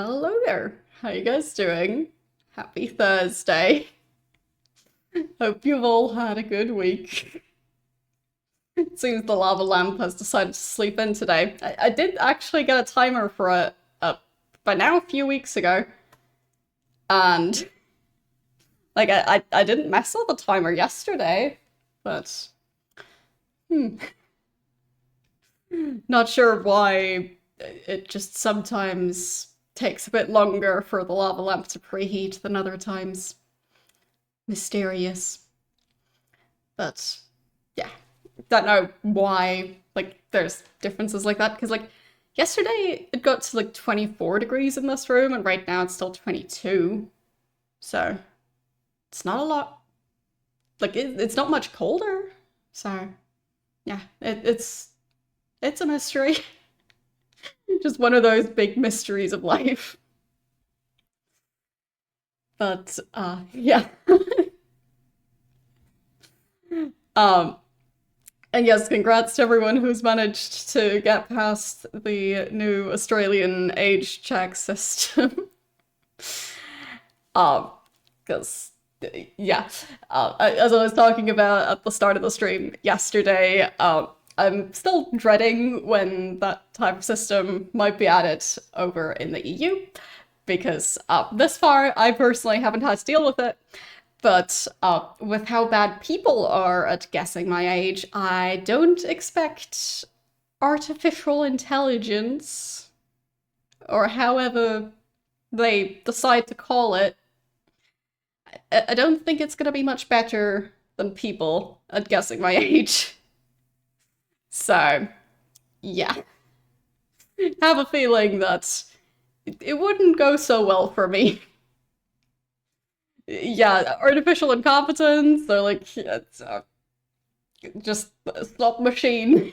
Hello there. How you guys doing? Happy Thursday. Hope you've all had a good week. It seems the lava lamp has decided to sleep in today. I did actually get a timer for it by now a few weeks ago. And I didn't mess with the timer yesterday, but hmm, not sure why it just sometimes takes a bit longer for the lava lamp to preheat than other times. Mysterious. But yeah, don't know why there's differences like that because yesterday it got to 24 degrees in this room and right now it's still 22. So it's not a lot. It's not much colder. So yeah, it's a mystery. Just one of those big mysteries of life. But yeah. Um and yes, congrats to everyone who's managed to get past the new Australian age check system. um because yeah, as I was talking about at the start of the stream yesterday, I'm still dreading when that type of system might be added over in the EU, because this far I personally haven't had to deal with it. But with how bad people are at guessing my age, I don't expect artificial intelligence, or however they decide to call it, I don't think it's gonna be much better than people at guessing my age. So, yeah. Have a feeling that it wouldn't go so well for me. Yeah, artificial incompetence, they're it's just a slot machine.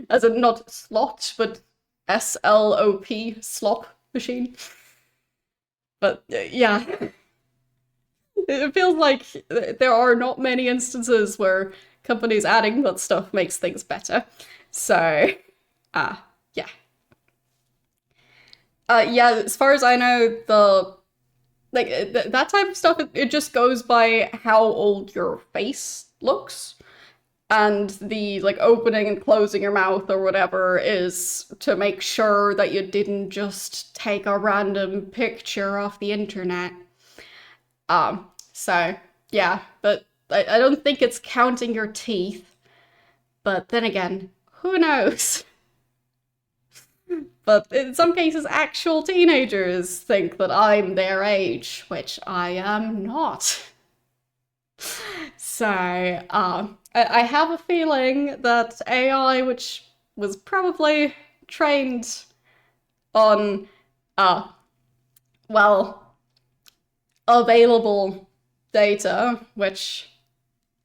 As in not slot, but SLOP, slop machine. But yeah, it feels like there are not many instances where companies adding that stuff makes things better. So, yeah. Yeah, as far as I know, that type of stuff, it just goes by how old your face looks. And the opening and closing your mouth or whatever is to make sure that you didn't just take a random picture off the internet. So yeah, but I don't think it's counting your teeth. But then again, who knows? But in some cases, actual teenagers think that I'm their age, which I am not. So, I have a feeling that AI, which was probably trained on, uh, well, available data, which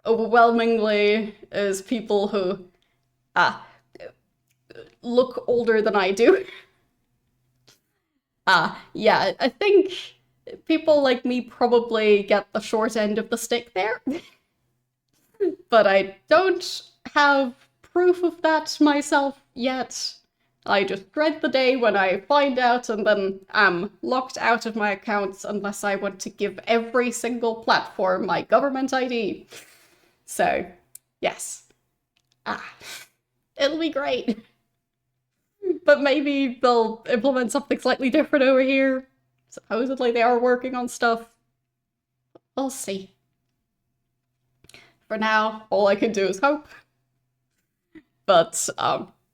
overwhelmingly is people who, uh, look older than I do. Yeah, I think people like me probably get the short end of the stick there. But I don't have proof of that myself yet. I just dread the day when I find out and then am locked out of my accounts unless I want to give every single platform my government ID. So, yes. Ah, it'll be great. But maybe they'll implement something slightly different over here. Supposedly they are working on stuff. We'll see. For now, all I can do is hope. But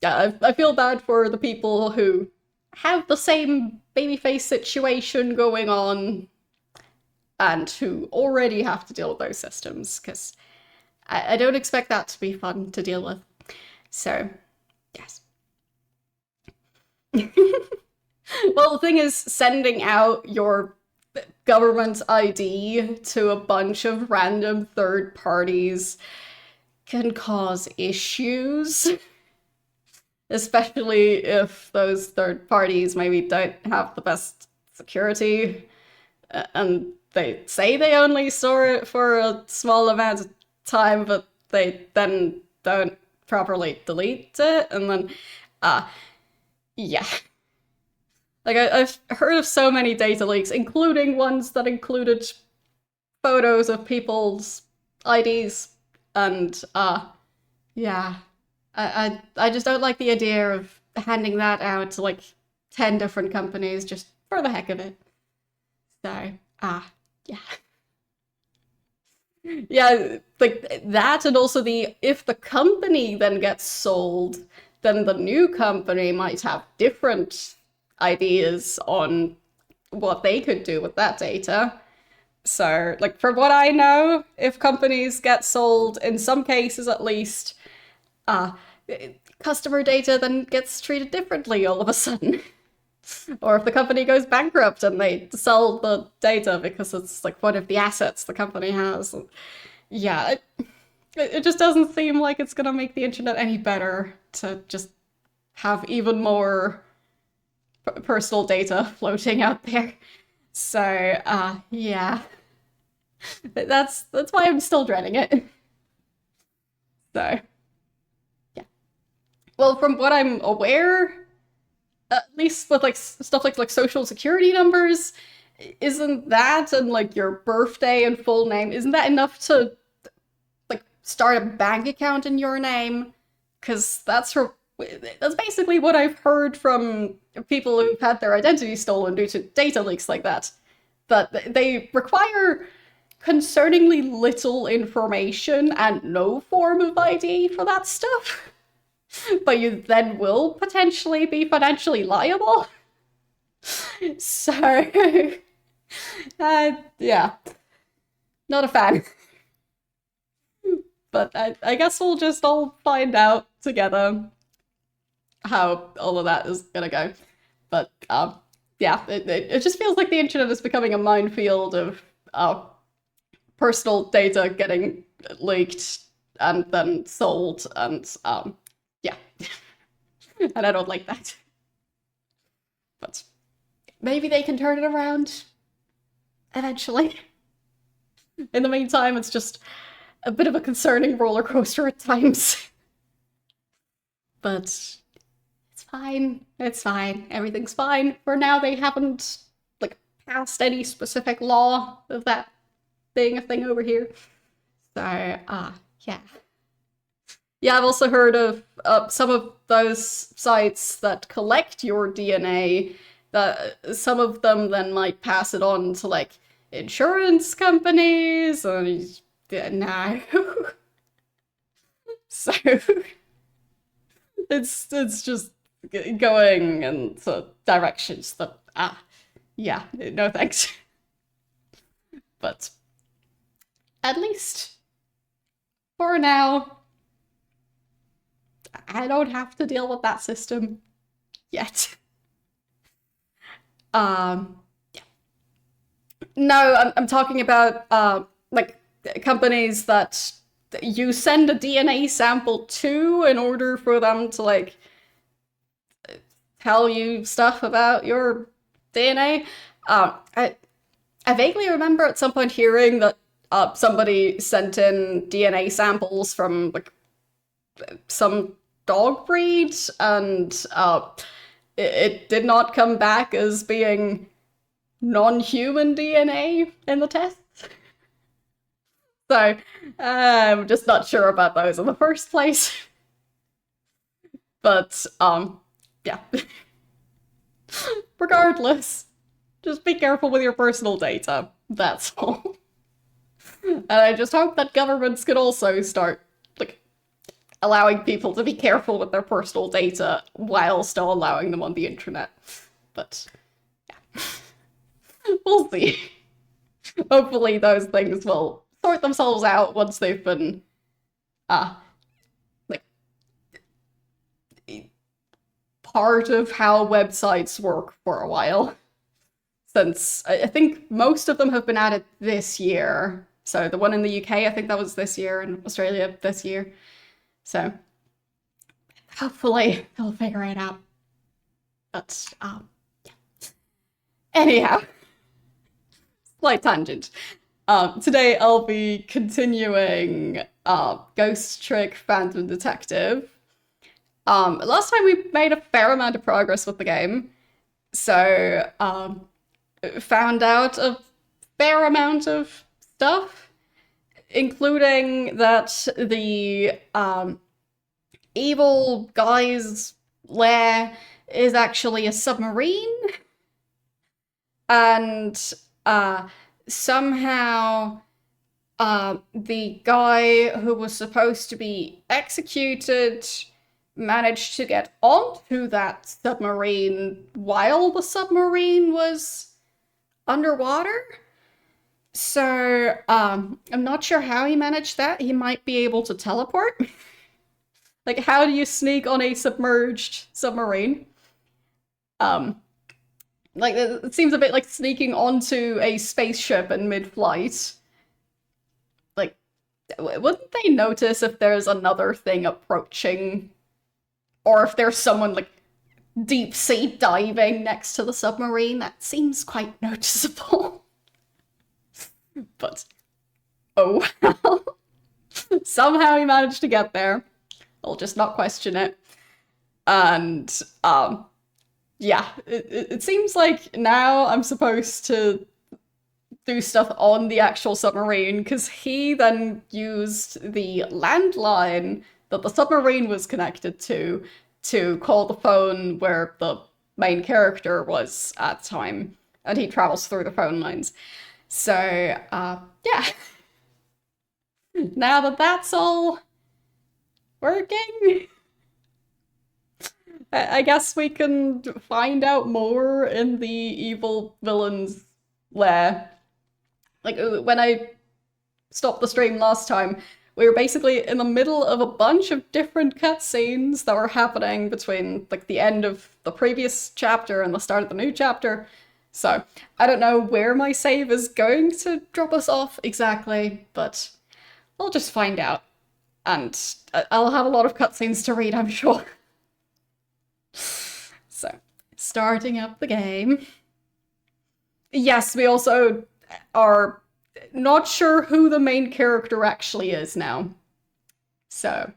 yeah, I feel bad for the people who have the same babyface situation going on and who already have to deal with those systems, because I don't expect that to be fun to deal with. So, yes. Well, the thing is, sending out your government ID to a bunch of random third parties can cause issues. Especially if those third parties maybe don't have the best security, and they say they only store it for a small amount of time, but they then don't properly delete it, and then, yeah. Like, I've heard of so many data leaks, including ones that included photos of people's IDs, and yeah, I just don't like the idea of handing that out to like 10 different companies just for the heck of it. So yeah. Yeah, like that, and also the if the company then gets sold, then the new company might have different ideas on what they could do with that data. So, like, from what I know, if companies get sold, in some cases at least, uh, customer data then gets treated differently all of a sudden. Or if the company goes bankrupt and they sell the data because it's like one of the assets the company has. Yeah, it just doesn't seem like it's gonna make the internet any better to just have even more personal data floating out there. So, yeah, that's why I'm still dreading it. So, yeah. Well, from what I'm aware, at least with like stuff like social security numbers, isn't that and like your birthday and full name, isn't that enough to like start a bank account in your name? Because that's basically what I've heard from people who've had their identity stolen due to data leaks like that. That they require concerningly little information and no form of ID for that stuff. But you then will potentially be financially liable. So, yeah, not a fan. But I guess we'll just all find out together how all of that is gonna go. But yeah, it just feels like the internet is becoming a minefield of personal data getting leaked and then sold, and yeah, and I don't like that. But maybe they can turn it around eventually. In the meantime, it's just a bit of a concerning roller coaster at times. But it's fine. It's fine. Everything's fine. For now, they haven't like passed any specific law of that being a thing over here. So, yeah. Yeah, I've also heard of some of those sites that collect your DNA, that some of them then might pass it on to like insurance companies, and no. So it's just going into directions that yeah, no thanks. But at least for now, I don't have to deal with that system yet. Yeah. No, I'm talking about like companies that you send a DNA sample to in order for them to like tell you stuff about your DNA. I vaguely remember at some point hearing that somebody sent in DNA samples from like some dog breed, and it did not come back as being non-human DNA in the test. So I'm just not sure about those in the first place. But yeah. Regardless, just be careful with your personal data. That's all. And I just hope that governments could also start like allowing people to be careful with their personal data while still allowing them on the internet. But yeah. We'll see. Hopefully those things will sort themselves out once they've been like part of how websites work for a while. Since I think most of them have been added this year. So the one in the UK, I think that was this year, and Australia this year. So hopefully they'll figure it out. But yeah. Anyhow, slight tangent. Today I'll be continuing Ghost Trick Phantom Detective. Last time we made a fair amount of progress with the game. So, found out a fair amount of stuff, including that the evil guy's lair is actually a submarine, and somehow the guy who was supposed to be executed managed to get onto that submarine while the submarine was underwater. So, I'm not sure how he managed that. He might be able to teleport. Like, how do you sneak on a submerged submarine? Like, it seems a bit like sneaking onto a spaceship in mid-flight. Like, wouldn't they notice if there's another thing approaching? Or if there's someone, like, deep sea diving next to the submarine? That seems quite noticeable. But, oh well. Somehow he managed to get there. I'll just not question it. And, yeah, it seems like now I'm supposed to do stuff on the actual submarine, because he then used the landline that the submarine was connected to call the phone where the main character was at the time, and he travels through the phone lines. So, yeah. Now that that's all working, I guess we can find out more in the evil villain's lair. Like, when I stopped the stream last time, we were basically in the middle of a bunch of different cutscenes that were happening between, like, the end of the previous chapter and the start of the new chapter. So, I don't know where my save is going to drop us off exactly, but we'll just find out. And I'll have a lot of cutscenes to read, I'm sure. So, starting up the game. Yes, we also are not sure who the main character actually is now. So.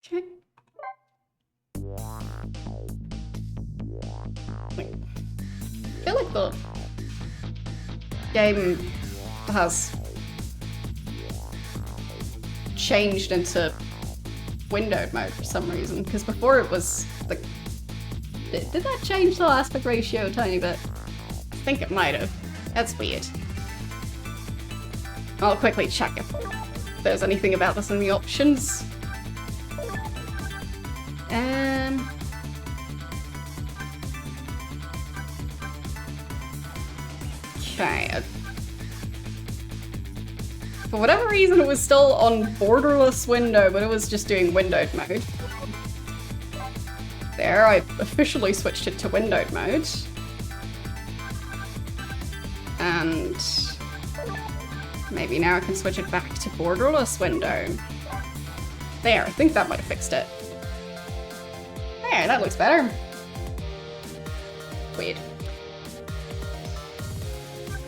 Okay. Wait. I feel like the game has changed into windowed mode for some reason, because before it was like, did that change the aspect ratio a tiny bit? I think it might have. That's weird. I'll quickly check if there's anything about this in the options. Okay. For whatever reason, it was still on borderless window, but it was just doing windowed mode. There, I officially switched it to windowed mode. And maybe now I can switch it back to borderless window. There, I think that might have fixed it. There, that looks better. Weird.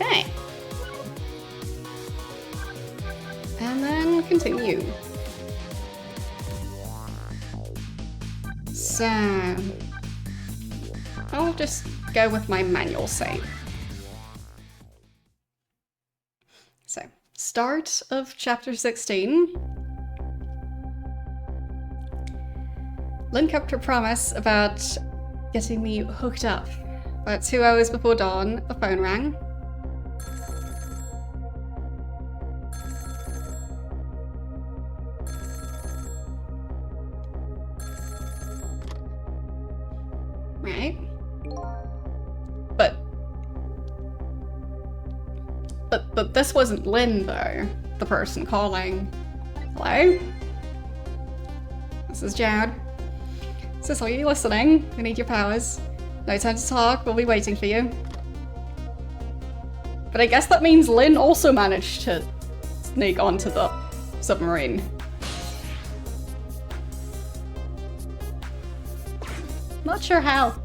Okay. And then continue. So, I'll just go with my manual save. So, start of chapter 16. Lynn kept her promise about getting me hooked up. About 2 hours before dawn, the phone rang. Right. But this wasn't Lynn, though, the person calling. Hello? This is Jad. Sis, are you listening? We need your powers. No time to talk, we'll be waiting for you. But I guess that means Lynn also managed to sneak onto the submarine. Not sure how.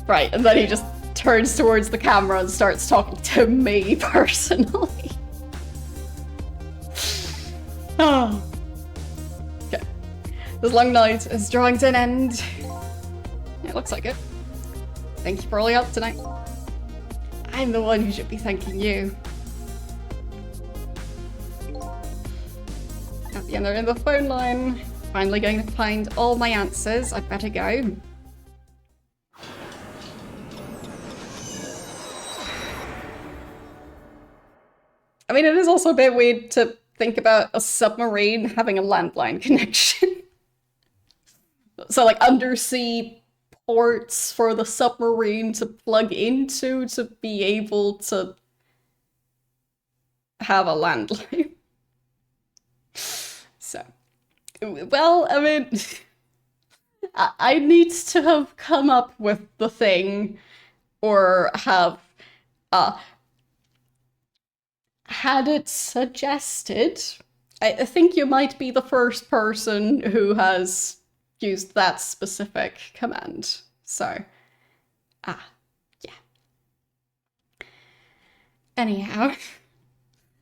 Right, and then he just turns towards the camera and starts talking to me personally. Oh. Okay. This long night is drawing to an end. It looks like it. Thank you for all your help tonight. I'm the one who should be thanking you. At the end of the phone line. Finally going to find all my answers. I'd better go. I mean, it is also a bit weird to think about a submarine having a landline connection. So, like, undersea ports for the submarine to plug into to be able to have a landline. So, well, I mean, I need to have come up with the thing or have had it suggested. I think you might be the first person who has used that specific command. So, yeah. Anyhow,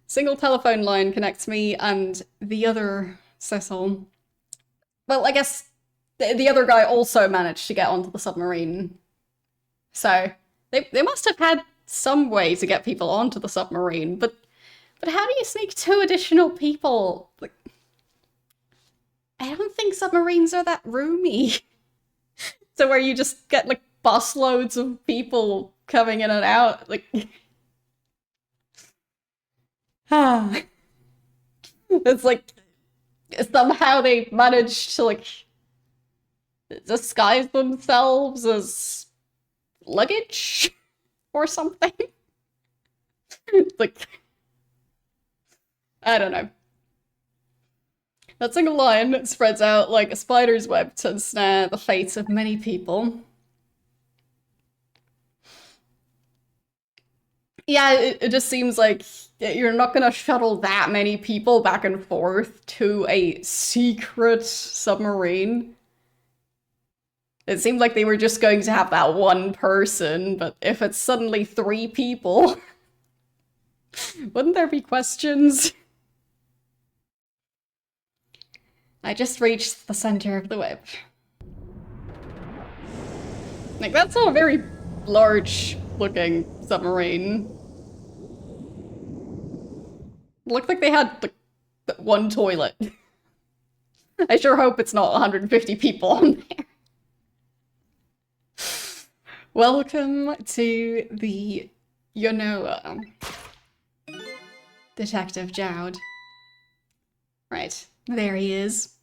single telephone line connects me and the other Cecil. Well, I guess the other guy also managed to get onto the submarine. So, they must have had some way to get people onto the submarine, but how do you sneak 2 additional people? Like, I don't think submarines are that roomy. So where you just get, like, busloads of people coming in and out, like... It's like, somehow they managed to, like, disguise themselves as luggage or something. Like... I don't know. That single line spreads out like a spider's web to ensnare the fates of many people. Yeah, it just seems like you're not gonna shuttle that many people back and forth to a secret submarine. It seemed like they were just going to have that one person, but if it's suddenly 3 people, wouldn't there be questions? I just reached the center of the web. Like, that's not a very large-looking submarine. It looked like they had, like, 1 toilet. I sure hope it's not 150 people on there. Welcome to the Yonoa. Detective Jowd. Right, there he is.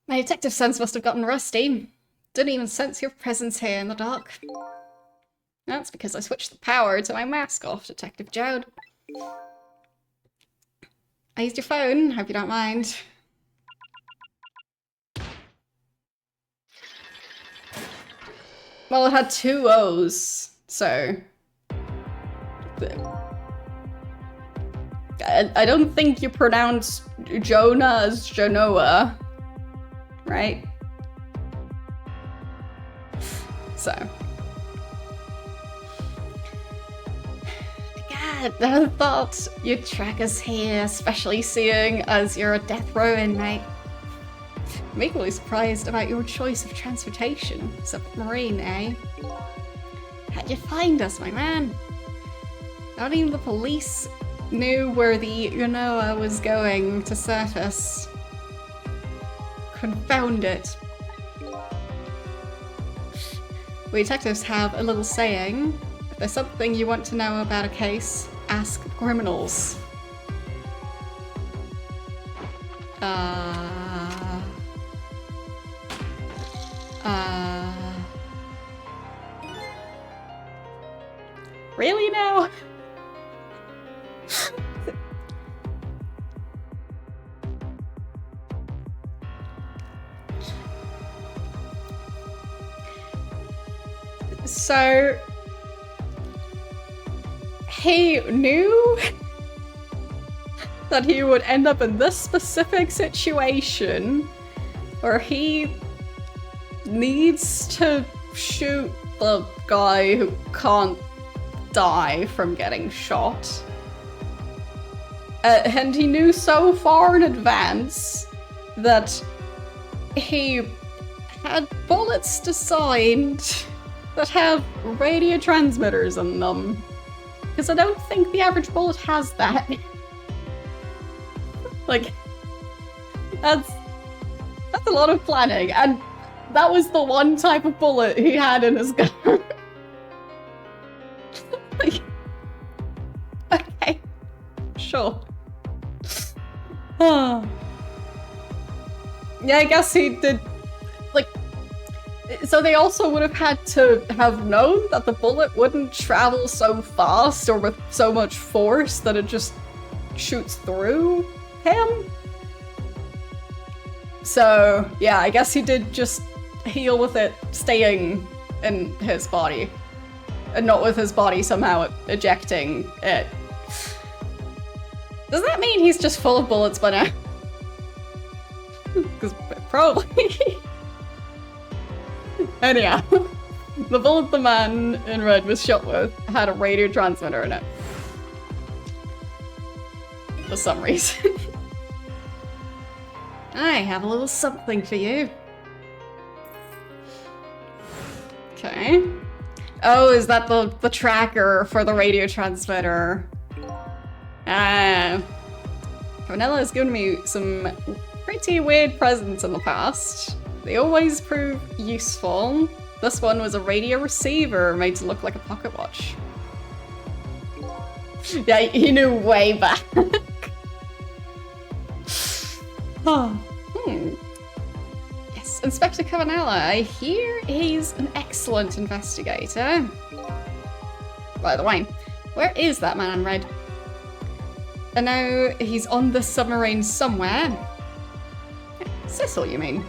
My detective sense must have gotten rusty. Didn't even sense your presence here in the dark. That's because I switched the power to my mask off, Detective Jowd. I used your phone, hope you don't mind. Well, it had 2 O's, so... I don't think you pronounce Jonah as Jonoa, right? So. God, I thought you'd track us here, especially seeing as you're a death row inmate. I'm equally surprised about your choice of transportation. Submarine, eh? How'd you find us, my man? Not even the police knew where the Yonoa was going to surface. Confound it. We detectives have a little saying: if there's something you want to know about a case, ask criminals. Really now? So, he knew that he would end up in this specific situation where he needs to shoot the guy who can't die from getting shot. And he knew so far in advance that he had bullets designed that have radio transmitters in them. Because I don't think the average bullet has that. Like, that's a lot of planning, and that was the one type of bullet he had in his gun. Like, okay, sure. Yeah, I guess he did, like, so they also would have had to have known that the bullet wouldn't travel so fast or with so much force that it just shoots through him. So, yeah, I guess he did just heal with it staying in his body, and not with his body somehow ejecting it. Does that mean he's just full of bullets by now? Because probably. Anyhow, the bullet the man in red was shot with had a radio transmitter in it. For some reason. I have a little something for you. Okay. Oh, is that the tracker for the radio transmitter? Vanilla has given me some pretty weird presents in the past. They always prove useful. This one was a radio receiver made to look like a pocket watch. Yeah, he knew way back. Yes, Inspector Cavanella. I hear he's an excellent investigator. By the way, where is that man in red? I know he's on the submarine somewhere. Cecil, you mean?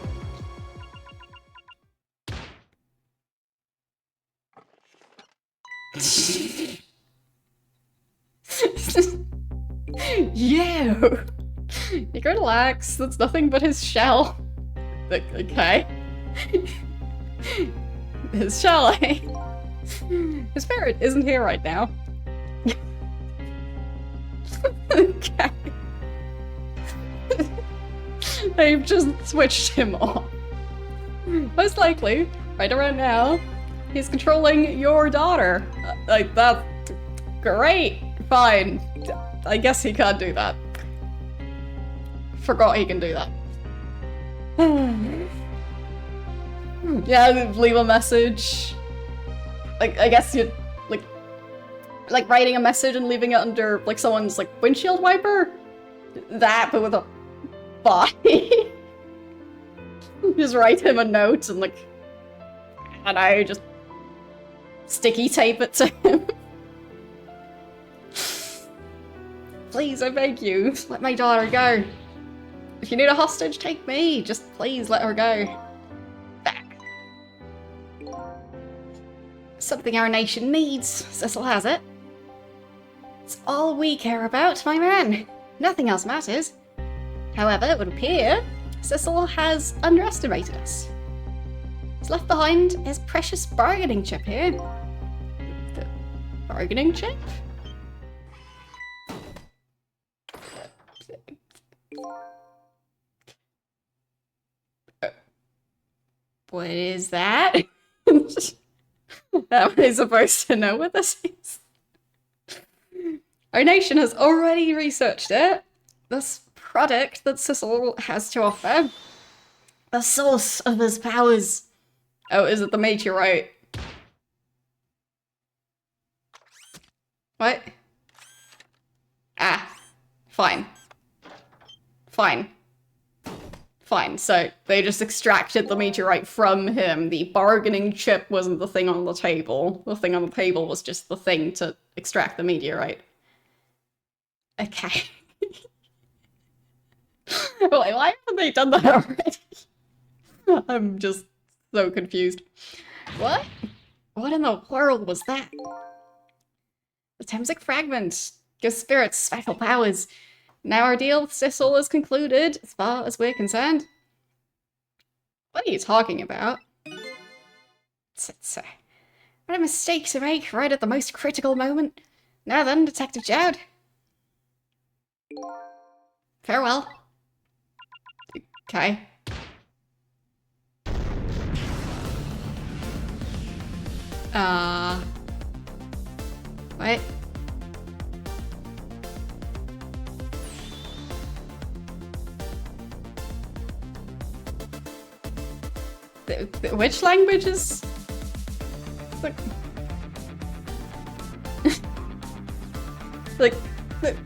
Yo! You can relax, that's nothing but his shell. Okay. His shell, eh? His parrot isn't here right now. Okay. They've just switched him off. Most likely, right around now, he's controlling your daughter. Like, that's great. Fine. I guess he can't do that. Forgot he can do that. Yeah, leave a message. Like, I guess you'd, like writing a message and leaving it under, like, someone's, like, windshield wiper? That, but with a body. Just write him a note and, like, I don't know, just sticky tape it to him. Please, I beg you, let my daughter go. If you need a hostage, take me. Just please let her go. Back. Something our nation needs. Cecil has it. It's all we care about, my man. Nothing else matters. However, it would appear Cecil has underestimated us. He's left behind his precious bargaining chip here. The bargaining chip? What is that? Am I supposed to know what this is? Our nation has already researched it. This product that Cecil has to offer. The source of his powers. Oh, is it the meteorite? What? Ah. Fine. Fine. Fine, so they just extracted the meteorite from him. The bargaining chip wasn't the thing on the table. The thing on the table was just the thing to extract the meteorite. Okay. Why haven't they done that already? I'm just so confused. What? What in the world was that? The Temsic fragment gives spirits special powers. Now our deal with Cecil is concluded, as far as we're concerned. What are you talking about? What a mistake to make right at the most critical moment. Now then, Detective Jowd. Farewell. Okay. What? Which languages? Like, like,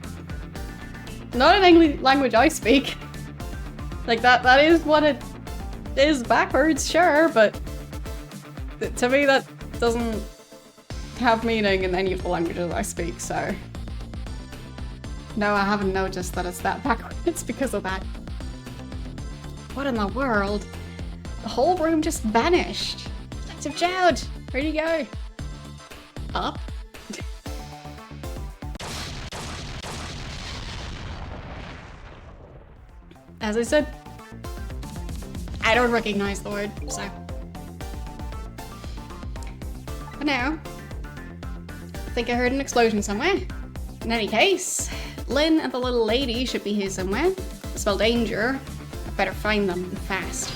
not an English language I speak. Like that is what it is backwards, sure, but to me that doesn't have meaning in any of the languages I speak, so. No, I haven't noticed that it's that backwards because of that. What in the world? The whole room just vanished. Detective Jowd, where'd you go? Up? As I said, I don't recognize the word, so. For now, I think I heard an explosion somewhere. In any case, Lynn and the little lady should be here somewhere. I smell danger. I better find them fast.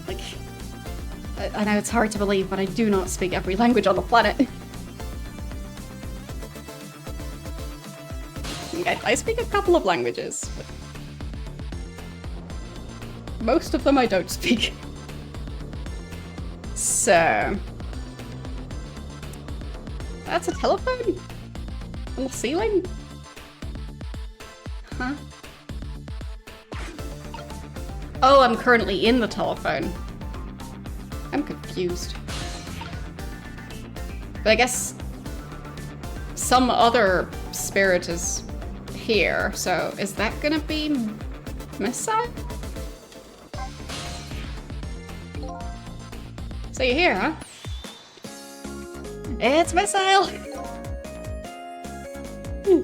Like, I know it's hard to believe, but I do not speak every language on the planet. I speak a couple of languages, but most of them I don't speak. So, that's a telephone on the ceiling? Huh? Oh, I'm currently in the telephone. I'm confused. But I guess some other spirit is here, so is that gonna be Missile? So you're here, huh? It's Missile!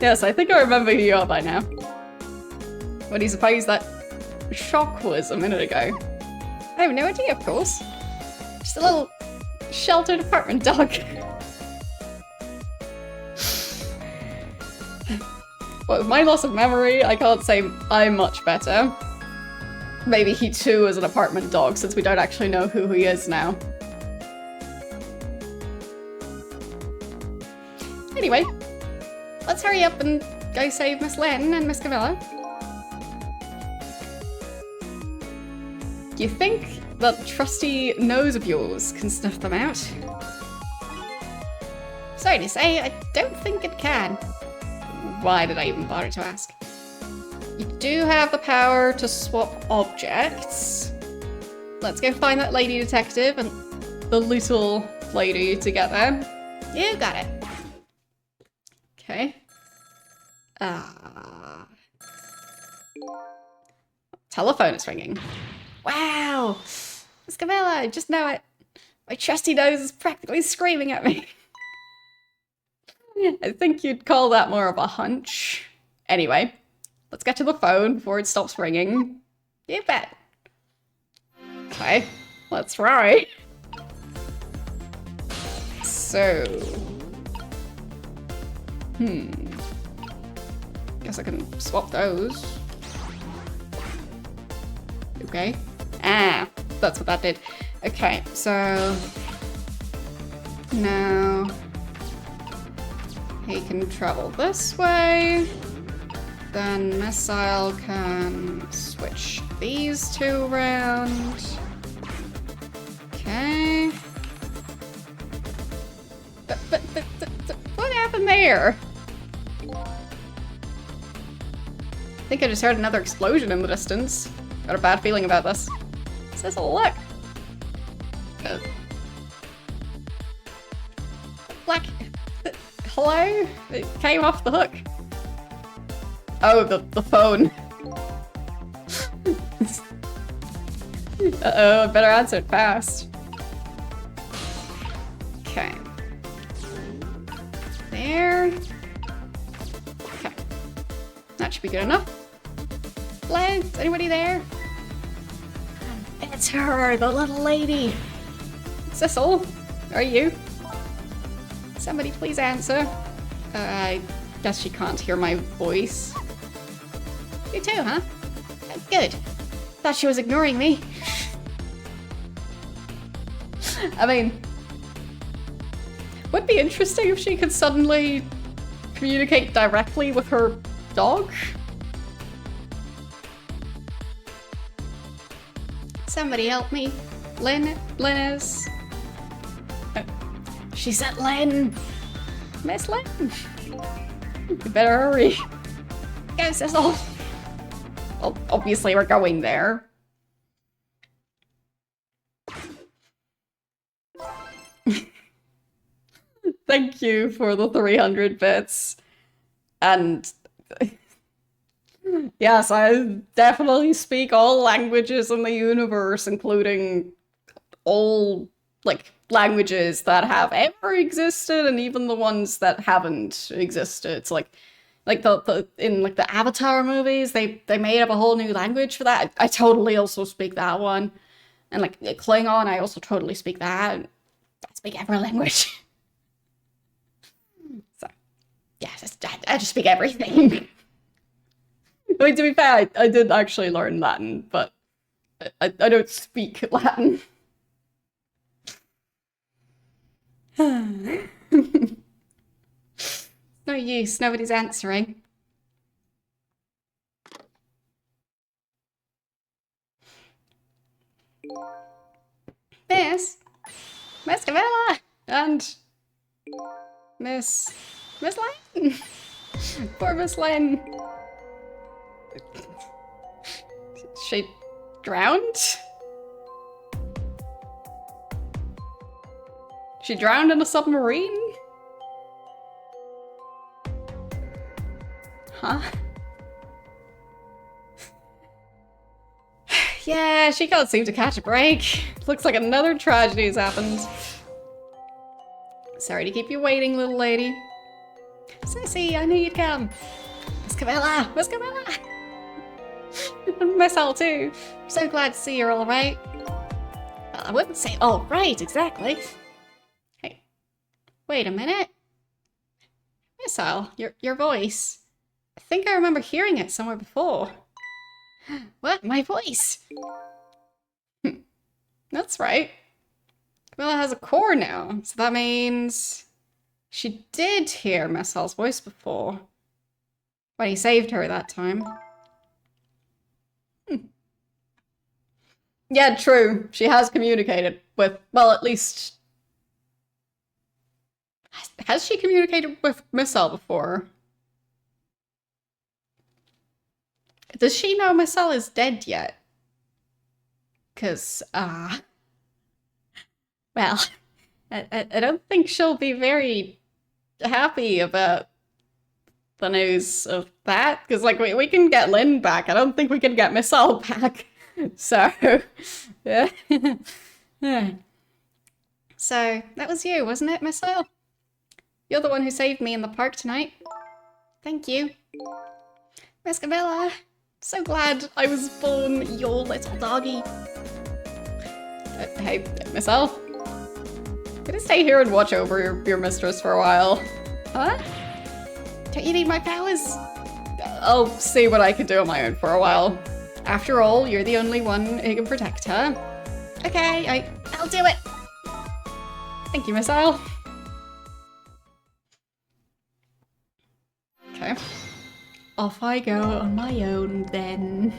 Yes, I think I remember who you are by now. What do you suppose that shock was a minute ago? I have no idea, of course. Just a little sheltered apartment dog. Well, with my loss of memory, I can't say I'm much better. Maybe he too is an apartment dog, since we don't actually know who he is now. Anyway, let's hurry up and go save Miss Lynn and Miss Camilla. Do you think that trusty nose of yours can snuff them out? Sorry to say, I don't think it can. Why did I even bother to ask? You do have the power to swap objects. Let's go find that lady detective and the little lady together. You got it. Okay. Telephone is ringing. Wow! Miss Camilla, I just know it. My trusty nose is practically screaming at me. I think you'd call that more of a hunch. Anyway, let's get to the phone before it stops ringing. You bet. Okay, let's try. So... guess I can swap those. Okay. Ah, that's what that did. Okay, so... now... he can travel this way. Then Missile can switch these two around. Okay. But what happened there? I think I just heard another explosion in the distance. Got a bad feeling about this. Let's look. Black. Hello? It came off the hook. Oh, the phone. Uh-oh, I better answer it fast. Okay. There. Okay. That should be good enough. Hello? Is anybody there? It's her, the little lady. Cecil, are you? Somebody please answer. I guess she can't hear my voice. You too, huh? Good. Thought she was ignoring me. I mean, would be interesting if she could suddenly communicate directly with her dog. Somebody help me. Lynn is... She said Lynn. Miss Lynn. You better hurry. Go, Cecil. Well, obviously we're going there. Thank you for the 300 bits. And yes, I definitely speak all languages in the universe, including all, like, languages that have ever existed and even the ones that haven't existed. It's like the in like the Avatar movies, they made up a whole new language for that. I totally also speak that one. And like Klingon, I also totally speak that. I speak every language. So yeah, I just speak everything. I mean, to be fair, I did actually learn Latin, but I don't speak Latin. No use, nobody's answering. Miss Camilla and Miss Lane. Poor Miss Lane. She drowned? She drowned in a submarine? Huh? Yeah, she can't seem to catch a break. Looks like another tragedy has happened. Sorry to keep you waiting, little lady. Sissy, I knew you'd come. Miss Camilla! Miss Camilla! Miss Al too. So glad to see you're all right. Well, I wouldn't say all right, exactly. Hey, wait a minute. Miss Al, your voice. I think I remember hearing it somewhere before. What? My voice? That's right. Camilla has a core now, so that means she did hear Miss Al's voice before. When he saved her that time. Yeah, true. She has communicated with, well, at least... Has she communicated with Miss Al before? Does she know Miss Al is dead yet? Because, well, I don't think she'll be very happy about the news of that. Because, like, we can get Lynn back. I don't think we can get Miss Al back. So, yeah. So, that was you, wasn't it, Miss Al? You're the one who saved me in the park tonight. Thank you. Miss Camilla. So glad I was born your little doggy. Hey, Miss Al. Gonna stay here and watch over your mistress for a while. Huh? Don't you need my powers? I'll see what I can do on my own for a while. After all, you're the only one who can protect her. Okay, I'll do it. Thank you, Miss Al. Okay. Off I go on my own then.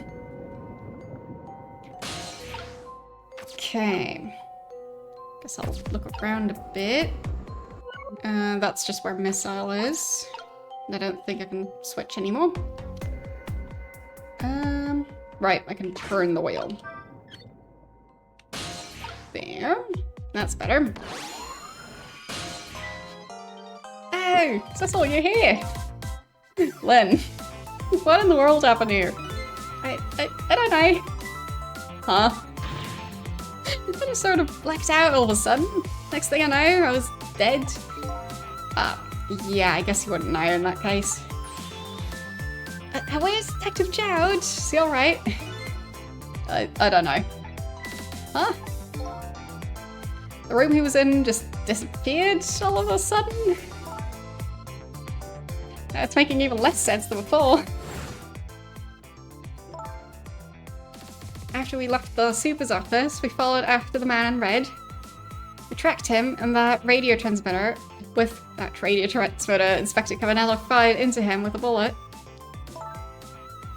Okay. Guess I'll look around a bit. That's just where Missile is. I don't think I can switch anymore. Right, I can turn the wheel. There. That's better. Oh, Cecil, you're here! Lynn, what in the world happened here? I don't know. Huh? I just sort of blacked out all of a sudden. Next thing I know, I was dead. Yeah, I guess you wouldn't know in that case. Where's Detective Jowd? Is he alright? I don't know. Huh? The room he was in just disappeared all of a sudden? It's making even less sense than before. After we left the super's office, we followed after the man in red. We tracked him and that radio transmitter. With that radio transmitter, Inspector Cavanello fired into him with a bullet.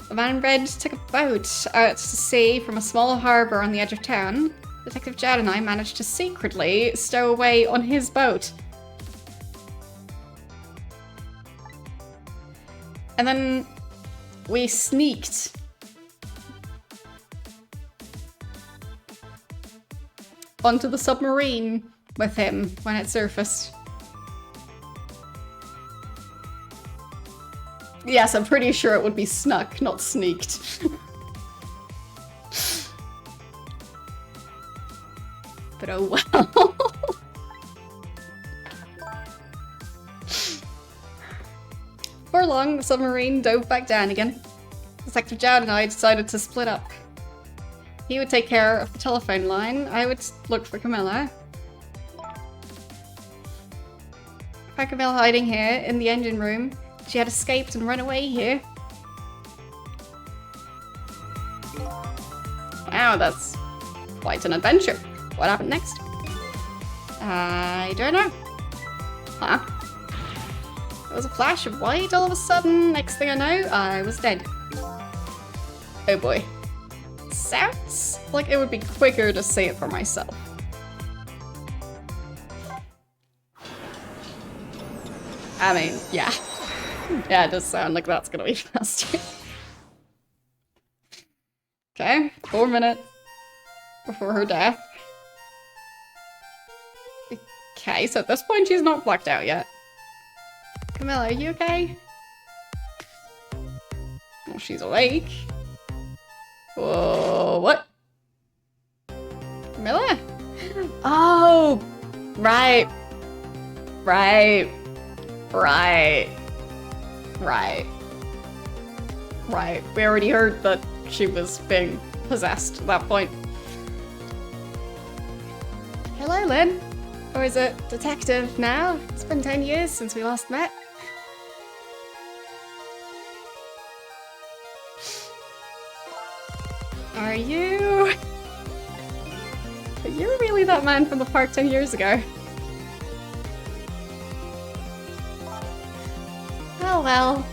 The man in red took a boat out to sea from a small harbour on the edge of town. Detective Jad and I managed to secretly stow away on his boat. And then we sneaked onto the submarine with him when it surfaced. Yes, I'm pretty sure it would be snuck, not sneaked. But oh well. For long, the submarine dove back down again. Detective Jad and I decided to split up. He would take care of the telephone line, I would look for Camilla. Found Camilla hiding here in the engine room. She had escaped and run away here. Wow, that's quite an adventure. What happened next? I don't know. Huh? There was a flash of white all of a sudden. Next thing I know, I was dead. Oh boy. Sounds like it would be quicker to say it for myself. I mean, yeah. Yeah, it does sound like that's gonna be faster. Okay, 4 minutes before her death. Okay, so at this point she's not blacked out yet. Camilla, are you okay? Well, she's awake. Whoa, what? Camilla? Oh, right. Right. Right. Right. Right. We already heard that she was being possessed at that point. Hello, Lynn. Or is it detective now? It's been 10 years since we last met. Are you really that man from the park 10 years ago? Oh well.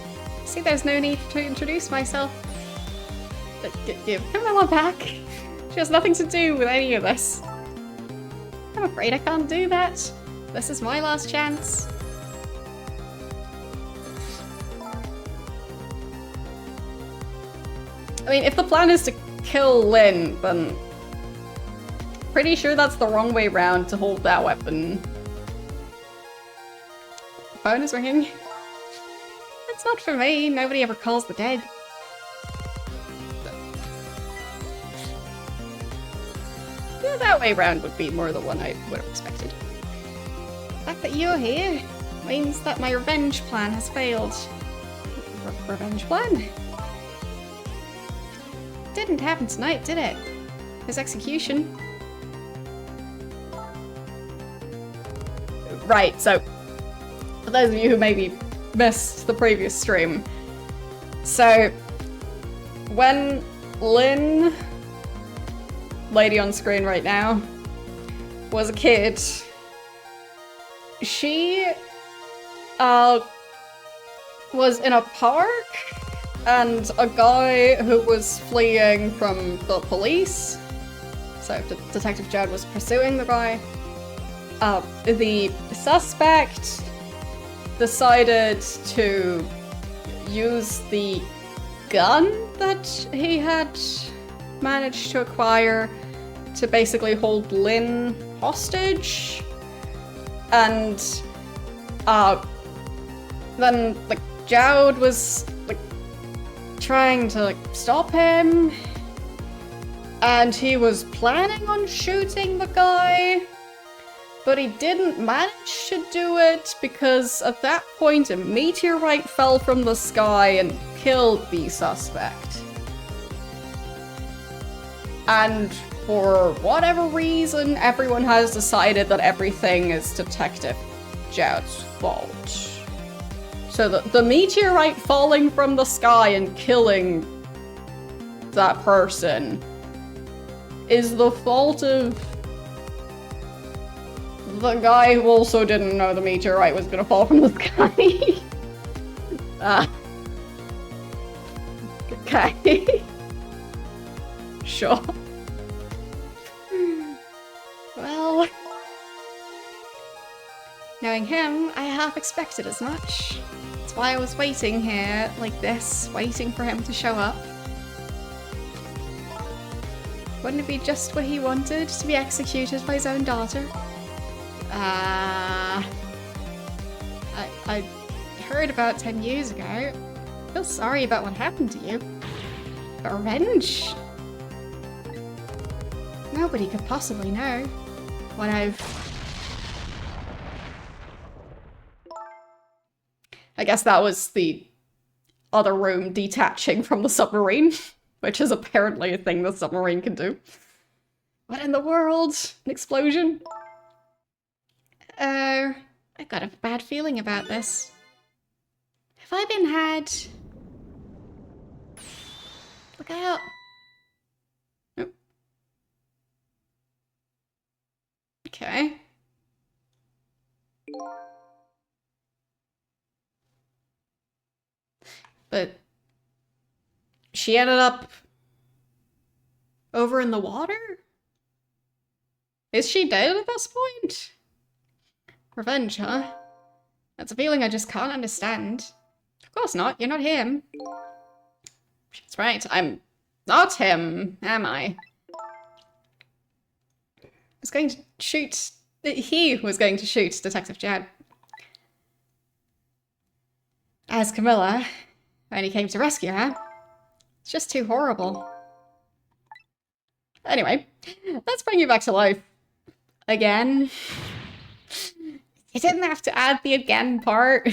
See, there's no need to introduce myself. Give Camilla back. She has nothing to do with any of this. I'm afraid I can't do that. This is my last chance. I mean, if the plan is to kill Lynn, then pretty sure that's the wrong way round to hold that weapon. The phone is ringing. It's not for me. Nobody ever calls the dead. Yeah, that way round would be more the one I would have expected. The fact that you're here means that my revenge plan has failed. Revenge plan? Didn't happen tonight, did it? His execution. Right, so for those of you who maybe missed the previous stream, so when Lynn, lady on screen right now, was a kid, she was in a park and a guy who was fleeing from the police, so Detective Jad was pursuing the guy. The suspect decided to use the gun that he had managed to acquire to basically hold Lynn hostage, and then like Jowd was like trying to like stop him, and he was planning on shooting the guy, but he didn't manage to do it because at that point a meteorite fell from the sky and killed the suspect. And for whatever reason, everyone has decided that everything is Detective Jed's fault. So the meteorite falling from the sky and killing that person is the fault of the guy who also didn't know the meteorite was gonna fall from the sky. Okay. Sure. Well, knowing him, I half expected as much. That's why I was waiting here like this, waiting for him to show up. Wouldn't it be just what he wanted, to be executed by his own daughter? I heard about 10 years ago. I feel sorry about what happened to you. But revenge? Nobody could possibly know what I guess that was the other room detaching from the submarine, which is apparently a thing the submarine can do. What in the world? An explosion? I've got a bad feeling about this. Have I been had? Look out. Nope. Okay. But she ended up over in the water? Is she dead at this point? Revenge, huh? That's a feeling I just can't understand. Of course not, you're not him. That's right, I'm not him, am I? He was going to shoot Detective Jed. As Camilla, when he came to rescue her. It's just too horrible. Anyway, let's bring you back to life. Again. You didn't have to add the again part.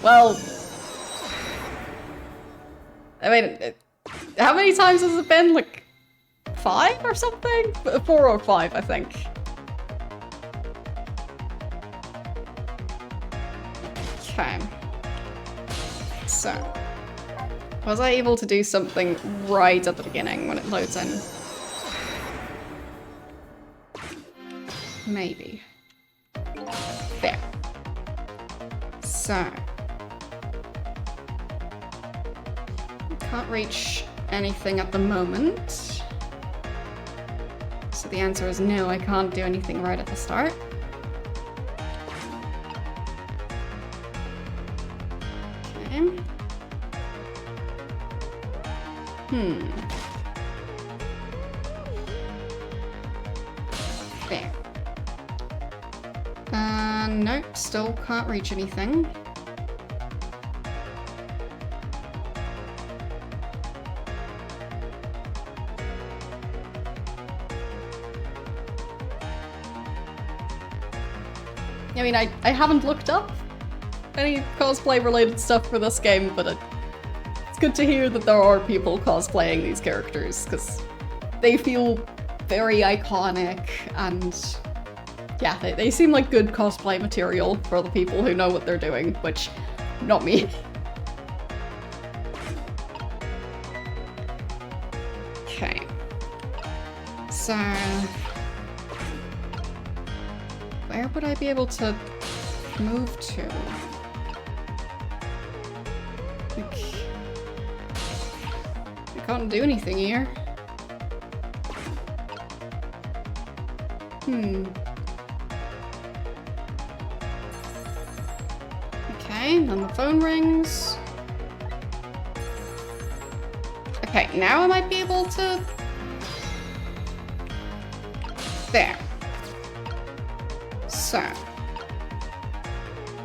Well, I mean, how many times has it been? Like 5 or something? 4 or 5, I think. Okay. So, was I able to do something right at the beginning when it loads in? Maybe. There. So. Can't reach anything at the moment. So the answer is no, I can't do anything right at the start. Okay. There. Nope, still can't reach anything. I mean, I haven't looked up any cosplay-related stuff for this game, but it's good to hear that there are people cosplaying these characters, because they feel very iconic, and yeah, they seem like good cosplay material for the people who know what they're doing, which, not me. Okay. So... where would I be able to move to? Like, I can't do anything here. Okay, then the phone rings. Okay, now I might be able to... there. So,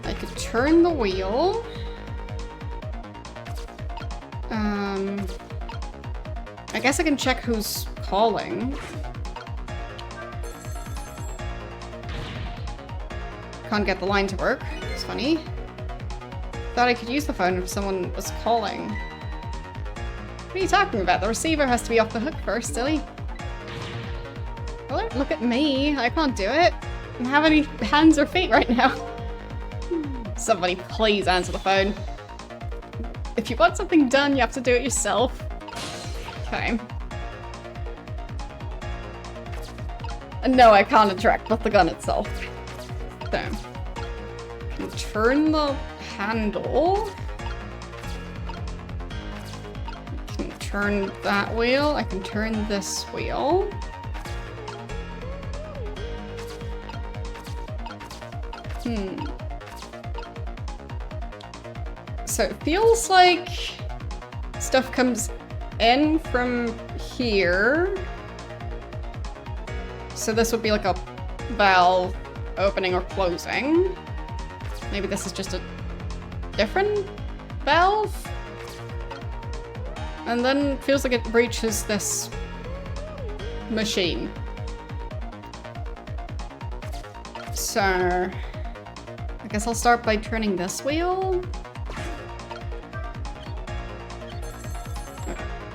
I could turn the wheel. I guess I can check who's calling. Can't get the line to work. It's funny. Thought I could use the phone if someone was calling. What are you talking about? The receiver has to be off the hook first, silly. Well, look at me. I can't do it. I don't have any hands or feet right now. Somebody please answer the phone. If you want something done, you have to do it yourself. Okay. And no, I can't interact with the gun itself. So, I can turn the handle. I can turn that wheel. I can turn this wheel. So it feels like stuff comes in from here. So this would be like a valve opening or closing. Maybe this is just a different valve? And then it feels like it reaches this machine. So I guess I'll start by turning this wheel.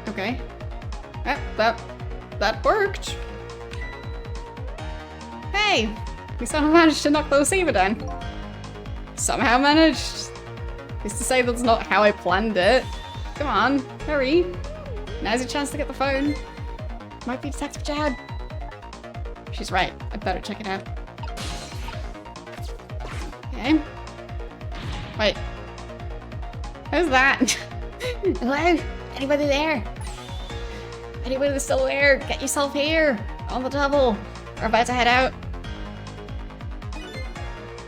Okay. That worked. Hey! We somehow managed to knock the receiver down. Somehow managed. Who's to say that's not how I planned it? Come on, hurry. Now's your chance to get the phone. Might be Detective Jad. She's right. I'd better check it out. Okay. Wait. Who's that? Hello? Anybody there? Anybody that's still there? Get yourself here. On the double. We're about to head out.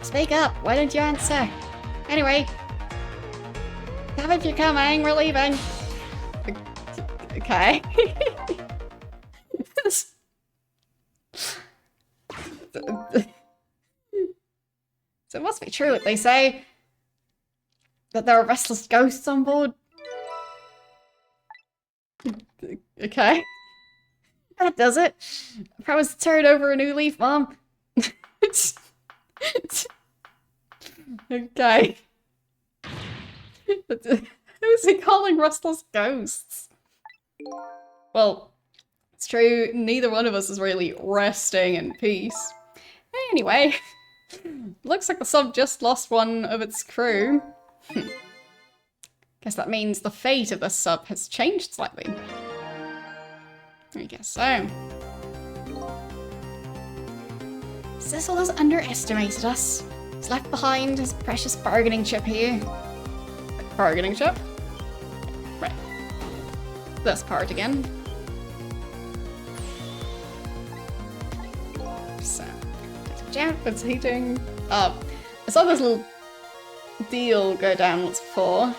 Speak up. Why don't you answer? Anyway. Come if you're coming. We're leaving. Okay. So it must be true what they say. That there are restless ghosts on board. Okay. That does it. I promise to turn over a new leaf, Mom. Okay. Who's he calling restless ghosts? Well, it's true, neither one of us is really resting in peace. Anyway, looks like the sub just lost one of its crew. Guess that means the fate of the sub has changed slightly. I guess so. Cecil has underestimated us. He's left behind his precious bargaining chip here. Bargaining chip? Right. This part again. So, it's heating up. I saw this little deal go down once before.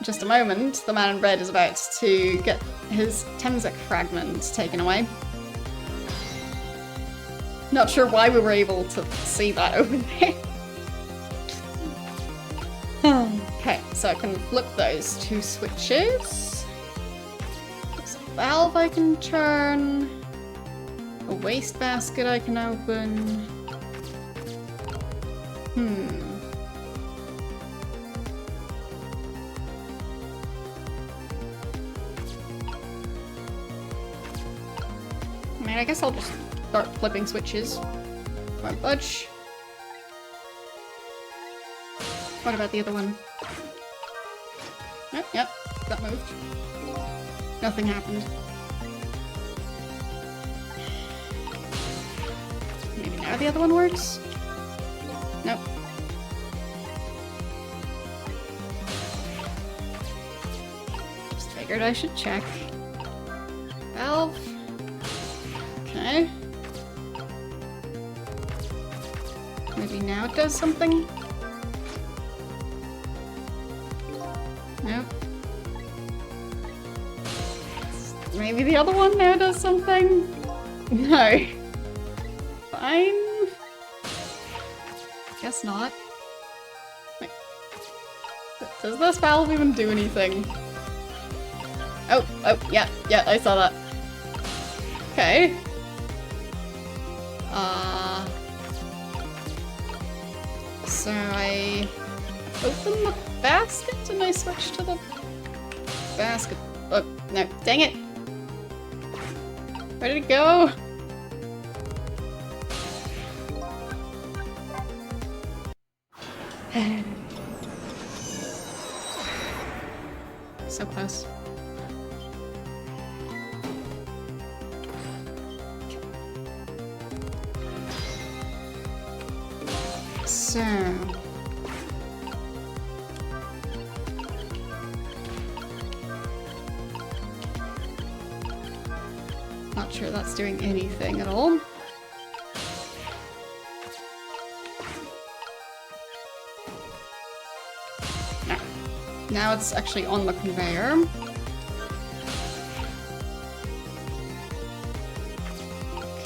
Just a moment, the man in red is about to get his Temsek fragment taken away. Not sure why we were able to see that over there. Okay, so I can flip those two switches. There's a valve I can turn. A wastebasket I can open. I mean, I guess I'll just start flipping switches. Won't budge. What about the other one? Oh, yep, that moved. Nothing happened. Maybe now the other one works? Nope. Just figured I should check. Valve. Okay. Maybe now it does something? Nope. Maybe the other one now does something? No. Fine. Guess not. Wait. Does this valve even do anything? Oh, yeah, I saw that. Okay. So I open the basket and I switch to the basket Oh, no, dang it. Where did it go? So close. So... not sure that's doing anything at all. No. Now it's actually on the conveyor.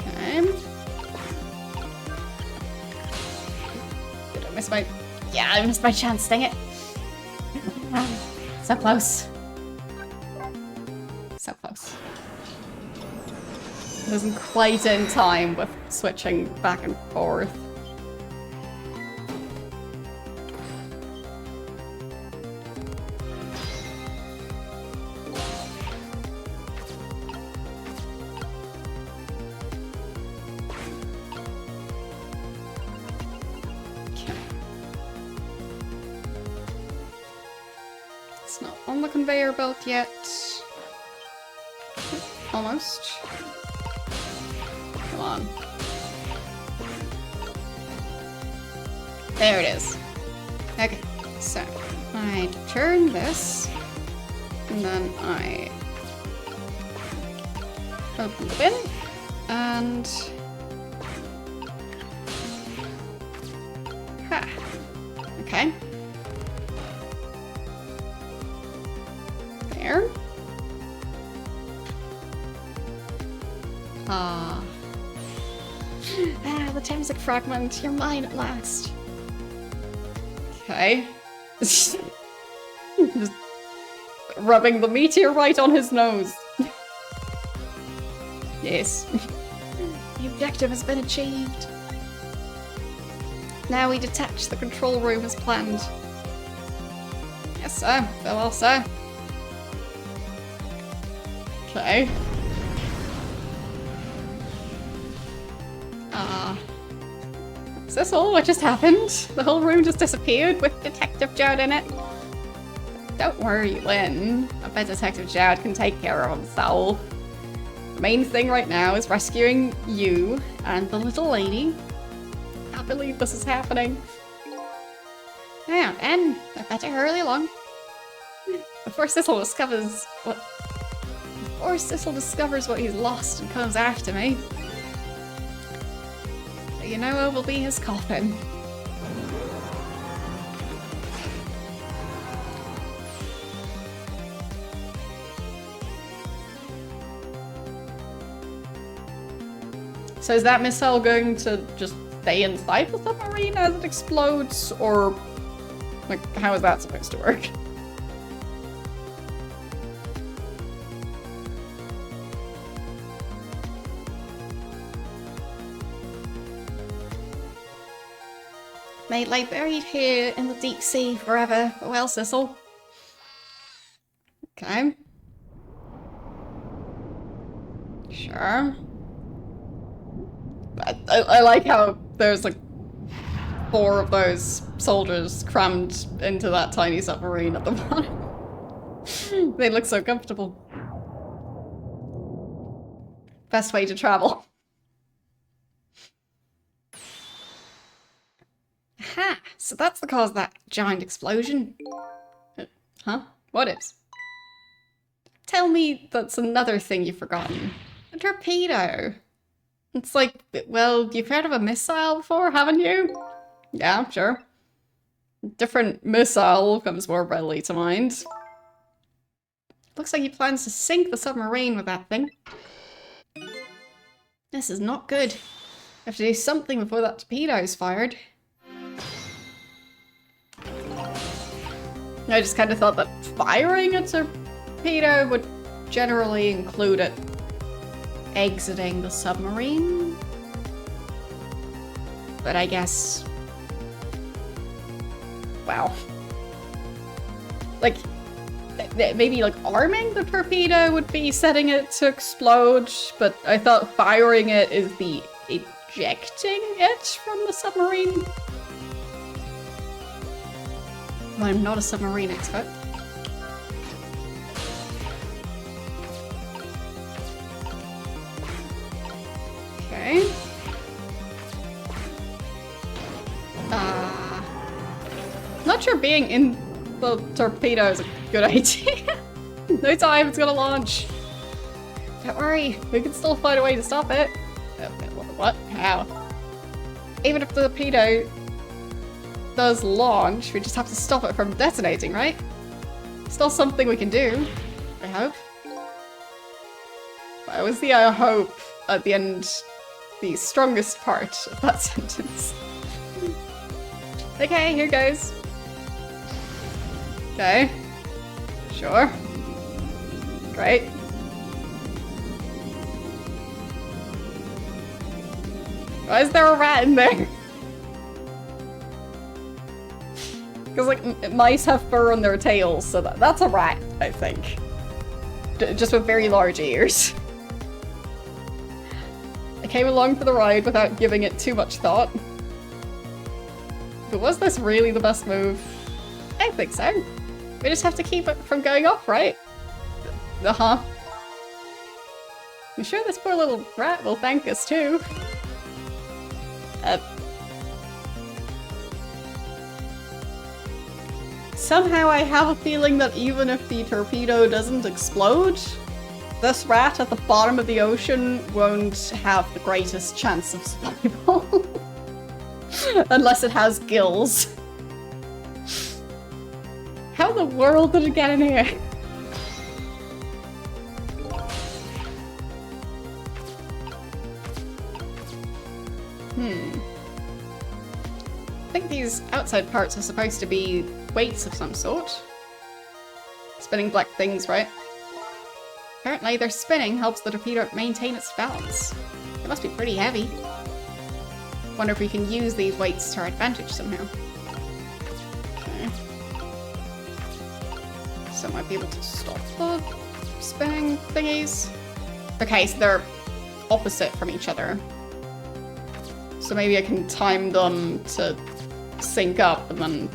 Okay. Did I miss my... yeah, I missed my chance, dang it. So close. So close. Wasn't quite in time with switching back and forth. Okay. It's not on the conveyor belt yet. Almost. Come on. There it is. Okay, so I turn this, and then I open the bin, and ha. Okay. There. Ah. Ah, the Temsic fragment. You're mine at last. Okay. Just rubbing the meteorite on his nose. Yes. The objective has been achieved. Now we detach the control room as planned. Yes, sir. Farewell, sir. Okay. Is this all what just happened? The whole room just disappeared with Detective Jowd in it? Don't worry, Lynn. I bet Detective Jowd can take care of himself. The main thing right now is rescuing you and the little lady. I can't believe this is happening. Yeah, and I better hurry along. Before Sissel discovers what he's lost and comes after me. You know I will be his coffin. So is that missile going to just stay inside the submarine as it explodes, or like how is that supposed to work? May lie buried here in the deep sea forever. Farewell, Sissel. Okay. Sure. I like how there's like 4 of those soldiers crammed into that tiny submarine at the bottom. They look so comfortable. Best way to travel. Aha! So that's the cause of that giant explosion. Huh? What is? Tell me that's another thing you've forgotten. A torpedo. It's like, well, you've heard of a missile before, haven't you? Yeah, sure. Different missile comes more readily to mind. Looks like he plans to sink the submarine with that thing. This is not good. I have to do something before that torpedo is fired. I just kind of thought that firing a torpedo would generally include it exiting the submarine. But I guess... wow. Like, maybe like arming the torpedo would be setting it to explode, but I thought firing it is the ejecting it from the submarine. Well, I'm not a submarine expert. Okay. Not sure being in the torpedo is a good idea. No time, it's gonna launch. Don't worry, we can still find a way to stop it. What? How? Even if the torpedo does launch, we just have to stop it from detonating, right? Still something we can do, I hope. Why was the I hope at the end the strongest part of that sentence? Okay, here goes. Okay. Sure. Great. Why is there a rat in there? Because, like, mice have fur on their tails, so that's a rat, I think. Just with very large ears. I came along for the ride without giving it too much thought. But was this really the best move? I think so. We just have to keep it from going off, right? Uh-huh. I'm sure this poor little rat will thank us too. Somehow I have a feeling that even if the torpedo doesn't explode, this rat at the bottom of the ocean won't have the greatest chance of survival. Unless it has gills. How in the world did it get in here? I think these outside parts are supposed to be weights of some sort. Spinning black things, right? Apparently their spinning helps the torpedo maintain its balance. It must be pretty heavy. Wonder if we can use these weights to our advantage somehow. Okay. So I might be able to stop the spinning thingies. Okay, so they're opposite from each other. So maybe I can time them to sync up and then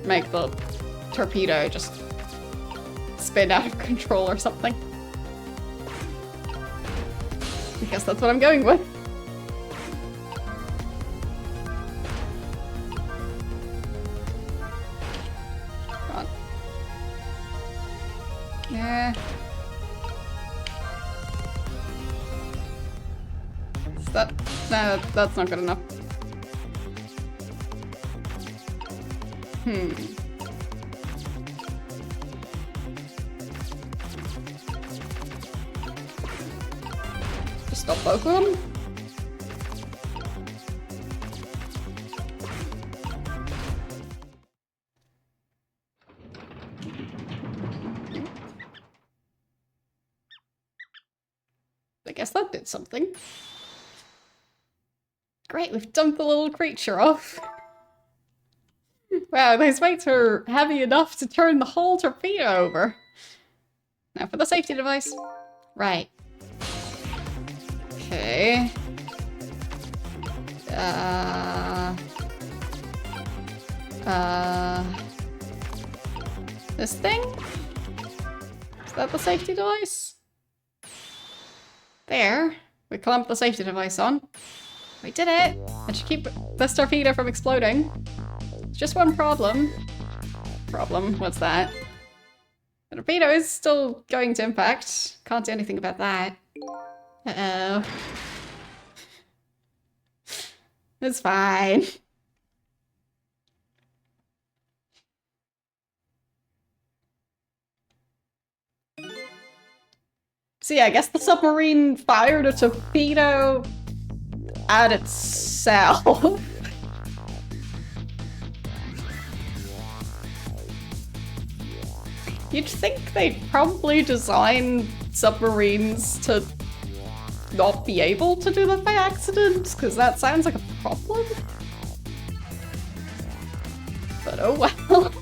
make the torpedo just spin out of control or something. I guess that's what I'm going with. Come on. Yeah. Is that... No, that's not good enough. Just stop both of them? I guess that did something. Great, we've dumped the little creature off. Wow, those weights are heavy enough to turn the whole torpedo over. Now for the safety device. Right. Okay. This thing? Is that the safety device? There. We clamped the safety device on. We did it! That should keep this torpedo from exploding. Just one problem. What's that? The torpedo is still going to impact. Can't do anything about that. Uh-oh. It's fine. So yeah, I guess the submarine fired a torpedo at itself. You'd think they'd probably design submarines to not be able to do that by accident, because that sounds like a problem. But oh well.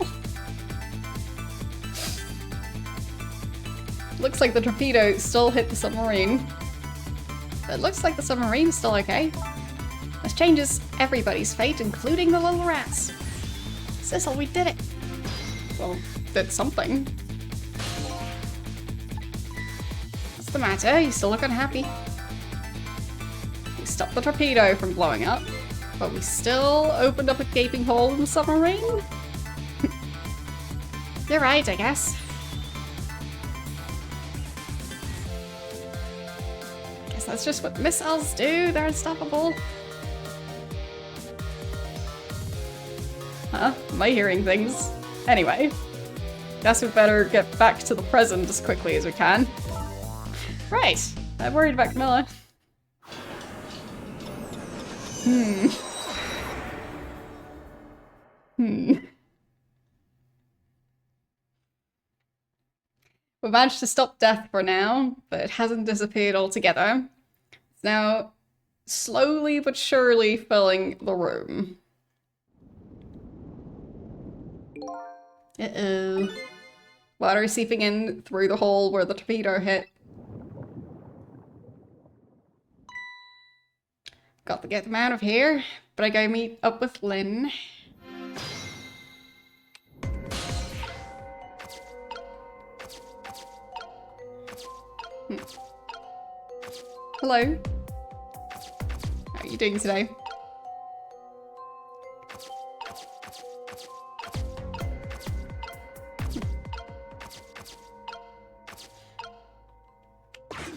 looks like the torpedo still hit the submarine. But it looks like the submarine's still okay. This changes everybody's fate, including the little rats. Sissel, we did it! Well, did something. What's the matter? You still look unhappy. We stopped the torpedo from blowing up, but we still opened up a gaping hole in the submarine? You're right, I guess. Guess that's just what missiles do. They're unstoppable. Huh? Am I hearing things? Anyway. Guess we better get back to the present as quickly as we can. Right. I'm worried about Camilla. We managed to stop death for now, but it hasn't disappeared altogether. It's now slowly but surely filling the room. Uh-oh. Water is seeping in through the hole where the torpedo hit. Got to get them out of here, but I go meet up with Lynn. Hello. How are you doing today?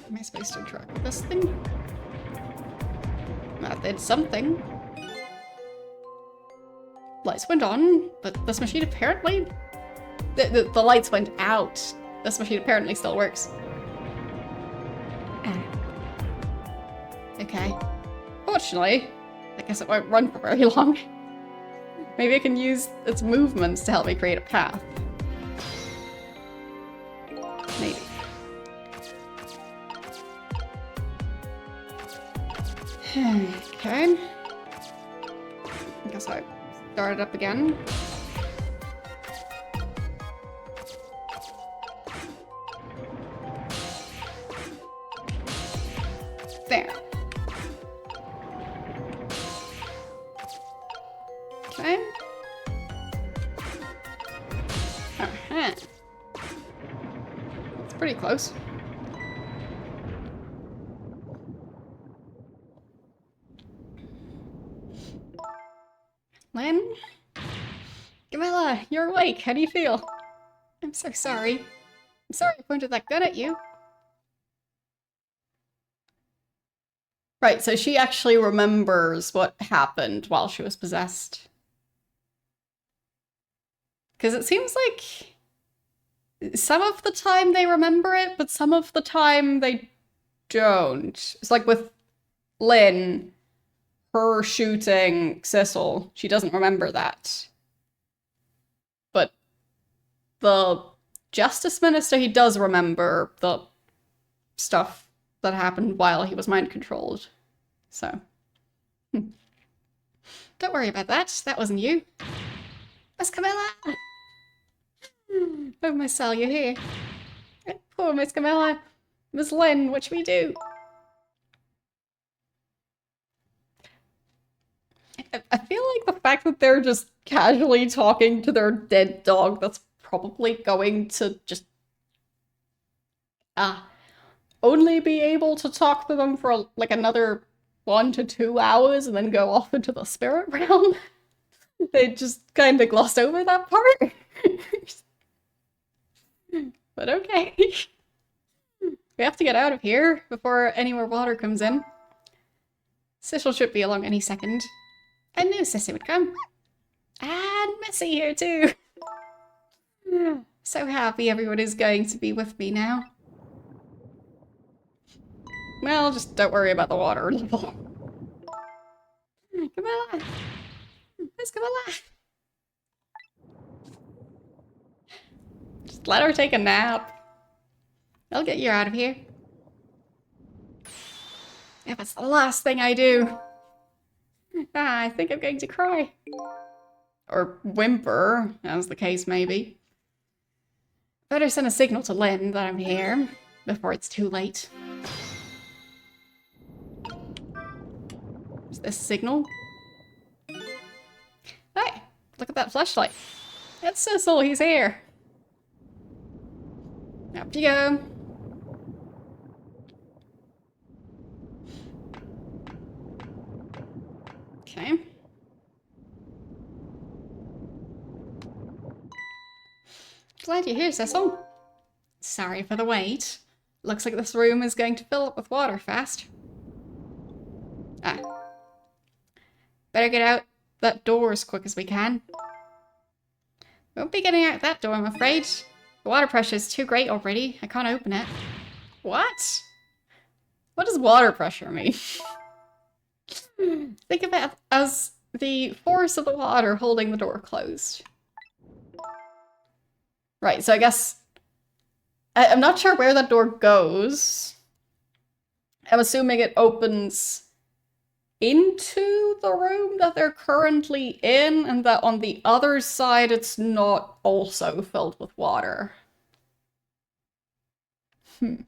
Am I supposed to interact with this thing? That did something. Lights went on, but this machine apparently... The lights went out. This machine apparently still works. Okay. Fortunately, I guess it won't run for very long. Maybe I can use its movements to help me create a path. Maybe. Okay. I guess I start it up again. There. Okay. Uh-huh. It's pretty close. Lynn? Camilla, you're awake. How do you feel? I'm so sorry. I'm sorry I pointed that gun at you. Right, so she actually remembers what happened while she was possessed. Because it seems like some of the time they remember it, but some of the time they don't. It's like with Lynn, her shooting Sissel, she doesn't remember that. But the Justice Minister, he does remember the stuff that happened while he was mind-controlled. So. Don't worry about that. That wasn't you. Miss Camilla! Oh, Miss Sal, you're here. Poor Miss Camilla. Miss Lynn, what should we do? I feel like the fact that they're just casually talking to their dead dog, that's probably going to just... only be able to talk to them for like another 1 to 2 hours and then go off into the spirit realm. They just kind of glossed over that part. But okay. We have to get out of here before any more water comes in. Sissel should be along any second. I knew Sissy would come. And Missy here too. So happy everyone is going to be with me now. Well, just don't worry about the water level. Camilla! Where's Camilla? Just let her take a nap. I'll get you out of here. If it's the last thing I do. I think I'm going to cry. Or whimper, as the case may be. Better send a signal to Lynn that I'm here. before it's too late. Is this signal? Hey, look at that flashlight. It's Cecil, he's here. Up you go. Okay. Glad you're here, Cecil. Sorry for the wait. Looks like this room is going to fill up with water fast. Ah. Better get out that door as quick as we can. Won't be getting out that door, I'm afraid. The water pressure is too great already. I can't open it. What? What does water pressure mean? Think of it as the force of the water holding the door closed. Right, so I guess... I'm not sure where that door goes. I'm assuming it opens into the room that they're currently in, and that on the other side it's not also filled with water. The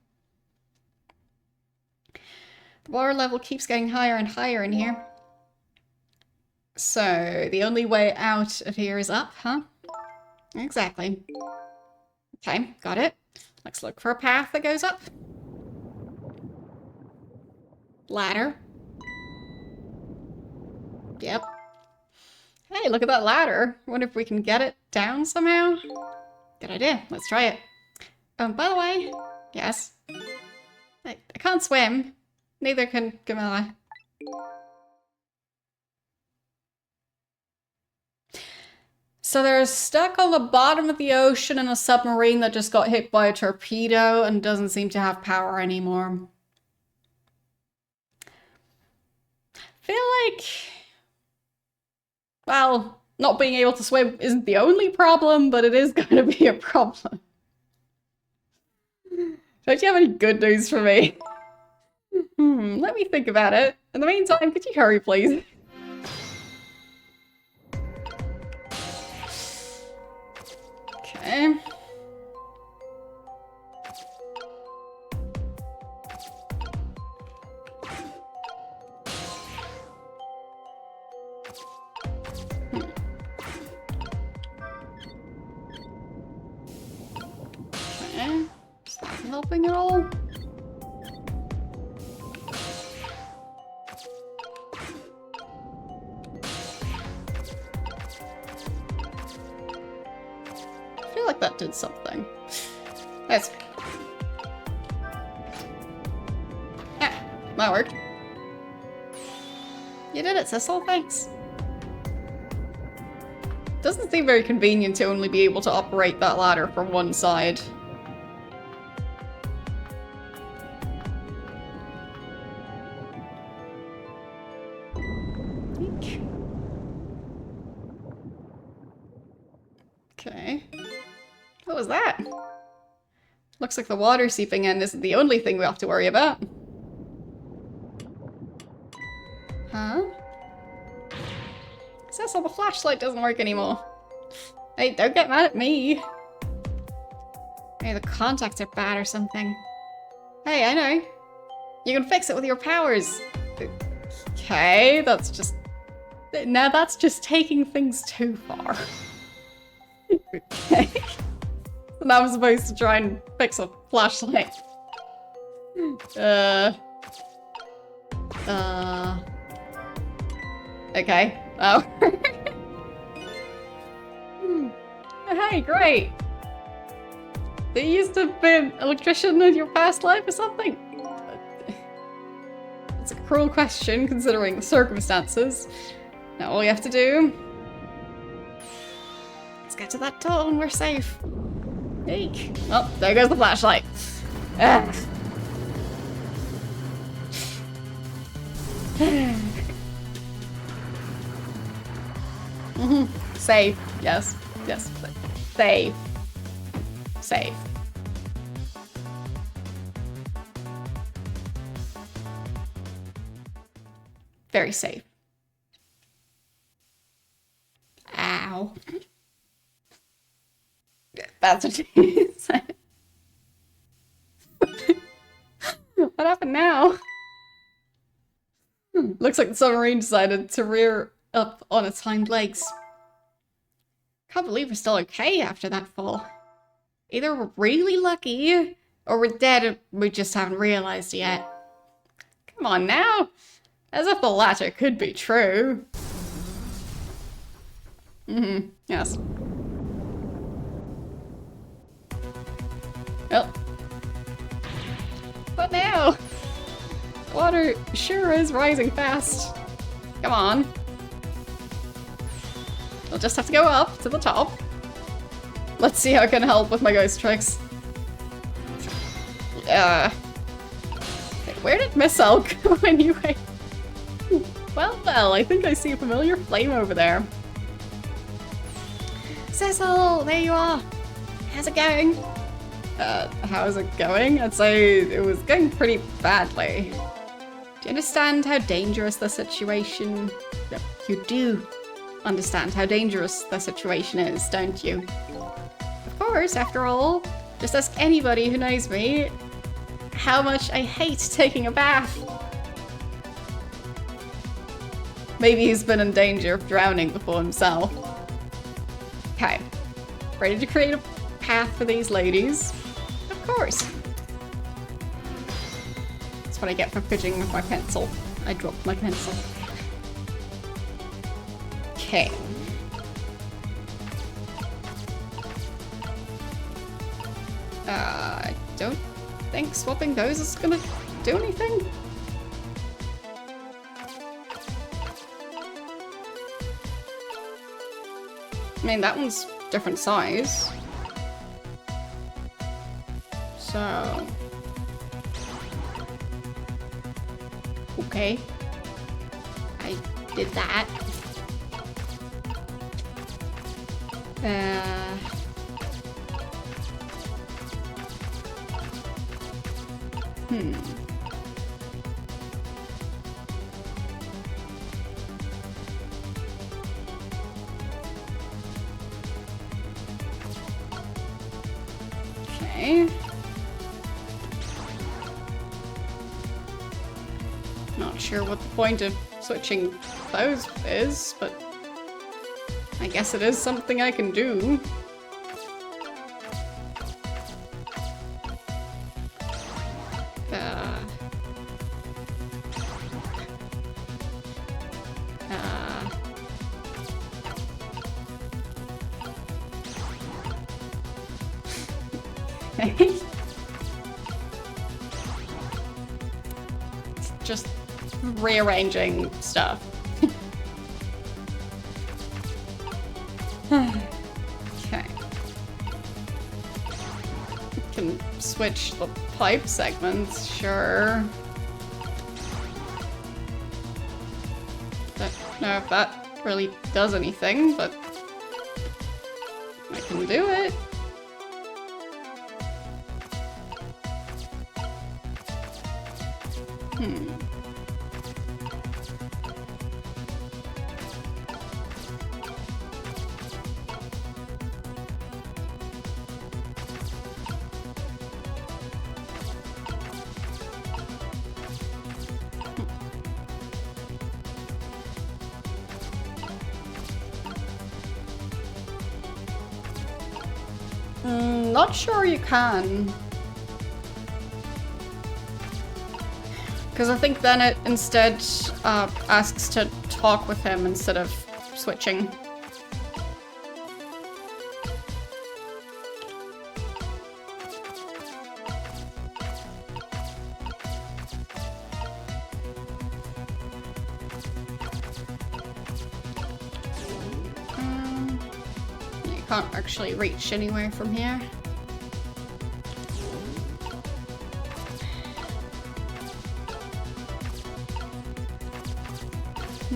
water level keeps getting higher and higher in here. So, the only way out of here is up, huh? Exactly. Okay, got it. Let's look for a path that goes up. Ladder. Yep. Hey, look at that ladder. Wonder if we can get it down somehow? Good idea. Let's try it. Oh, by the way, yes. I can't swim. Neither can Camilla. So they're stuck on the bottom of the ocean in a submarine that just got hit by a torpedo and doesn't seem to have power anymore. Feel like... well, not being able to swim isn't the only problem, but it is going to be a problem. Don't you have any good news for me? Let me think about it. In the meantime, could you hurry, please? Okay. Okay. Is that helping at all? I feel like that did something. That's... ah, that worked. You did it, Cecil, thanks. Doesn't seem very convenient to only be able to operate that ladder from one side. Okay. What was that? Looks like the water seeping in isn't the only thing we have to worry about. Huh? Cecil, the flashlight doesn't work anymore. Hey, don't get mad at me. Maybe the contacts are bad or something. Hey, I know. You can fix it with your powers. Okay, that's just... now that's just taking things too far. Okay. And I'm supposed to try and fix a flashlight. Okay. Oh. Hey, great! They used to be an electrician in your past life or something? It's a cruel question considering the circumstances. Now all you have to do... let's get to that door and we're safe. Eek. Oh, there goes the flashlight. Ah. Save. Yes. Yes. Save. Save. Very safe. Ow. That's what he said. What happened now? Looks like the submarine decided to rear up on its hind legs. Can't believe we're still okay after that fall. Either we're really lucky, or we're dead and we just haven't realized yet. Come on now! As if the latter could be true. Yes. Well. What now? Water sure is rising fast. Come on. We'll just have to go up to the top. Let's see how I can help with my ghost tricks. Where did Miss L go anyway? Well, I think I see a familiar flame over there. Cecil, there you are. How's it going? How's it going? I'd say it was going pretty badly. Do you understand how dangerous the situation... No, you do understand how dangerous the situation is, don't you? Of course, after all, just ask anybody who knows me how much I hate taking a bath. Maybe he's been in danger of drowning before himself. Okay. Ready to create a path for these ladies? Of course. That's what I get for fidgeting with my pencil. I dropped my pencil. Okay. I don't think swapping those is gonna do anything. I mean, that one's different size. So... Okay. I did that. Okay. Not sure what the point of switching those is, but I guess it is something I can do. Just rearranging stuff. Okay. Can switch the pipe segments, sure. Don't know if that really does anything, but I can do it. Not sure you can. Because I think then it instead asks to talk with him instead of switching. You can't actually reach anywhere from here. I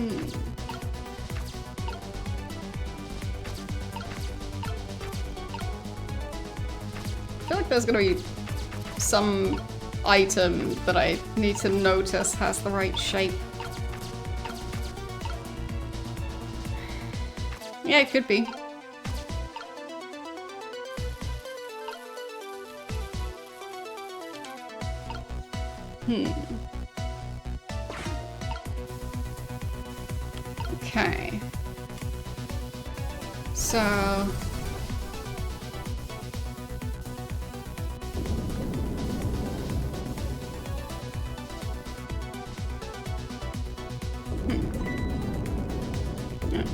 feel like there's gonna be some item that I need to notice has the right shape. Yeah, it could be. Okay. So...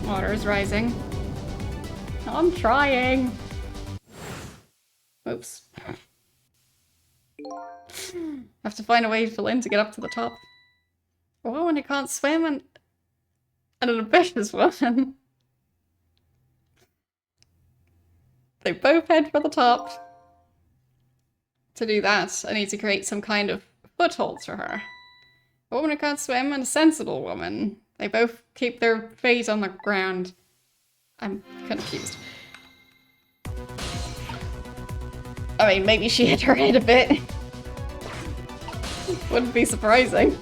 Water is rising. I'm trying. Oops. Have to find a way for Lynn to get up to the top. A woman who can't swim and an ambitious woman. They both head for the top. To do that, I need to create some kind of foothold for her. A woman who can't swim and a sensible woman. They both keep their feet on the ground. I'm confused. I mean, maybe she hit her head a bit. Wouldn't be surprising.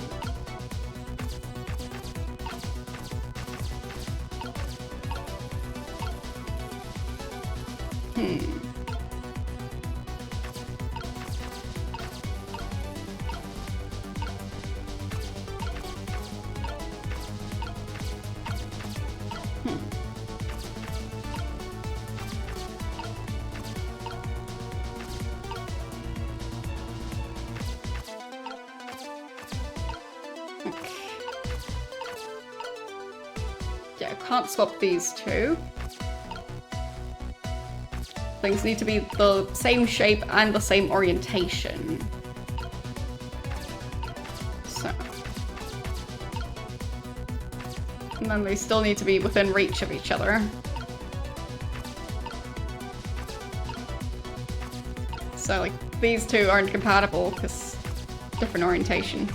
Yeah, I can't swap these two. Things need to be the same shape and the same orientation. So. And then they still need to be within reach of each other. So, like, these two aren't compatible because different orientation.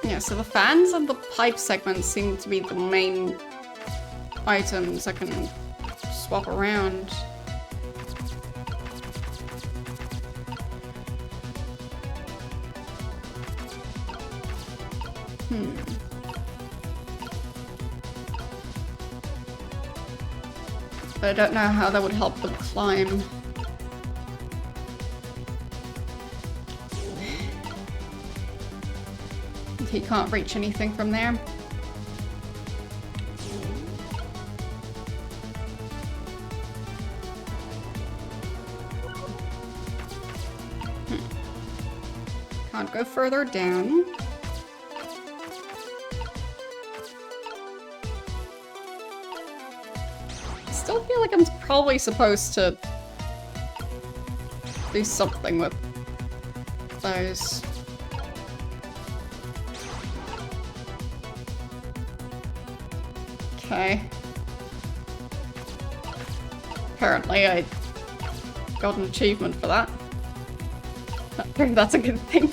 Yeah, so the fans and the pipe segments seem to be the main items I can swap around. But I don't know how that would help them climb. He can't reach anything from there. Can't go further down. Still feel like I'm probably supposed to do something with those. Okay. Apparently I got an achievement for that. Not sure if that's a good thing.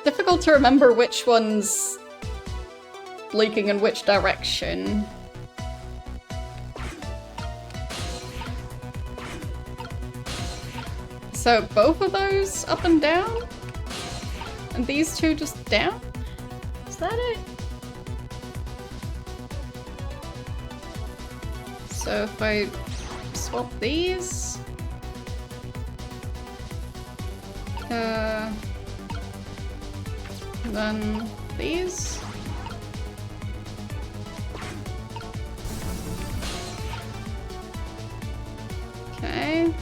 Difficult to remember which one's leaking in which direction. So both of those up and down? And these two just down? Is that it? So if I swap these... then these. Okay.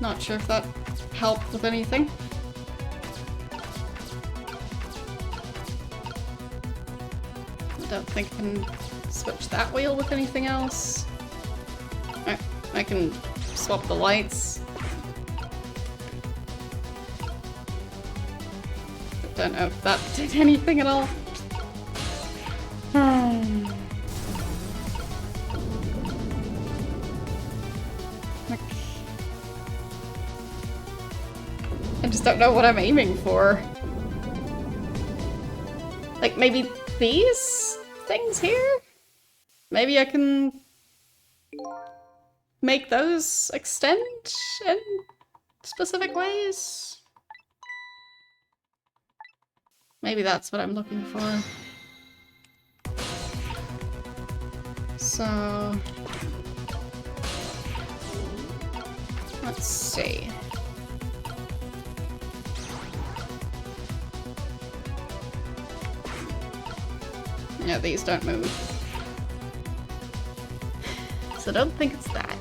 Not sure if that helped with anything. I don't think I can switch that wheel with anything else. I can swap the lights. Don't know if that did anything at all. I just don't know what I'm aiming for. Like, maybe these things here? Maybe I can make those extend in specific ways? Maybe that's what I'm looking for. So... let's see. Yeah, these don't move. So I don't think it's that.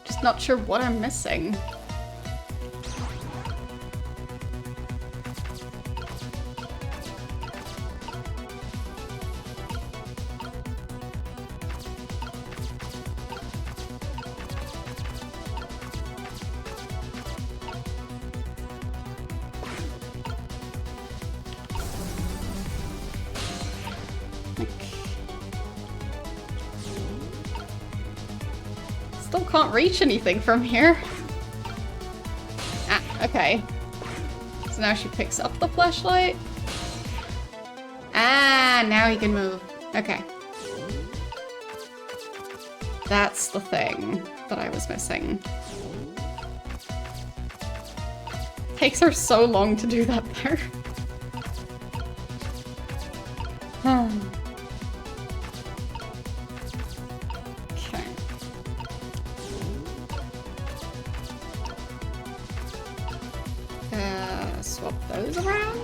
Just not sure what I'm missing. Still can't reach anything from here. Ah, okay. So now she picks up the flashlight. Ah, now he can move. Okay. That's the thing that I was missing. Takes her so long to do that there. Okay. Swap those around.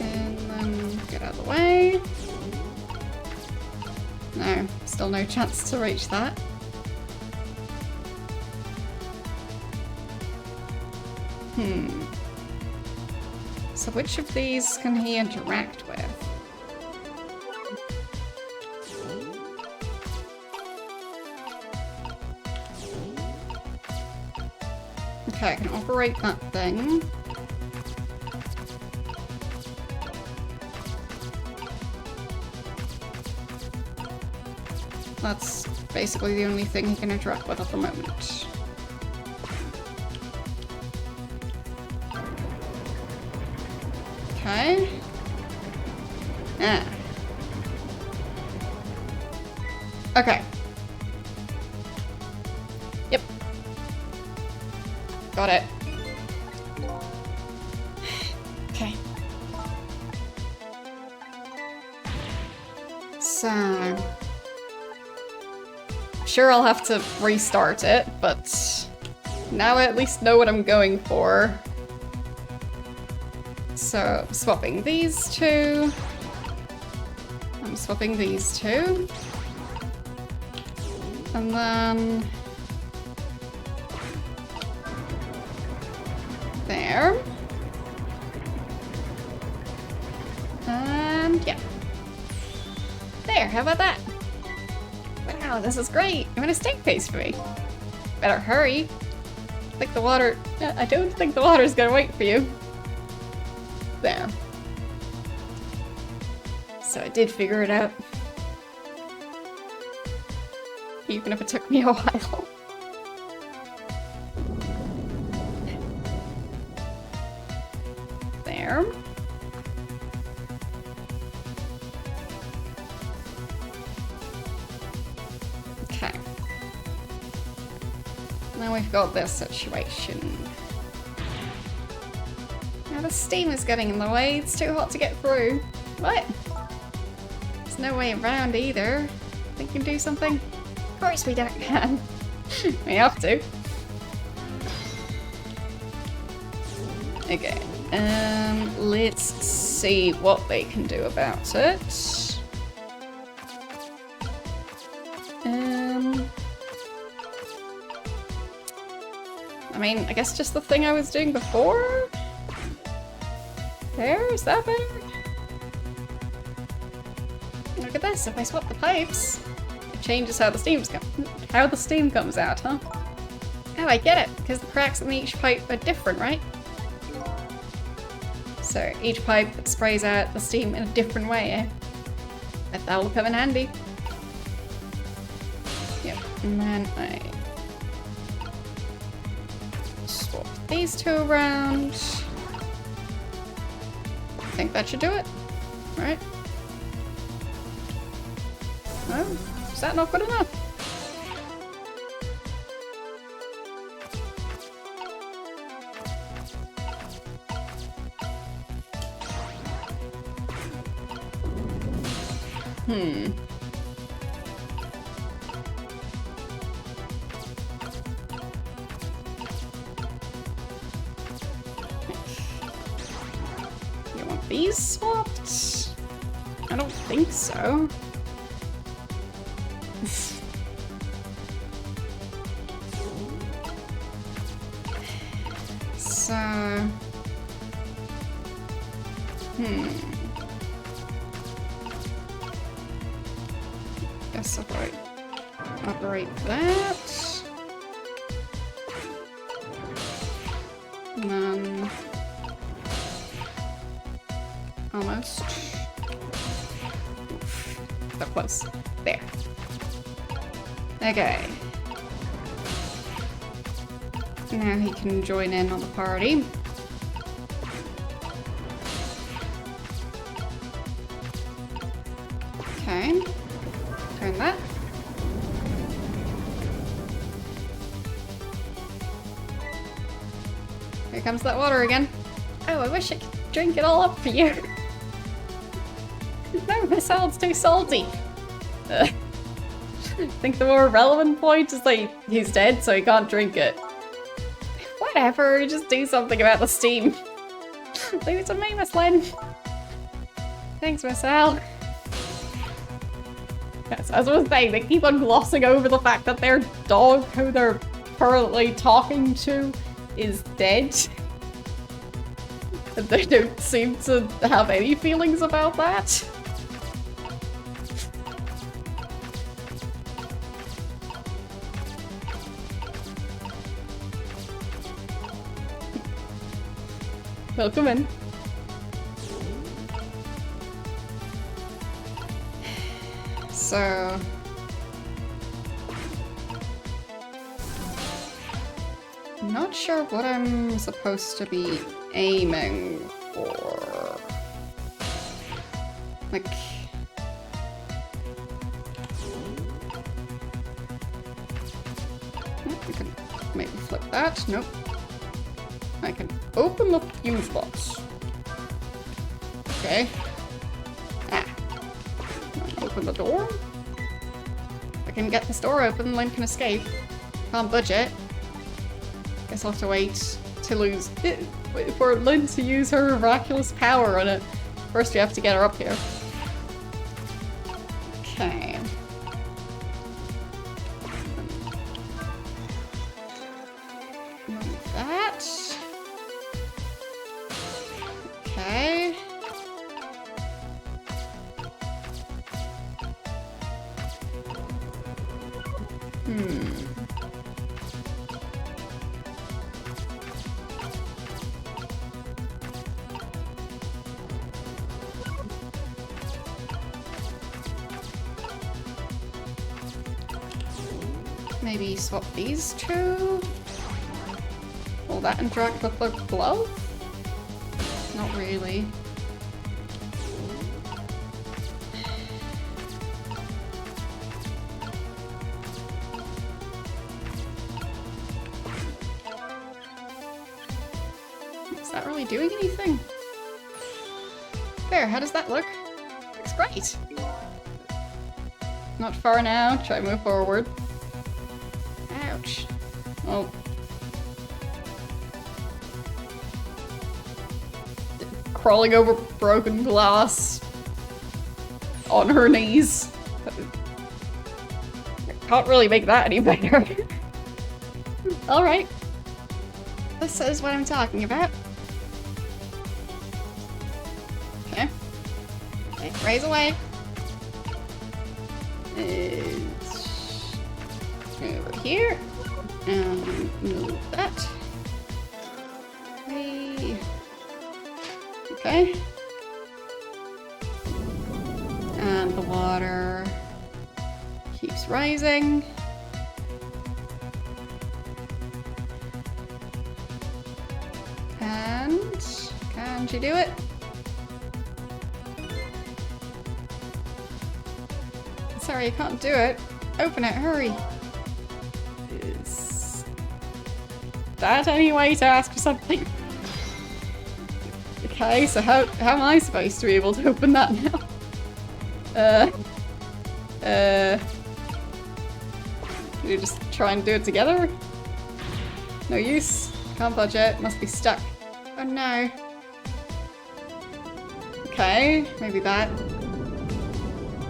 And then get out of the way. No, still no chance to reach that. So which of these can he interact with? Okay, I can operate that thing. That's basically the only thing he can interact with at the moment. Okay. Ah. Okay. Yep. Got it. Okay. So... sure, I'll have to restart it, but now I at least know what I'm going for. So, swapping these two. I'm swapping these two. And then... there. And yeah. There, how about that? Wow, this is great. You want a steak paste for me? Better hurry. I think the water... I don't think the water's gonna wait for you. There. So I did figure it out. Even if it took me a while. There. Okay. Now we've got this situation. Now the steam is getting in the way, it's too hot to get through. What? There's no way around either. Think we can do something? Of course we don't can. We have to. Okay. Let's see what they can do about it. I mean, I guess just the thing I was doing before? There, is that better? Look at this, if I swap the pipes, it changes how the steam comes out, huh? Oh, I get it, because the cracks in each pipe are different, right? So each pipe sprays out the steam in a different way, eh? Bet that'll come in handy. Yep, and then I swap these two around. I think that should do it, right? No? Is that not good enough? You want these swapped? I don't think so. So... Guess if I operate that... And then... Almost. Oof. So close. There. Okay. Now he can join in on the party. Okay. Turn that. Here comes that water again. Oh, I wish I could drink it all up for you. No, my salad's too salty. I think the more relevant point is that he's dead, so he can't drink it. Whatever, just do something about the steam. Leave it to me, Miss Lynn. Thanks, Miss Al. Yes, as I was saying, they keep on glossing over the fact that their dog, who they're currently talking to, is dead. And they don't seem to have any feelings about that. Welcome in. So... I'm not sure what I'm supposed to be aiming for. Like... I can maybe flip that. Nope. I can open the fuse box. Okay. Ah. Open the door. If I can get this door open, Lynn can escape. Can't budge it. Guess I'll have to wait to lose it for Lynn to use her miraculous power on it. First we have to get her up here. Okay. Move that. Okay. Maybe swap these two? Will that interact with the glove? Not really. Is that really doing anything? There, how does that look? Looks great! Not far now, try to move forward. Ouch. Oh. crawling over broken glass on her knees. Can't really make that any better. Alright. This is what I'm talking about. Okay. Okay, raise away. It's over here. And move that. Okay. And the water keeps rising. And can she do it? Sorry, you can't do it. Open it, hurry. Is that any way to ask for something? Okay, so how am I supposed to be able to open that now? Can you just try and do it together? No use. Can't budge it. Must be stuck. Oh no. Okay, maybe that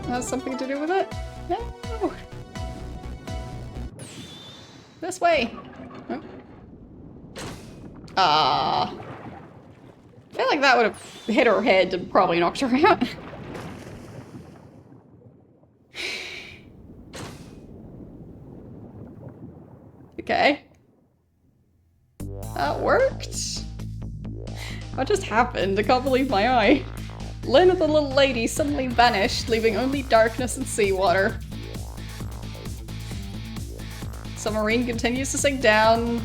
has something to do with it? No! This way! Oh. Ah. I feel like that would have hit her head and probably knocked her out. Okay. That worked? What just happened? I can't believe my eye. Lynn and the little lady suddenly vanished, leaving only darkness and seawater. Submarine continues to sink down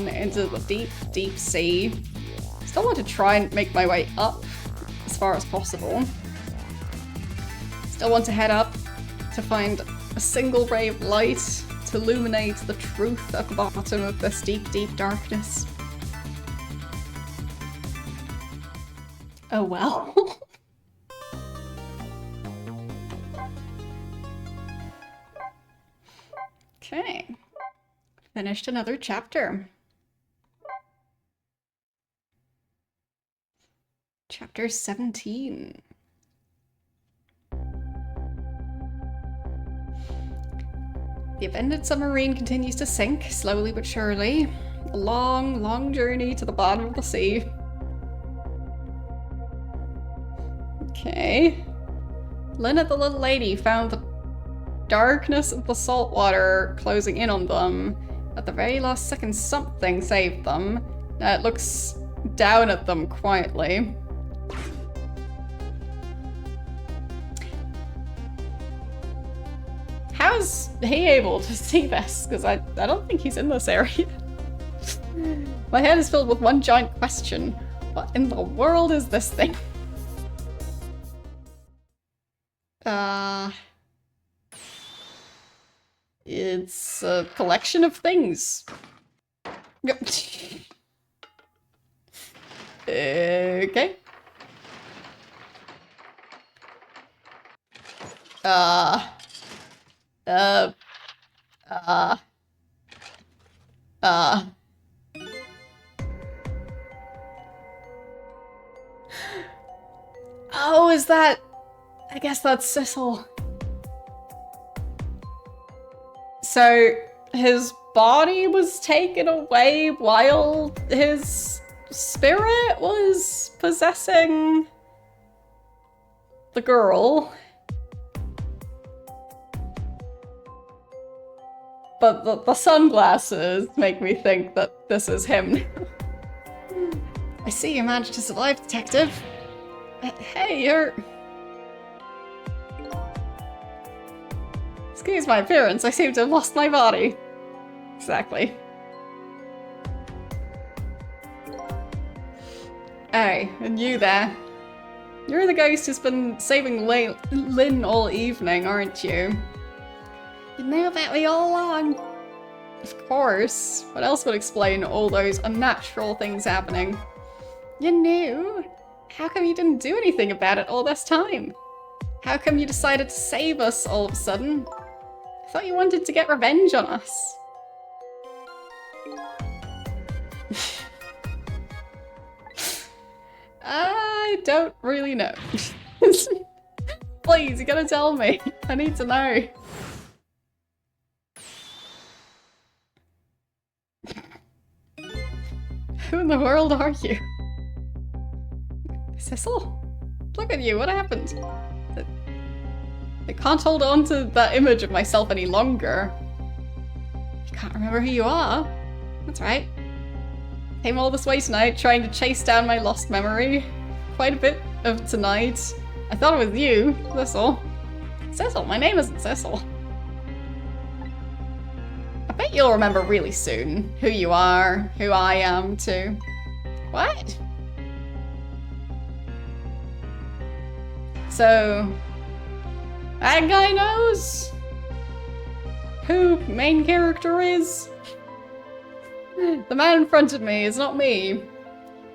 into the deep, deep sea. Still want to try and make my way up as far as possible. Still want to head up to find a single ray of light to illuminate the truth at the bottom of this deep, deep darkness. Oh well. Okay. Finished another chapter. Chapter 17. The abandoned submarine continues to sink, slowly but surely. A long, long journey to the bottom of the sea. Okay. Lynn and the little lady found the darkness of the salt water closing in on them. At the very last second, something saved them. It looks down at them quietly. How's he able to see this? Because I don't think he's in this area. My head is filled with one giant question. What in the world is this thing? It's a collection of things. Okay. Oh, is that... I guess that's Sissel. So, his body was taken away while his spirit was possessing the girl. But the sunglasses make me think that this is him. I see you managed to survive, detective. Hey, you're... Excuse my appearance, I seem to have lost my body. Exactly. Hey, and you there. You're the ghost who's been saving Lynn all evening, aren't you? You knew about me all along. Of course. What else would explain all those unnatural things happening? You knew? How come you didn't do anything about it all this time? How come you decided to save us all of a sudden? I thought you wanted to get revenge on us. I don't really know. Please, you gotta tell me. I need to know. Who in the world are you? Cecil? Look at you, what happened? I can't hold on to that image of myself any longer. You can't remember who you are? That's right. Came all this way tonight trying to chase down my lost memory. Quite a bit of tonight. I thought it was you, Cecil. Cecil, my name isn't Cecil. I bet you'll remember really soon who you are, who I am too. What? So, that guy knows who main character is? The man in front of me is not me.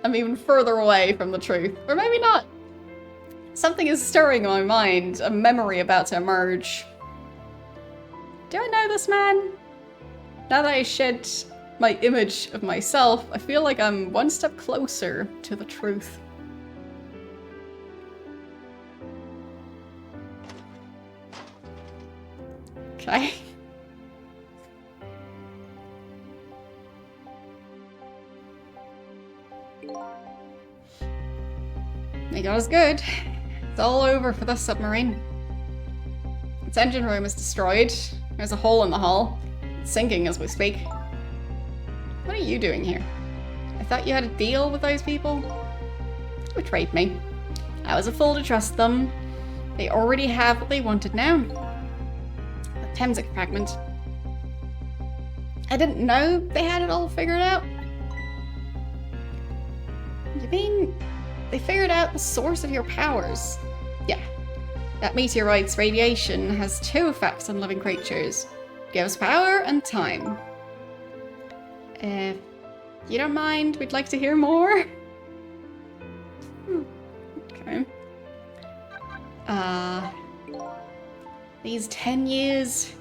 I'm even further away from the truth. Or maybe not. Something is stirring in my mind, a memory about to emerge. Do I know this man? Now that I shed my image of myself, I feel like I'm one step closer to the truth. Okay. They got us good. It's all over for the submarine. Its engine room is destroyed. There's a hole in the hull. It's sinking as we speak. What are you doing here? I thought you had a deal with those people? They betrayed me. I was a fool to trust them. They already have what they wanted now. The Temsic fragment. I didn't know they had it all figured out. You mean they figured out the source of your powers? Yeah. That meteorite's radiation has two effects on living creatures. It gives power and time. If you don't mind, we'd like to hear more. Okay. These 10 years,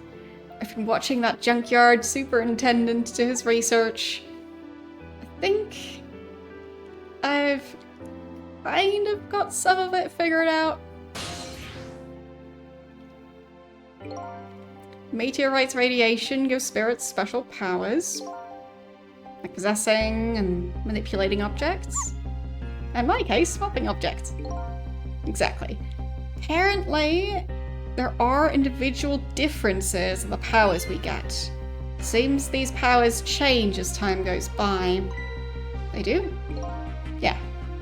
I've been watching that junkyard superintendent do his research. I think I've kind of got some of it figured out. Meteorite's radiation gives spirits special powers, like possessing and manipulating objects. In my case, swapping objects. Exactly. Apparently, there are individual differences in the powers we get. Seems these powers change as time goes by. They do? Yeah.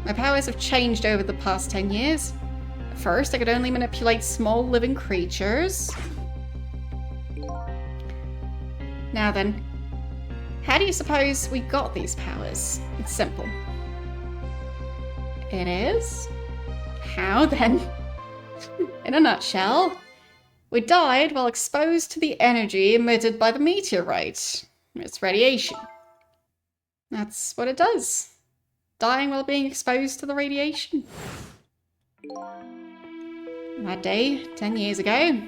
My powers have changed over the past 10 years. At first, I could only manipulate small living creatures. Now then, how do you suppose we got these powers? It's simple. It is? How then? In a nutshell, we died while exposed to the energy emitted by the meteorite. It's radiation. That's what it does. Dying while being exposed to the radiation. That day, 10 years ago.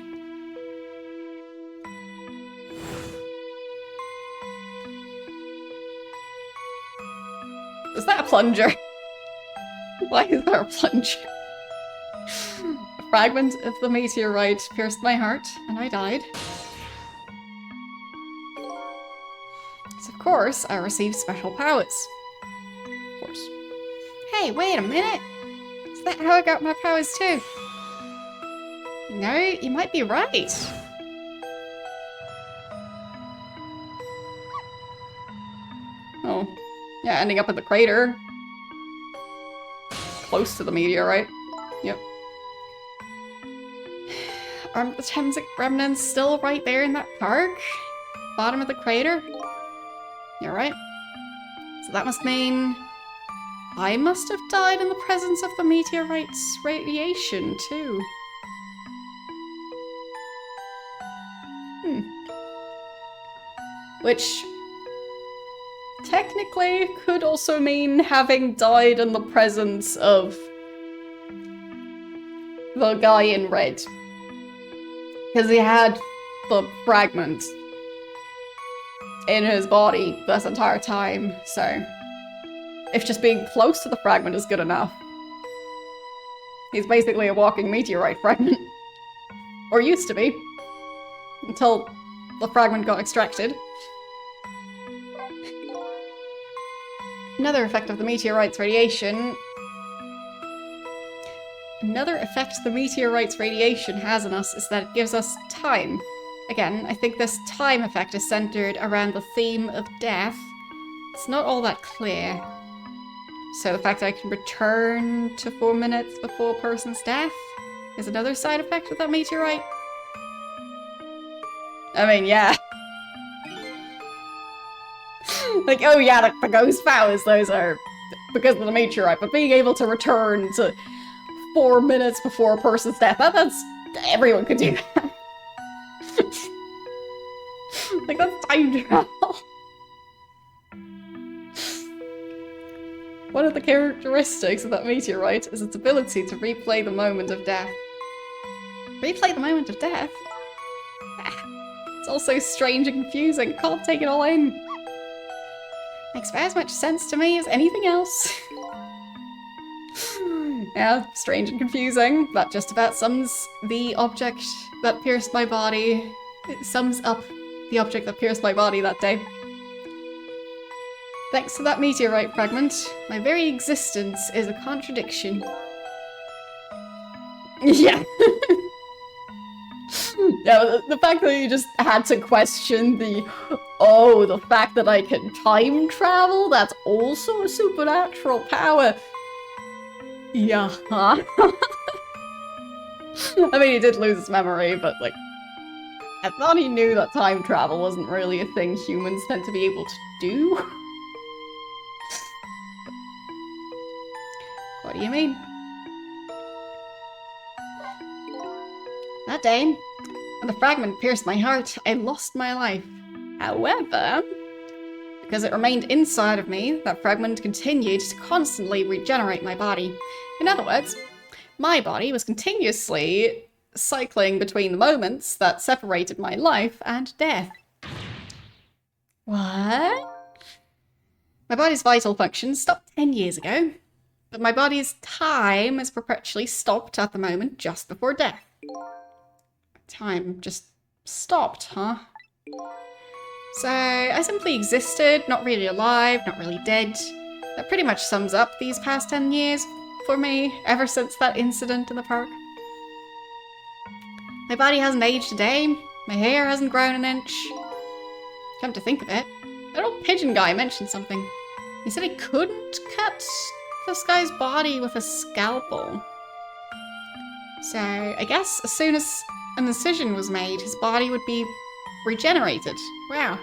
Is that a plunger? Why is there a plunger? A fragment of the meteorite pierced my heart, and I died. So of course, I received special powers. Of course. Hey, wait a minute! Is that how I got my powers too? No, you might be right. Oh. Yeah, ending up at the crater. Close to the meteorite. Yep. Aren't the Temsic remnants still right there in that park? Bottom of the crater? You're right. So that must mean I must have died in the presence of the meteorite's radiation too. Which technically could also mean having died in the presence of the guy in red. Because he had the fragment in his body this entire time, so if just being close to the fragment is good enough, He's basically a walking meteorite fragment. Or used to be. Until the fragment got extracted. Another effect of the meteorite's radiation... Another effect the meteorite's radiation has on us is that it gives us time. Again, I think this time effect is centered around the theme of death. It's not all that clear. So the fact that I can return to 4 minutes before a person's death is another side effect of that meteorite. I mean, yeah. Like, oh yeah, the ghost powers, those are because of the meteorite, but being able to return to 4 minutes before a person's death, that's... everyone could do that. Like, that's time travel. One of the characteristics of that meteorite is its ability to replay the moment of death. Replay the moment of death? It's also strange and confusing. Can't take it all in. Makes about as much sense to me as anything else. Yeah, strange and confusing. That just about sums the object that pierced my body. It sums up the object that pierced my body that day. Thanks to that meteorite fragment, my very existence is a contradiction. Yeah. Yeah, the fact that you just had to question the fact that I can time travel, that's also a supernatural power. Yeah. I mean, he did lose his memory, but, like, I thought he knew that time travel wasn't really a thing humans tend to be able to do. What do you mean? That day, when the fragment pierced my heart, I lost my life. However, because it remained inside of me, that fragment continued to constantly regenerate my body. In other words, my body was continuously cycling between the moments that separated my life and death. What? My body's vital functions stopped 10 years ago, but my body's time is perpetually stopped at the moment just before death. Time just stopped, huh? So I simply existed, not really alive, not really dead. That pretty much sums up these past 10 years for me, ever since that incident in the park. My body hasn't aged a day, my hair hasn't grown an inch. Come to think of it, that old pigeon guy mentioned something. He said he couldn't cut this guy's body with a scalpel. So I guess as soon as an incision was made, his body would be regenerated. Wow.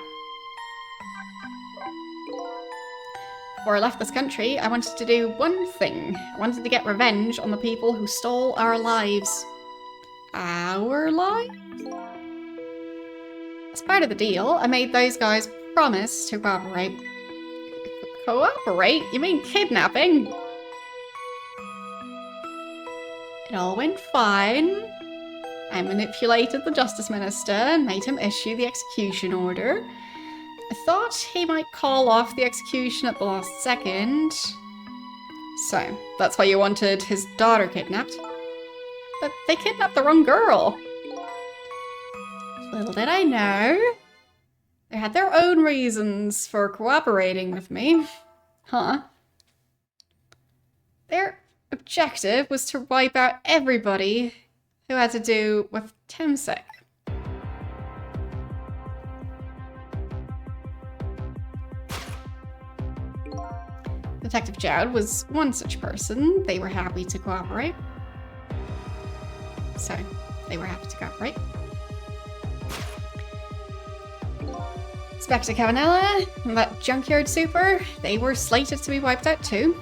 Before I left this country, I wanted to do one thing. I wanted to get revenge on the people who stole our lives. Our lives? As part of the deal, I made those guys promise to cooperate. Cooperate? You mean kidnapping? It all went fine. I manipulated the Justice Minister and made him issue the execution order. I thought he might call off the execution at the last second. So, that's why you wanted his daughter kidnapped. But they kidnapped the wrong girl. Little did I know. They had their own reasons for cooperating with me. Huh? Their objective was to wipe out everybody who had to do with Temsec. Detective Jowd was one such person. They were happy to cooperate. So, they were happy to cooperate. Inspector Cavanella and that junkyard super, they were slated to be wiped out too.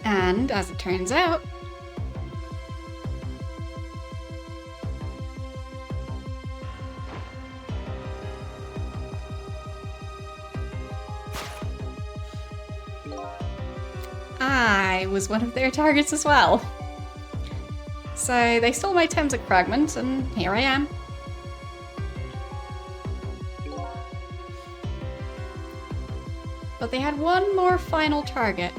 And, as it turns out, I was one of their targets as well. So they stole my Temsec fragment, and here I am. But they had one more final target.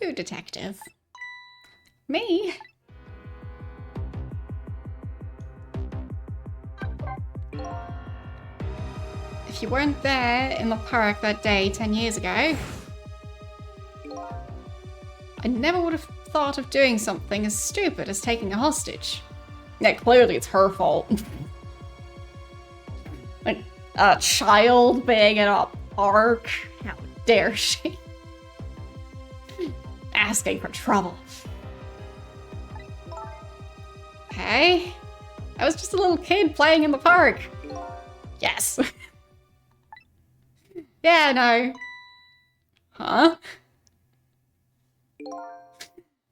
you, detective? Me? If you weren't there in the park that day 10 years ago, I never would have thought of doing something as stupid as taking a hostage. Yeah, clearly it's her fault. Like, a child being in a park? How dare she? Asking for trouble. Okay. I was just a little kid playing in the park. Yes. Yeah, no. Huh?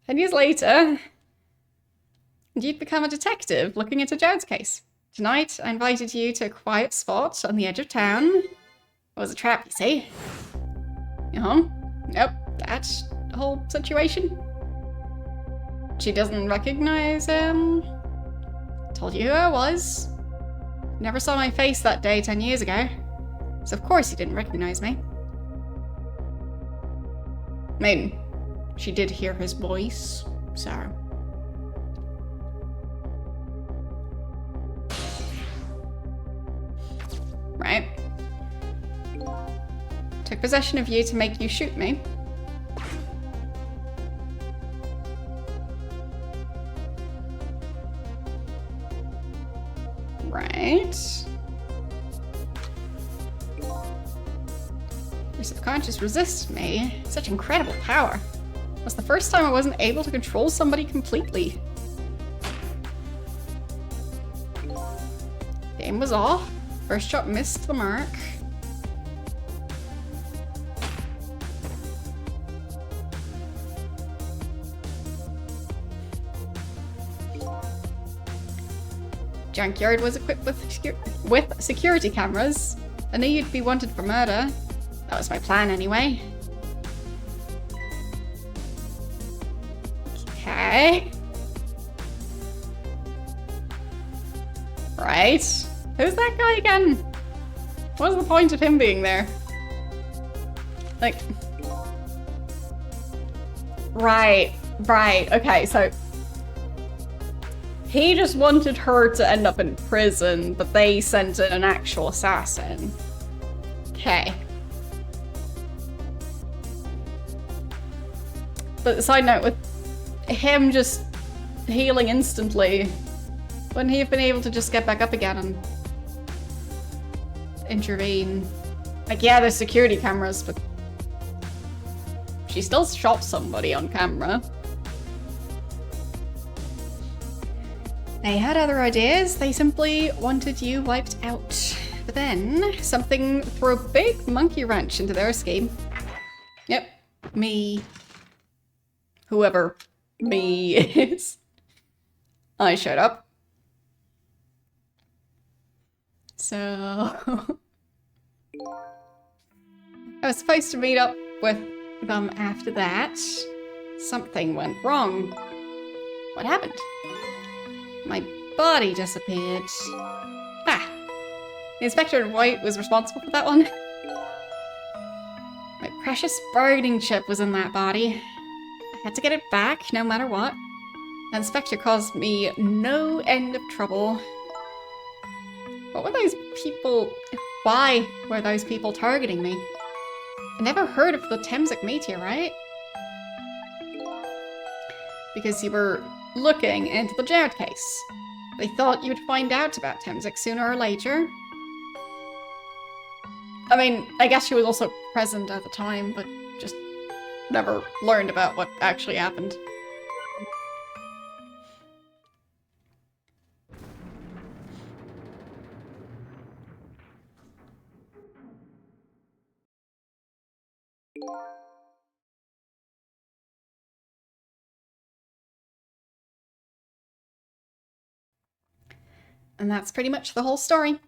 10 years later, you'd become a detective looking into Jared's case. Tonight, I invited you to a quiet spot on the edge of town. It was a trap, you see. Yep, that whole situation. She doesn't recognize him. Told you who I was. Never saw my face that day 10 years ago. So of course he didn't recognize me. I mean, she did hear his voice, so... Right. Took possession of you to make you shoot me. Right. Your subconscious resisted me. Such incredible power. It was the first time I wasn't able to control somebody completely. Aim was off. First shot missed the mark. Junkyard was equipped with security cameras. I knew you'd be wanted for murder. That was my plan anyway. Okay. Right. Who's that guy again? What's the point of him being there? Like... Right. Okay, so... He just wanted her to end up in prison, but they sent in an actual assassin. Okay. But side note, with him just healing instantly, wouldn't he have been able to just get back up again and intervene? Like, yeah, there's security cameras, but she still shot somebody on camera. They had other ideas. They simply wanted you wiped out. But then, something threw a big monkey wrench into their scheme. Yep. Me. Whoever me is. I showed up. So... I was supposed to meet up with them after that. Something went wrong. What happened? My body disappeared. Ah! The Inspector in White was responsible for that one. My precious bargaining chip was in that body. I had to get it back, no matter what. The Inspector caused me no end of trouble. What were those people... Why were those people targeting me? I never heard of the Temsic meteorite. Because you were looking into the Jared case. They thought you'd find out about Temsic sooner or later. I mean, I guess she was also present at the time, but just never learned about what actually happened. And that's pretty much the whole story.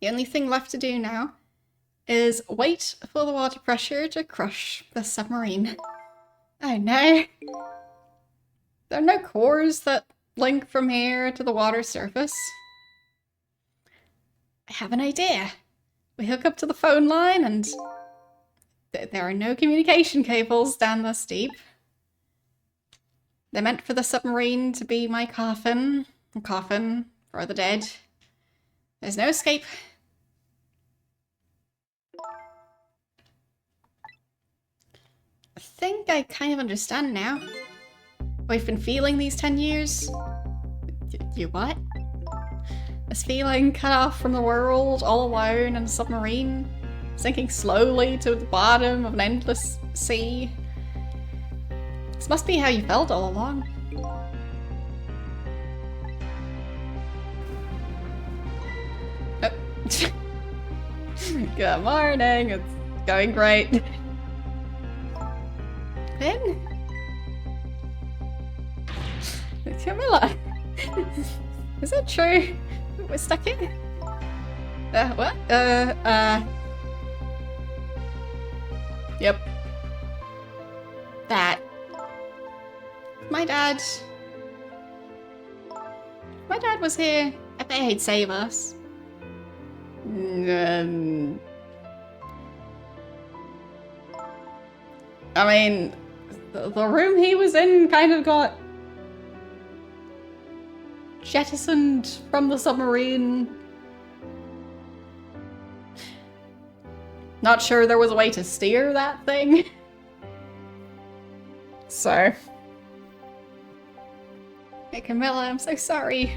The only thing left to do now is wait for the water pressure to crush the submarine. Oh no. There are no cores that link from here to the water surface. I have an idea. We hook up to the phone line and There are no communication cables down this deep. They're meant for the submarine to be my coffin. A coffin for the dead. There's no escape. I think I kind of understand now. What I've been feeling these 10 years. You what? This feeling cut off from the world, all alone in a submarine, sinking slowly to the bottom of an endless sea. This must be how you felt all along. Oh. Good morning, it's going great. Finn? Camilla? Is that true? We're stuck here? What? Yep. That. My dad was here. I bet he'd save us. I mean, the room he was in kind of got jettisoned from the submarine. Not sure there was a way to steer that thing. So. Hey Camilla, I'm so sorry.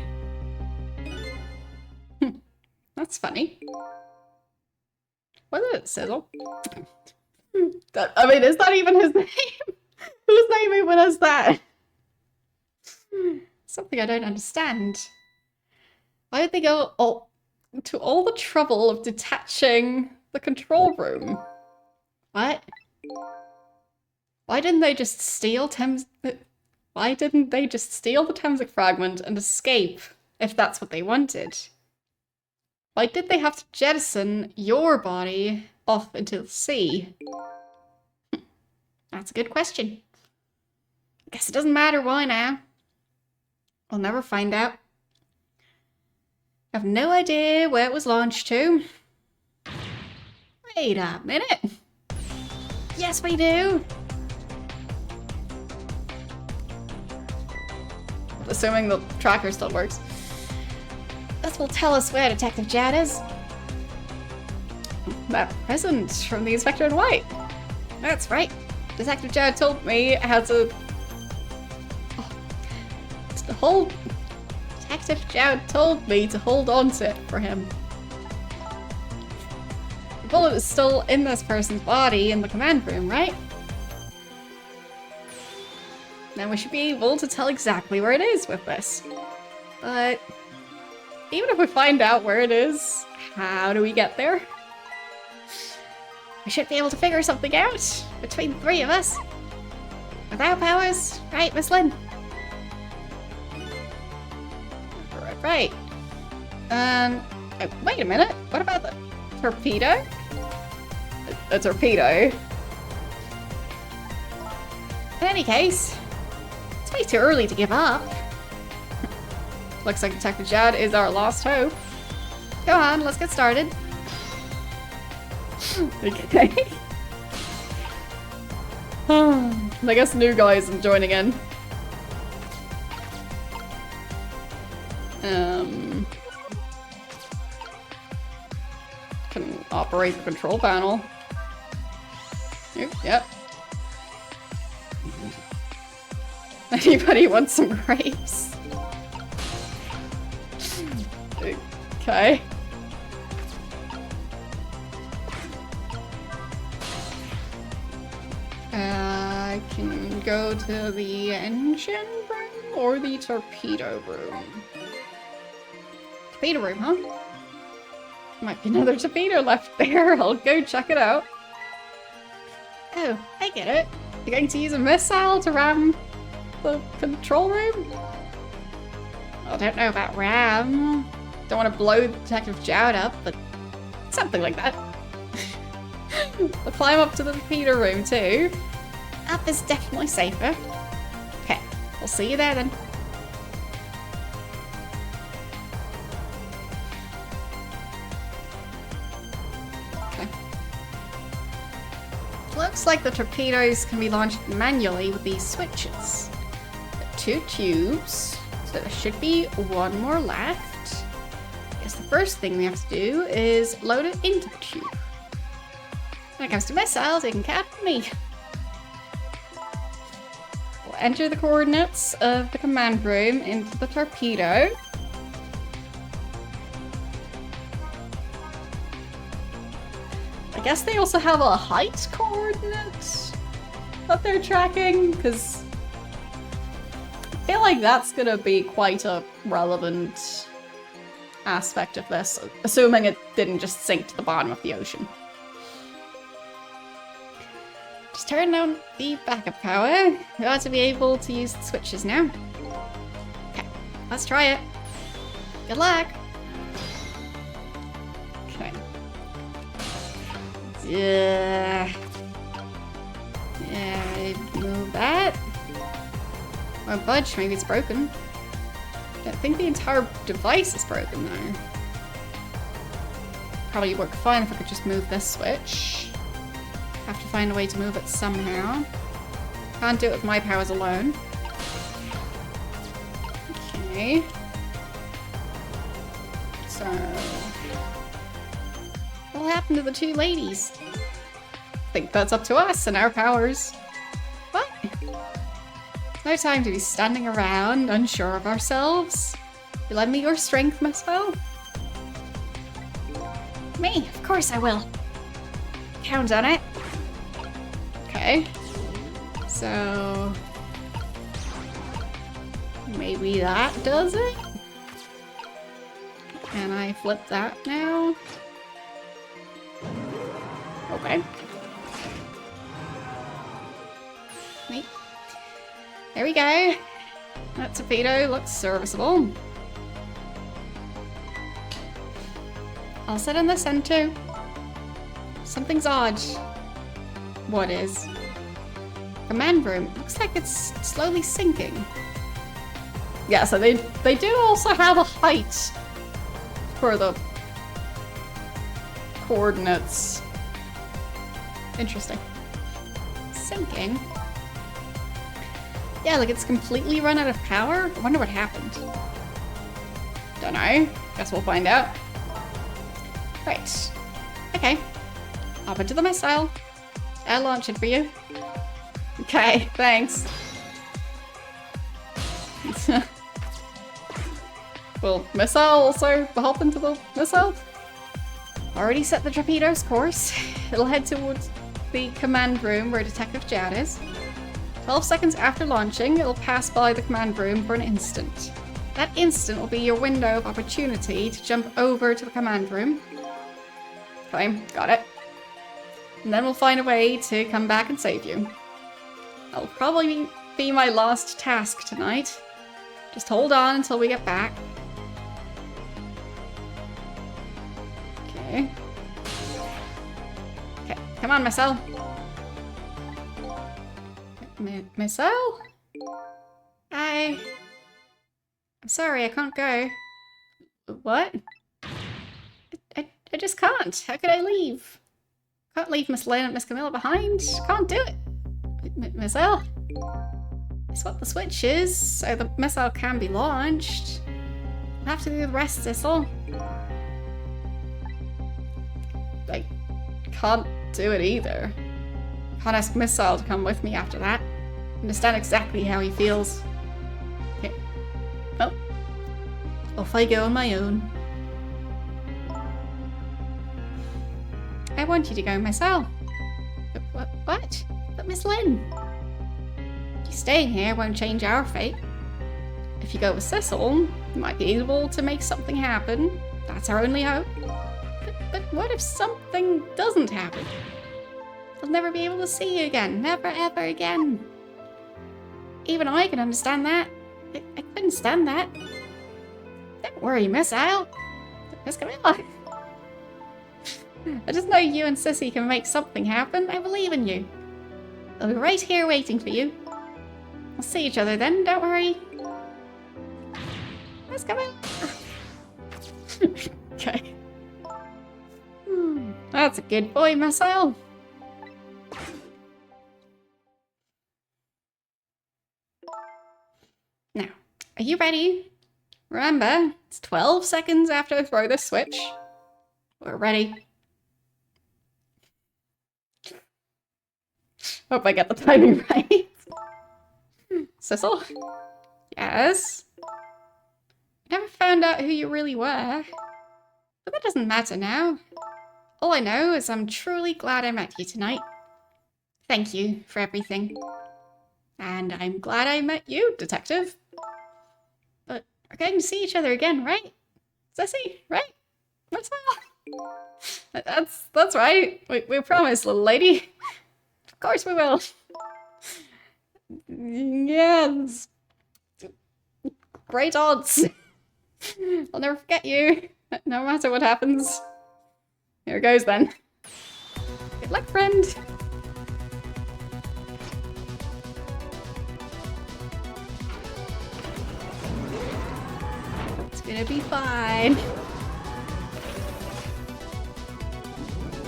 That's funny. Was it Sizzle? I mean, is that even his name? Whose name even is that? Something I don't understand. Why did they go to all the trouble of detaching the control room? What? Why didn't they just steal the Temsic fragment and escape if that's what they wanted? Why did they have to jettison your body off into the sea? That's a good question. I guess it doesn't matter why now. We'll never find out. I have no idea where it was launched to. Wait a minute. Yes, we do. Assuming the tracker still works. This will tell us where Detective Jad is. That present from the Inspector in White. That's right. Detective Jad told me how to hold. Detective Jad told me to hold on to it for him. The bullet is still in this person's body in the command room, right? Then we should be able to tell exactly where it is with this. But even if we find out where it is, how do we get there? We should be able to figure something out between the three of us. With our powers, right, Miss Lynn? Right. Oh, wait a minute. What about the torpedo? A torpedo? In any case, it's way too early to give up. Looks like Detective Jad is our last hope. Go on, let's get started. Okay. I guess new guys are joining in. Can operate the control panel. Yep. Anybody want some grapes? Okay. I can go to the engine room or the torpedo room. Torpedo room, huh? Might be another torpedo left there. I'll go check it out. Oh, I get it. You're going to use a missile to ram the control room? I don't know about ram. Don't want to blow Detective Jad up, but something like that. I'll climb up to the torpedo room too. Up is definitely safer. Okay, we'll see you there then. Looks like the torpedoes can be launched manually with these switches. 2 tubes, so there should be 1 more left. I guess the first thing we have to do is load it into the tube. When it comes to missiles, you can count on me. We'll enter the coordinates of the command room into the torpedo. I guess they also have a height coordinate that they're tracking, because I feel like that's gonna be quite a relevant aspect of this, assuming it didn't just sink to the bottom of the ocean. Just turn on the backup power. We ought to be able to use the switches now. Okay, let's try it. Good luck! Okay. Yeah, move that. Won't budge, maybe it's broken. I think the entire device is broken though. Probably work fine if I could just move this switch. Have to find a way to move it somehow. Can't do it with my powers alone. Okay. So... what happened to the 2 ladies? I think that's up to us and our powers. What? No time to be standing around, unsure of ourselves. You lend me your strength, Maxwell? Me? Of course I will. Count on it. Okay. So... maybe that does it? Can I flip that now? Okay. Wait. There we go. That torpedo looks serviceable. I'll sit in the center. Something's odd. What is? Command room. Looks like it's slowly sinking. Yeah, so they do also have a height for the coordinates. Interesting. Sinking? Yeah, like it's completely run out of power? I wonder what happened. Don't know. Guess we'll find out. Right. Okay. Hop into the missile. I'll launch it for you. Okay, thanks. Will missile also hop into the missile? Already set the torpedo's course. It'll head towards the command room where Detective Jad is. 12 seconds after launching, it'll pass by the command room for an instant. That instant will be your window of opportunity to jump over to the command room. Okay, got it. And then we'll find a way to come back and save you. That'll probably be my last task tonight. Just hold on until we get back. Okay. Okay, come on, missile. Missile? I'm sorry, I can't go. What? I just can't. How could I leave? Can't leave Miss Lynn and Miss Camilla behind. Can't do it. Missile? Swap the switches so the missile can be launched. I'll have to do the rest, Sissel. I can't do it either. Can't ask Missile to come with me after that. Understand exactly how he feels. Okay. Well, off I go on my own. I want you to go, Missile. But what? But Miss Lynn? You staying here won't change our fate. If you go with Cecil, you might be able to make something happen. That's our only hope. But what if something doesn't happen? I'll never be able to see you again. Never, ever again. Even I can understand that. I couldn't stand that. Don't worry, Miss Al. Miss Camilla. I just know you and Sissy can make something happen. I believe in you. I'll be right here waiting for you. We'll see each other then, don't worry. Let's go in. Okay. That's a good boy, Marcel. Now, are you ready? Remember, it's 12 seconds after I throw this switch. We're ready. Hope I get the timing right. Sissel? Yes? Never found out who you really were. But that doesn't matter now. All I know is I'm truly glad I met you tonight. Thank you for everything. And I'm glad I met you, Detective. But we're going to see each other again, right? Sissy, right? What's that? That's right. We promise, little lady. Of course we will. Yes. Great odds. I'll never forget you, no matter what happens. Here goes then. Good luck, friend. It's gonna be fine.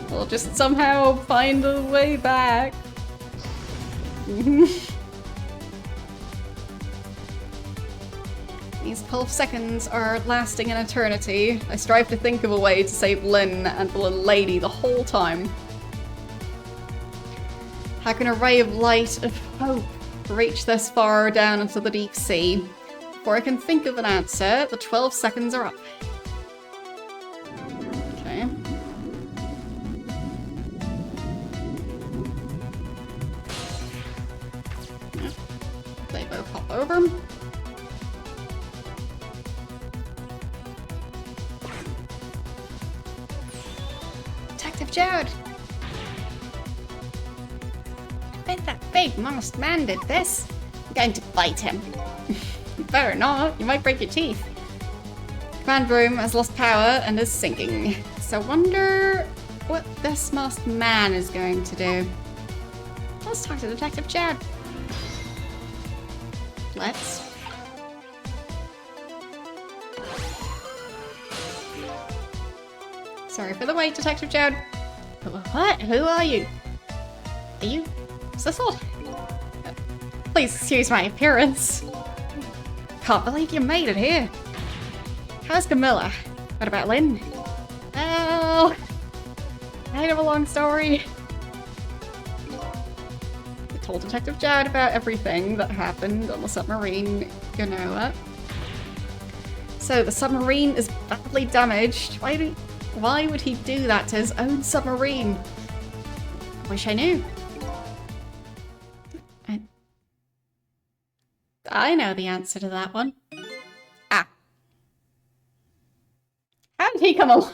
We'll just somehow find a way back. These 12 seconds are lasting an eternity. I strive to think of a way to save Lynn and the little lady the whole time. How can a ray of light of hope reach this far down into the deep sea? Before I can think of an answer, the 12 seconds are up. Okay. Yep. They both hop over. Detective Jared! I bet that big masked man did this. I'm going to bite him. You better not, you might break your teeth. Command room has lost power and is sinking. So wonder what this masked man is going to do. Let's talk to Detective Jared. Let's. Sorry for the wait, Detective Jared. What? Who are you? Are you Sissel? Please excuse my appearance. Can't believe you made it here. How's Camilla? What about Lynn? Oh, kind of a long story. I told Detective Jared about everything that happened on the submarine, you know what? So the submarine is badly damaged. Why would he do that to his own submarine? Wish I knew. I know the answer to that one. Ah. How did he come along?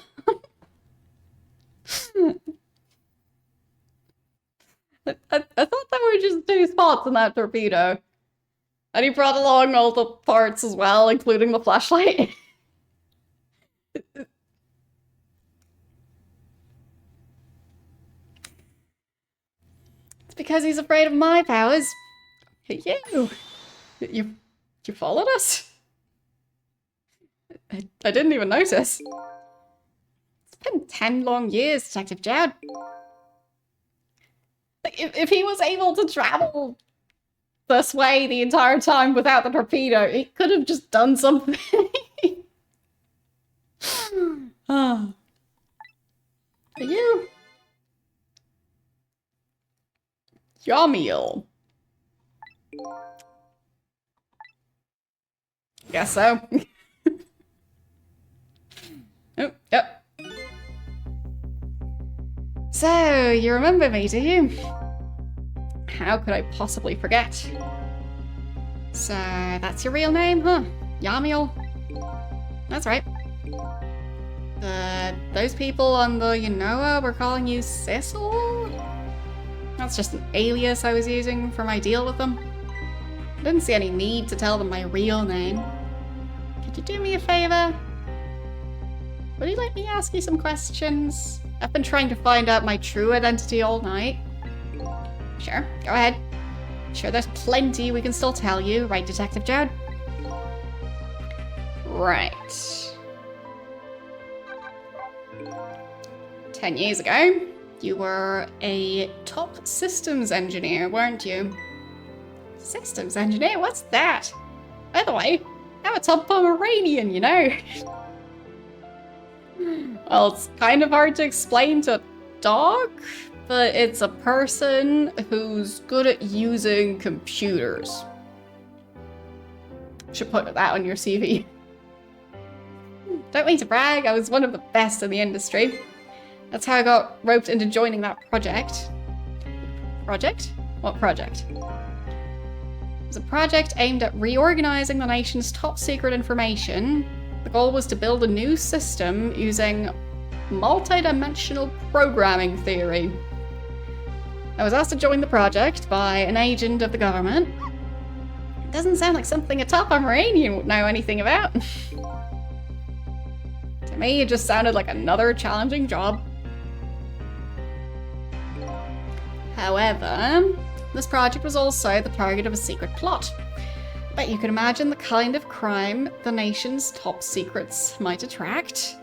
I thought there were just 2 spots in that torpedo. And he brought along all the parts as well, including the flashlight. It's because he's afraid of my powers. You followed us? I didn't even notice. It's been 10 long years, Detective Jared. Like, if he was able to travel this way the entire time without the torpedo, he could have just done something. Oh. Are you? Yamiel. Guess so. Oh, yep. So, you remember me, do you? How could I possibly forget? So, that's your real name, huh? Yamiel? That's right. Those people on the Yanoa were calling you Sissel? That's just an alias I was using for my deal with them. I didn't see any need to tell them my real name. Could you do me a favor? Would you let me ask you some questions? I've been trying to find out my true identity all night. Sure, go ahead. Sure, there's plenty we can still tell you, right, Detective Jared? Right. 10 years ago, you were a top systems engineer, weren't you? Systems engineer? What's that? What? the way, I'm a top Pomeranian, you know? Well, it's kind of hard to explain to a dog, but it's a person who's good at using computers. Should put that on your CV. Don't mean to brag, I was one of the best in the industry. That's how I got roped into joining that project. Project? What project? It was a project aimed at reorganizing the nation's top secret information. The goal was to build a new system using multi-dimensional programming theory. I was asked to join the project by an agent of the government. It doesn't sound like something a top Pomeranian would know anything about. To me, it just sounded like another challenging job. However, this project was also the target of a secret plot. Bet you can imagine the kind of crime the nation's top secrets might attract.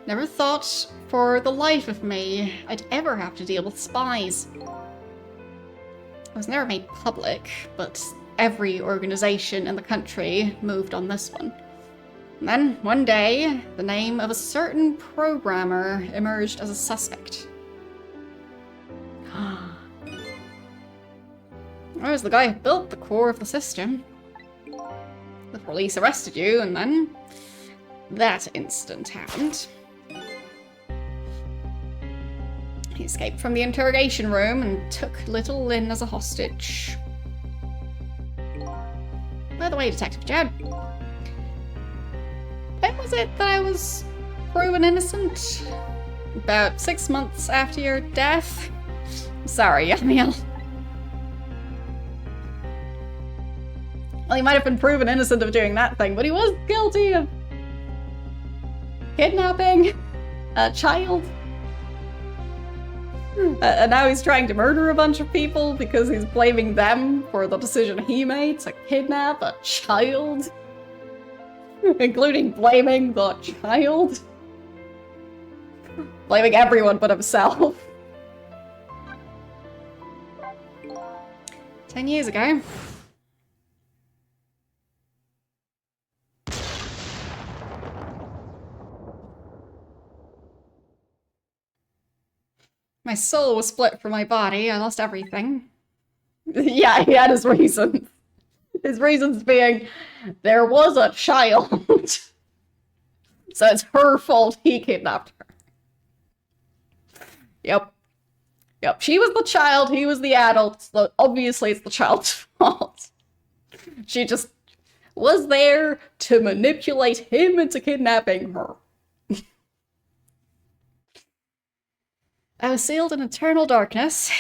Never thought for the life of me I'd ever have to deal with spies. It was never made public, but every organization in the country moved on this one. And then, one day, the name of a certain programmer emerged as a suspect. I was the guy who built the core of the system. The police arrested you, and then that incident happened. He escaped from the interrogation room and took little Lynn as a hostage. By the way, Detective Jed, when was it that I was proven innocent? About 6 months after your death? Sorry, Yamiel. Well, he might have been proven innocent of doing that thing, but he was guilty of kidnapping a child. And now he's trying to murder a bunch of people because he's blaming them for the decision he made to kidnap a child. Including blaming the child. Blaming everyone but himself. 10 years ago. My soul was split from my body. I lost everything. Yeah, he had his reasons. His reasons being, there was a child. So it's her fault he kidnapped her. Yep. Yep, she was the child, he was the adult, so obviously it's the child's fault. She just was there to manipulate him into kidnapping her. I was sealed in eternal darkness.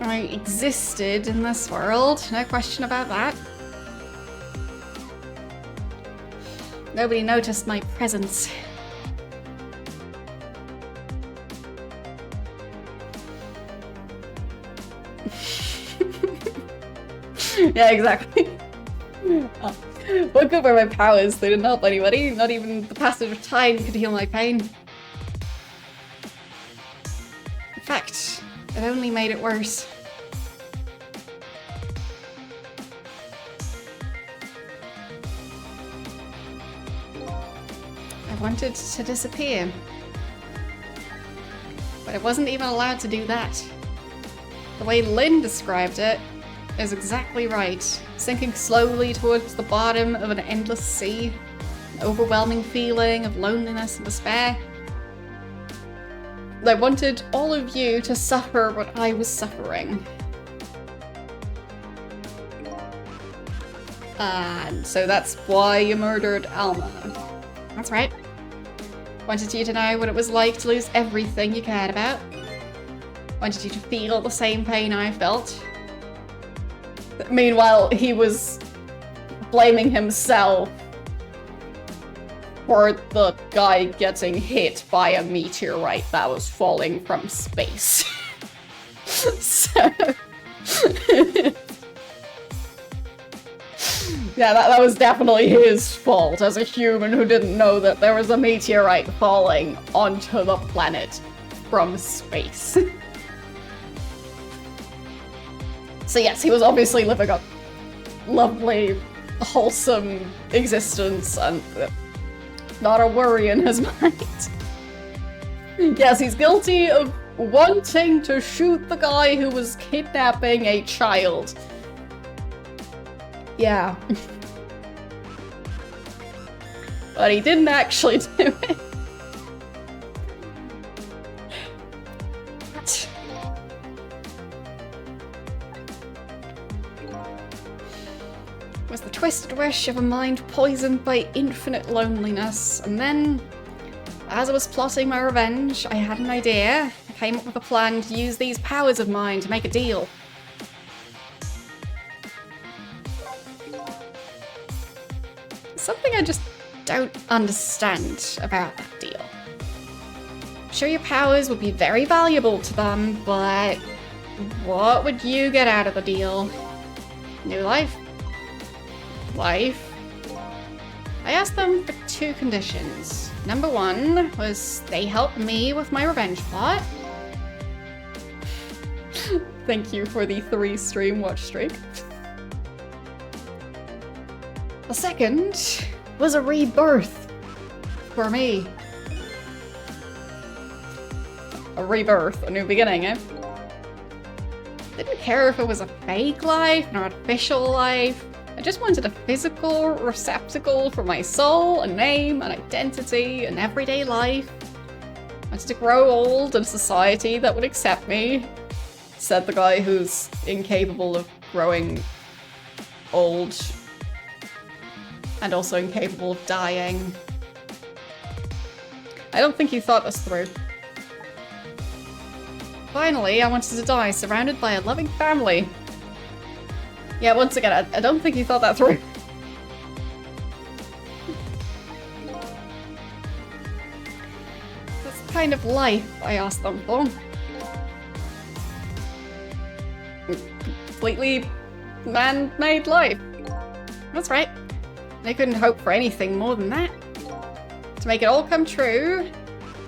I existed in this world, no question about that. Nobody noticed my presence. Yeah, exactly. What good were my powers? They didn't help anybody. Not even the passage of time could heal my pain. In fact, it only made it worse. I wanted to disappear. But I wasn't even allowed to do that. The way Lynn described it is exactly right. Sinking slowly towards the bottom of an endless sea. An overwhelming feeling of loneliness and despair. I wanted all of you to suffer what I was suffering. And so that's why you murdered Alma. That's right. Wanted you to know what it was like to lose everything you cared about. Wanted you to feel the same pain I felt. Meanwhile, he was blaming himself for the guy getting hit by a meteorite that was falling from space. So... yeah, that was definitely his fault as a human who didn't know that there was a meteorite falling onto the planet from space. So yes, he was obviously living a lovely, wholesome existence and not a worry in his mind. Yes, he's guilty of wanting to shoot the guy who was kidnapping a child. Yeah. But he didn't actually do it. Was the twisted wish of a mind poisoned by infinite loneliness. And then, as I was plotting my revenge, I had an idea. I came up with a plan to use these powers of mine to make a deal. Something I just don't understand about that deal. I'm sure your powers would be very valuable to them, but what would you get out of the deal? New life? Life? I asked them for 2 conditions. Number 1 was they helped me with my revenge plot. Thank you for the 3 stream watch streak. The second was a rebirth for me. A rebirth, a new beginning, eh? Didn't care if it was a fake life, an artificial life. I just wanted a physical receptacle for my soul, a name, an identity, an everyday life. I wanted to grow old in a society that would accept me, said the guy who's incapable of growing old and also incapable of dying. I don't think he thought this through. Finally, I wanted to die surrounded by a loving family. Yeah, once again, I don't think he thought that through. That's the kind of life I asked them for. Completely man-made life. That's right. They couldn't hope for anything more than that. To make it all come true,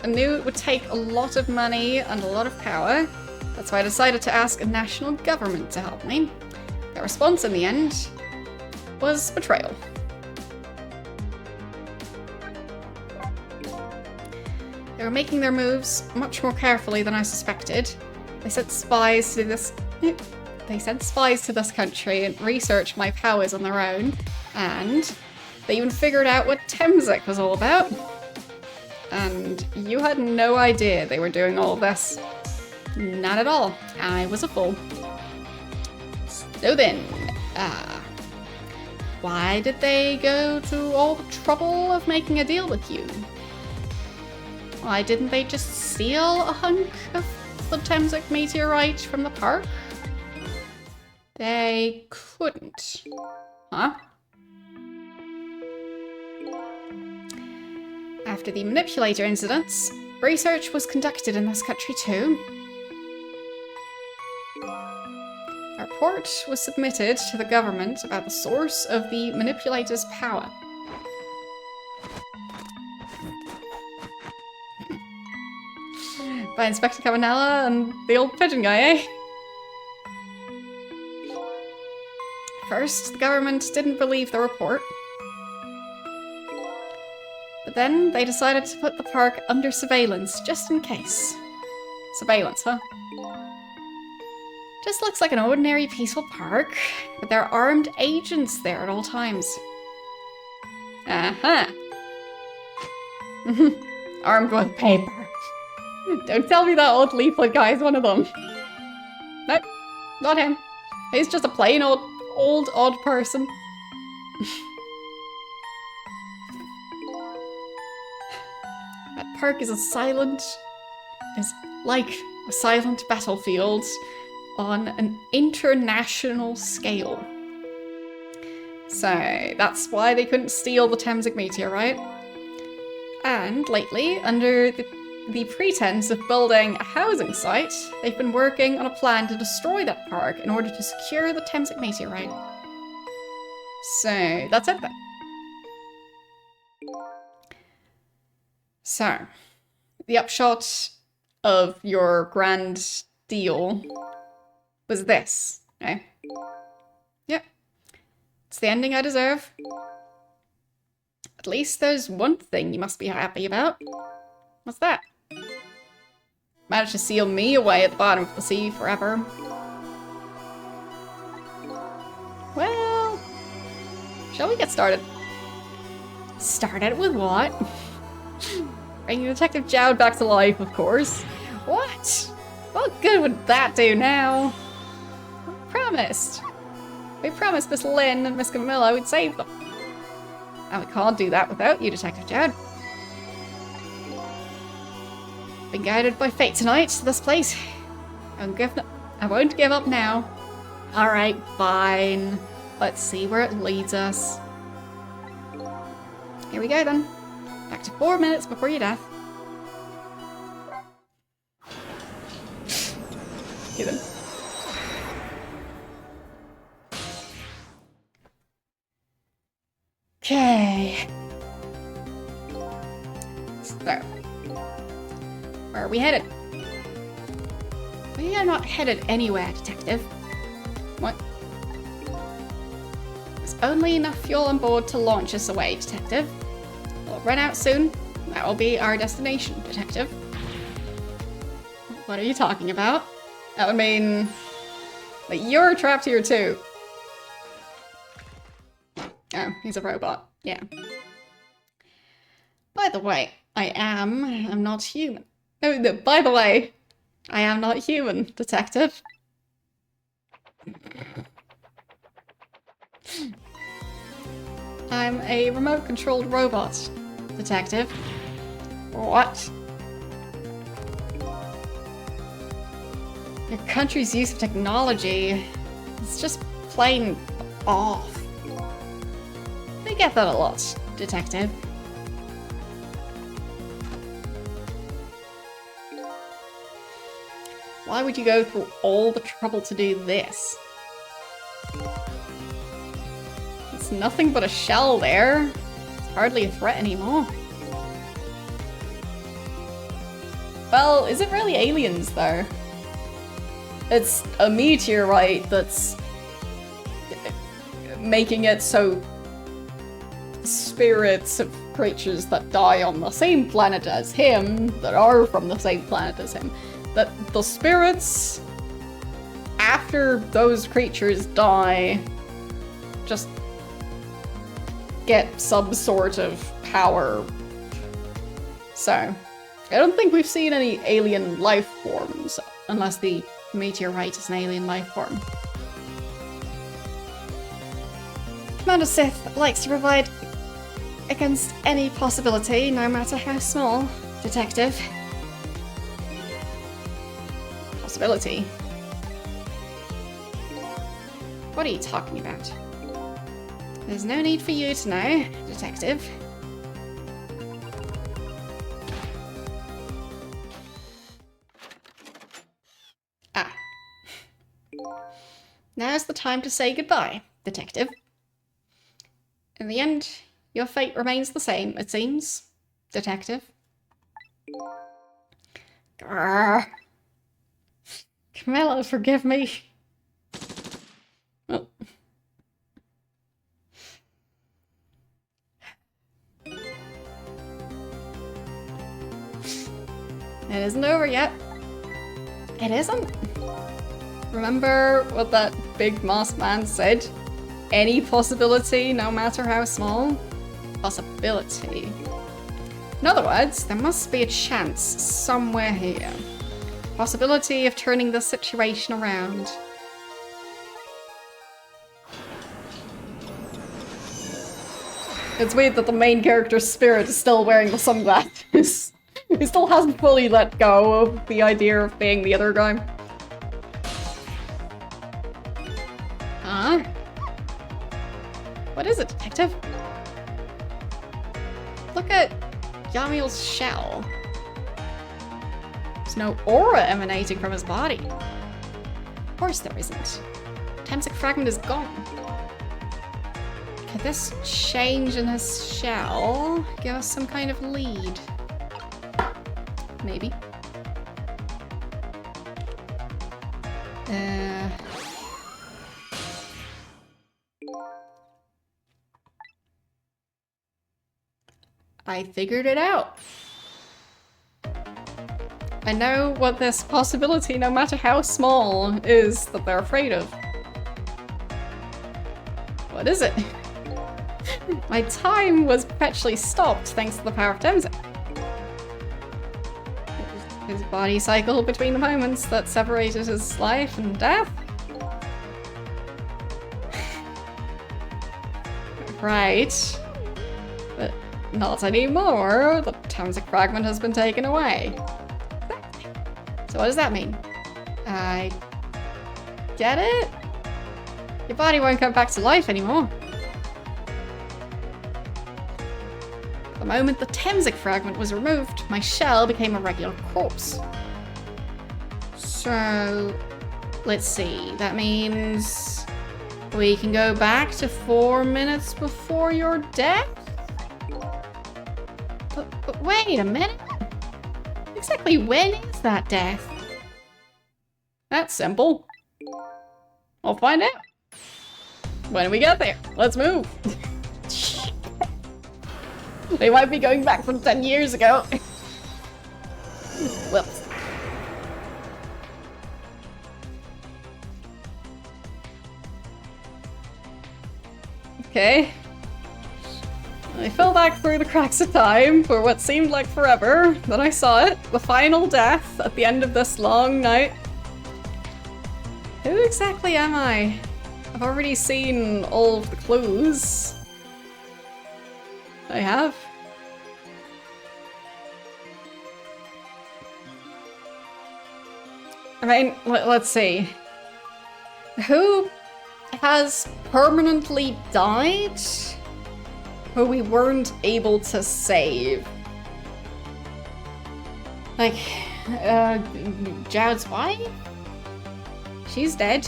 I knew it would take a lot of money and a lot of power. That's why I decided to ask a national government to help me. Their response in the end was betrayal. They were making their moves much more carefully than I suspected. They sent spies to this country and researched my powers on their own, and they even figured out what Temzik was all about. And you had no idea they were doing all this. Not at all. I was a fool. So then, why did they go to all the trouble of making a deal with you? Why didn't they just steal a hunk of the Temzik meteorite from the park? They couldn't. Huh? After the manipulator incidents, research was conducted in this country too. A report was submitted to the government about the source of the manipulator's power. By Inspector Cabanella and the old pigeon guy, eh? First, the government didn't believe the report. But then they decided to put the park under surveillance, just in case. Surveillance, huh? Just looks like an ordinary peaceful park, but there are armed agents there at all times. Uh-huh. Armed with paper. Don't tell me that old leaflet guy is one of them. Nope, not him. He's just a plain old odd person. That park is like a silent battlefield on an international scale. So that's why they couldn't steal the Temzik meteorite. And lately, under the pretense of building a housing site, they've been working on a plan to destroy that park in order to secure the Temzik meteorite. So that's it then. So, the upshot of your grand deal was this, okay? Yep. It's the ending I deserve. At least there's one thing you must be happy about. What's that? Managed to seal me away at the bottom of the sea forever. Well, shall we get started? Started with what? Bringing Detective Jowd back to life, of course. What? What good would that do now? We promised. We promised Miss Lynn and Miss Camilla we'd save them. And we can't do that without you, Detective Jowd. Been guided by fate tonight to this place. I won't give up now. Alright, fine. Let's see where it leads us. Here we go then. Back to 4 minutes before your death. Okay then. Okay. So, where are we headed? We are not headed anywhere, Detective. What? There's only enough fuel on board to launch us away, Detective. We'll run out soon. That will be our destination, Detective. What are you talking about? That would mean that you're trapped here too. Oh, he's a robot. Yeah. By the way, I'm not human. No, by the way, I am not human, Detective. I'm a remote-controlled robot, Detective. What? Your country's use of technology is just plain off. I get that a lot, Detective. Why would you go through all the trouble to do this? It's nothing but a shell there. It's hardly a threat anymore. Well, is it really aliens, though? It's a meteorite that's making it so spirits of creatures that die on the same planet as him, that are from the same planet as him, that the spirits, after those creatures die, just get some sort of power. So, I don't think we've seen any alien life forms, unless the meteorite is an alien life form. Commander Sith likes to provide against any possibility, no matter how small, Detective. Possibility? What are you talking about? There's no need for you to know, Detective. Ah. Now's the time to say goodbye, Detective. In the end, your fate remains the same, it seems, Detective. Grrr. Camilla, forgive me. Oh. It isn't over yet. It isn't. Remember what that big masked man said? Any possibility, no matter how small? Possibility. In other words, there must be a chance somewhere here. Possibility of turning the situation around. It's weird that the main character's spirit is still wearing the sunglasses. He still hasn't fully let go of the idea of being the other guy. Huh? What is it, Detective? Look at Yamiel's shell. There's no aura emanating from his body. Of course there isn't. Temsic fragment is gone. Could this change in his shell give us some kind of lead? Maybe. I figured it out. I know what this possibility, no matter how small, is that they're afraid of. What is it? My time was perpetually stopped thanks to the power of Temsik. His body cycled between the moments that separated his life and death. Right. But not anymore. The Temsik fragment has been taken away. So what does that mean? I get it? Your body won't come back to life anymore. The moment the Temsik fragment was removed, my shell became a regular corpse. So, let's see. That means we can go back to 4 minutes before your death? But wait a minute. Exactly when is that death? That's simple. I'll find out. When we get there. Let's move. They might be going back from 10 years ago. Whoops. Okay. I fell back through the cracks of time for what seemed like forever. Then I saw it. The final death at the end of this long night. Who exactly am I? I've already seen all of the clues. I have. I mean, let's see. Who has permanently died who we weren't able to save? Like, Jowd's wife? She's dead.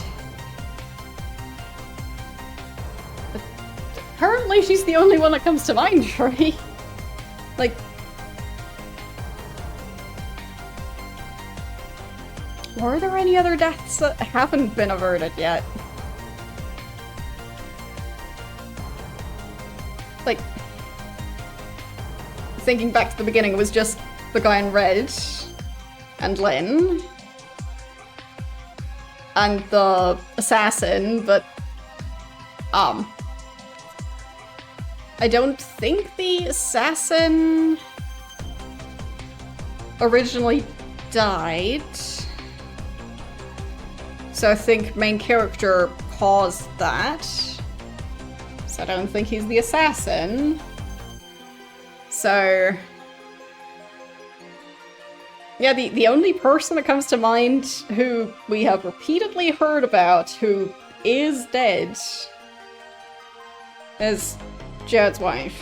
But currently, she's the only one that comes to mind, right? Like, were there any other deaths that haven't been averted yet? Like, thinking back to the beginning, it was just the guy in red and Lynn and the assassin, but I don't think the assassin originally died. So I think main character caused that. So I don't think he's the assassin. So yeah, the only person that comes to mind who we have repeatedly heard about who is dead is Jowd's wife.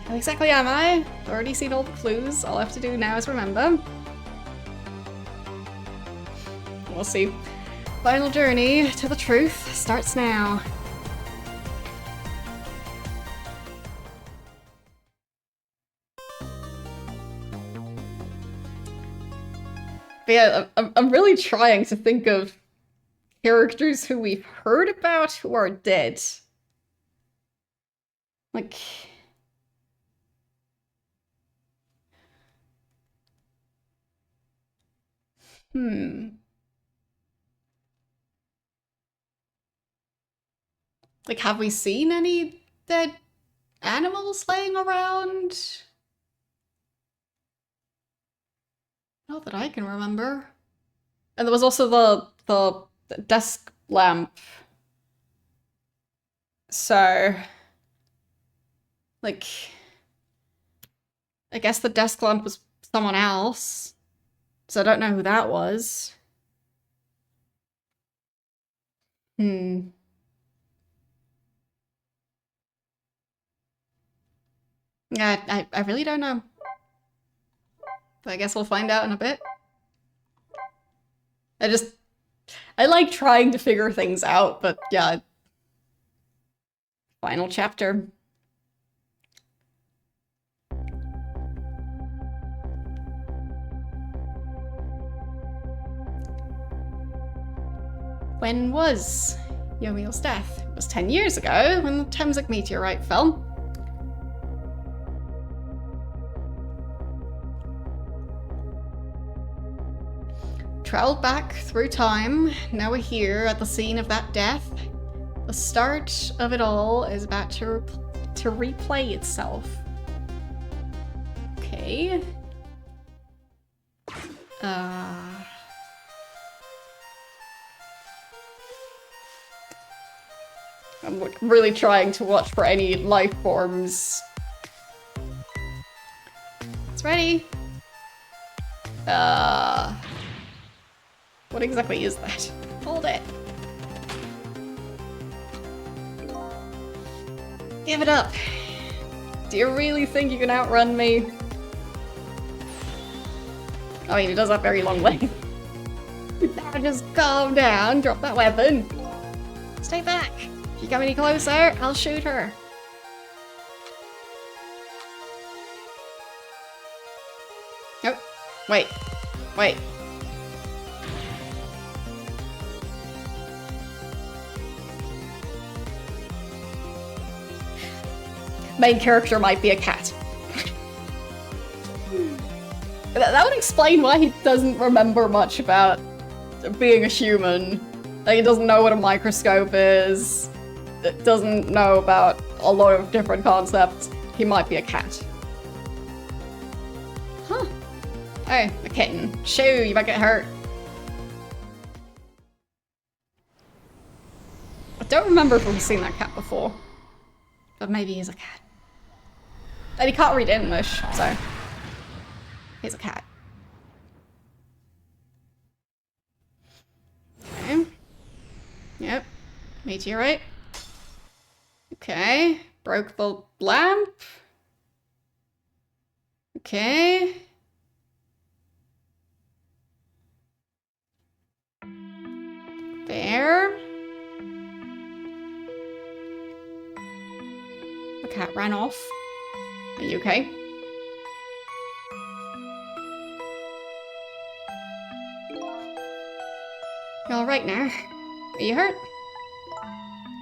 How exactly am I? I've already seen all the clues. All I have to do now is remember. We'll see. Final journey to the truth starts now. But yeah, I'm really trying to think of characters who we've heard about who are dead. Like... Like, have we seen any dead animals laying around? Not that I can remember. And there was also the desk lamp. So, like, I guess the desk lamp was someone else. So I don't know who that was. Yeah, I really don't know. But I guess we'll find out in a bit. I like trying to figure things out, but yeah. Final chapter. When was Yomiel's death. It was 10 years ago when the Temsik meteorite fell. Traveled back through time. Now we're here at the scene of that death. The start of it all is about to replay itself. Okay. I'm really trying to watch for any life forms. It's ready. What exactly is that? Hold it. Give it up. Do you really think you can outrun me? I mean, it does have very long legs. Now just calm down, drop that weapon. Stay back. If you come any closer, I'll shoot her. Oh, wait. Wait. Main character might be a cat. That would explain why he doesn't remember much about being a human. Like, he doesn't know what a microscope is. Doesn't know about a lot of different concepts. He might be a cat. Huh. Oh, a kitten. Shoo, you might get hurt. I don't remember if we've seen that cat before. But maybe he's a cat. And he can't read English, so he's a cat. Okay. Yep. Meteorite. Okay. Broke the lamp. Okay. There. The cat ran off. Are you okay? You all right now? Are you hurt?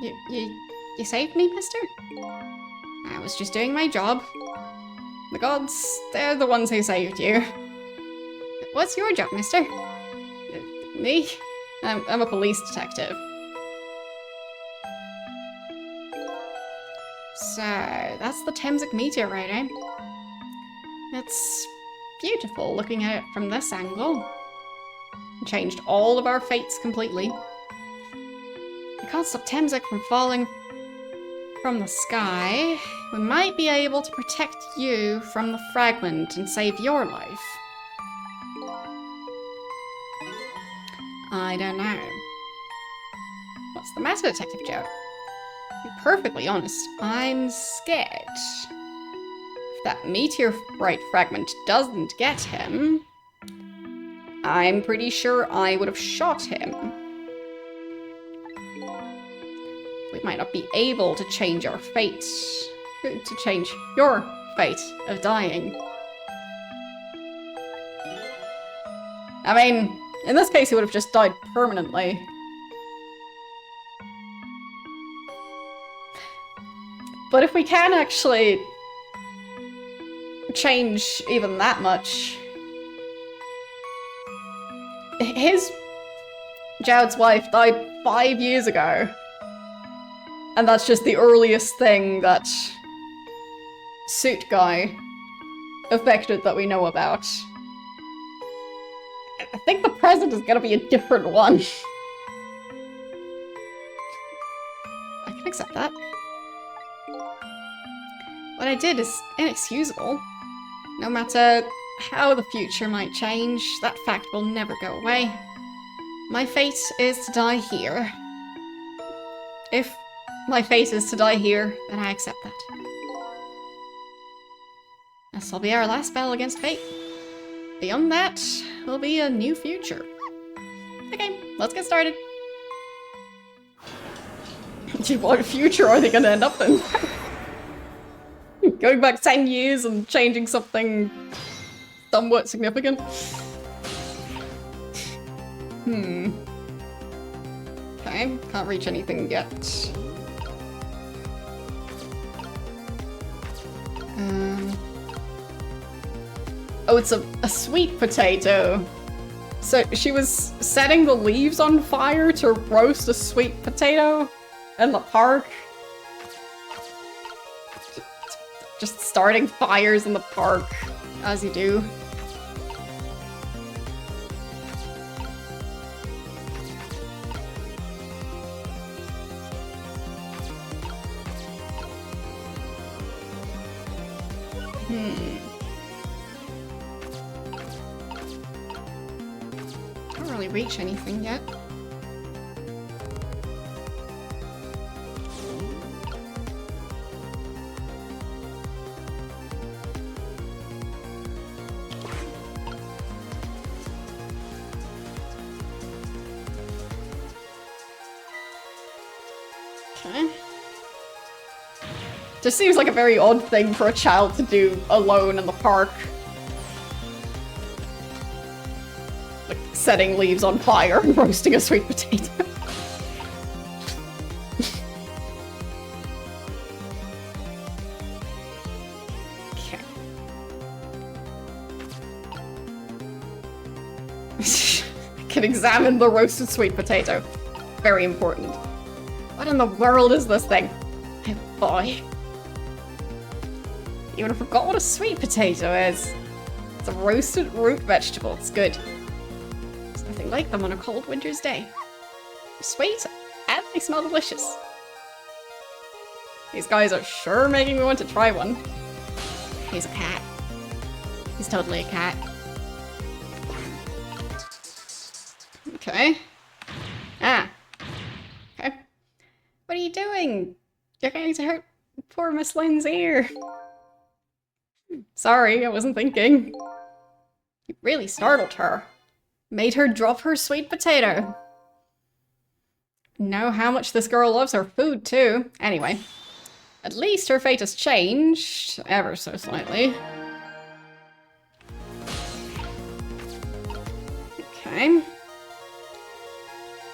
You saved me, mister? I was just doing my job. The gods, they're the ones who saved you. What's your job, mister? Me? I'm a police detective. So, that's the Temsik meteorite, eh? It's beautiful looking at it from this angle. It changed all of our fates completely. We can't stop Temsik from falling from the sky. We might be able to protect you from the fragment and save your life. I don't know. What's the matter, Detective Joe? To be perfectly honest, I'm scared. If that meteorite fragment doesn't get him, I'm pretty sure I would have shot him. We might not be able to change our fate. To change your fate of dying. I mean, in this case, he would have just died permanently. But if we can actually change even that much... Jaud's wife died 5 years ago. And that's just the earliest thing that Suit Guy affected that we know about. I think the present is gonna be a different one. I can accept that. What I did is inexcusable. No matter how the future might change, that fact will never go away. My fate is to die here. If my fate is to die here, then I accept that. This will be our last battle against fate. Beyond that, will be a new future. Okay, let's get started. What future are they gonna end up in? Going back 10 years and changing something somewhat significant? Okay. Okay, can't reach anything yet. Oh, it's a sweet potato. So she was setting the leaves on fire to roast a sweet potato in the park. Just starting fires in the park, as you do. Can't really reach anything yet. Okay. Just seems like a very odd thing for a child to do alone in the park. Like setting leaves on fire and roasting a sweet potato. Okay. I can examine the roasted sweet potato. Very important. What in the world is this thing? Oh boy. You would have forgot what a sweet potato is. It's a roasted root vegetable. It's good. There's nothing like them on a cold winter's day. They're sweet and they smell delicious. These guys are sure making me want to try one. He's a cat. He's totally a cat. Okay. Ah. Okay. What are you doing? You're going to hurt poor Miss Lynn's ear. Sorry, I wasn't thinking. You really startled her. Made her drop her sweet potato. Know how much this girl loves her food, too. Anyway, at least her fate has changed, ever so slightly. Okay.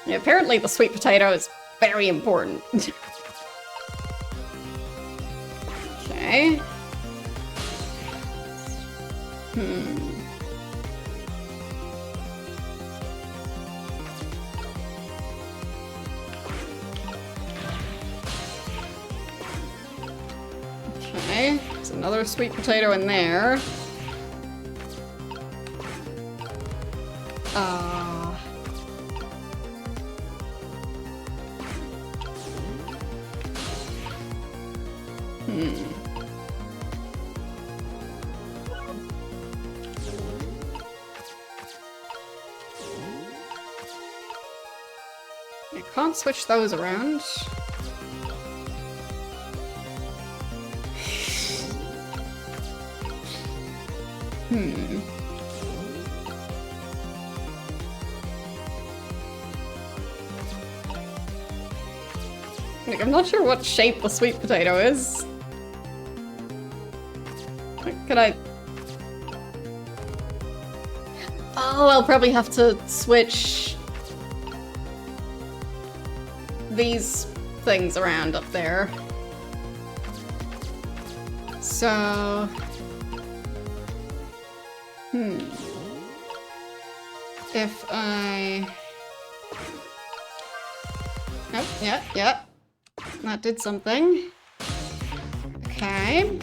Yeah, apparently the sweet potato is very important. Okay. Okay, there's another sweet potato in there. I can't switch those around. Like, I'm not sure what shape the sweet potato is. Like, could I... Oh, I'll probably have to switch these things around up there. So... If I... Oh, yeah. That did something. Okay.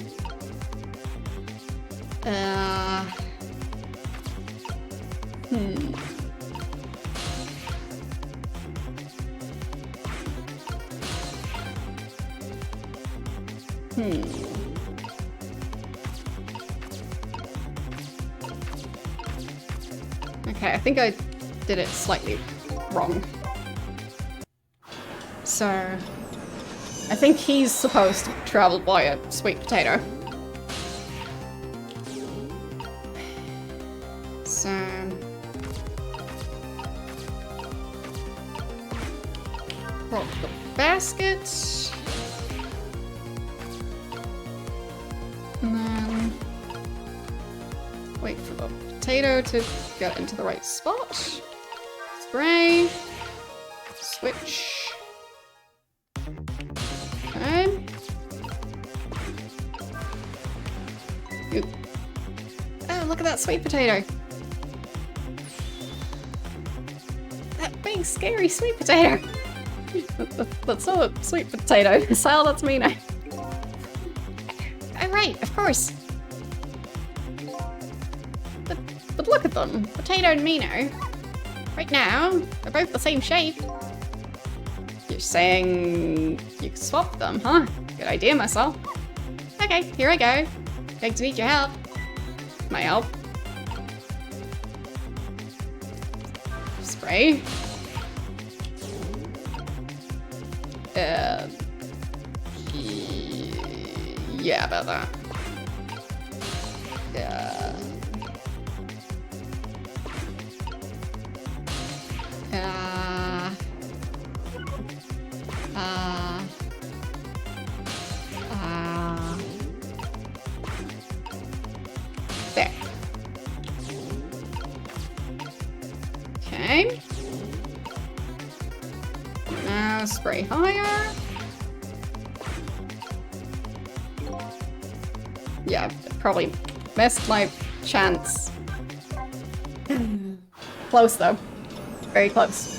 Okay, I think I did it slightly wrong. So, I think he's supposed to travel by a sweet potato. So... roll the basket. And then... wait for the potato to get into the right spot. Spray. Switch. Okay. Ooh. Oh, look at that sweet potato. That big, scary sweet potato. That's not a sweet potato. Sal, that's me now. Oh, right, of course. But look at them. Potato and Mino. Right now, they're both the same shape. You're saying you can swap them, huh? Good idea, Marcel. Okay, here I go. Beg to need your help. My help. Spray. Yeah, about that. There. Okay. Now spray higher. Yeah, probably missed my chance. Close though. Very close.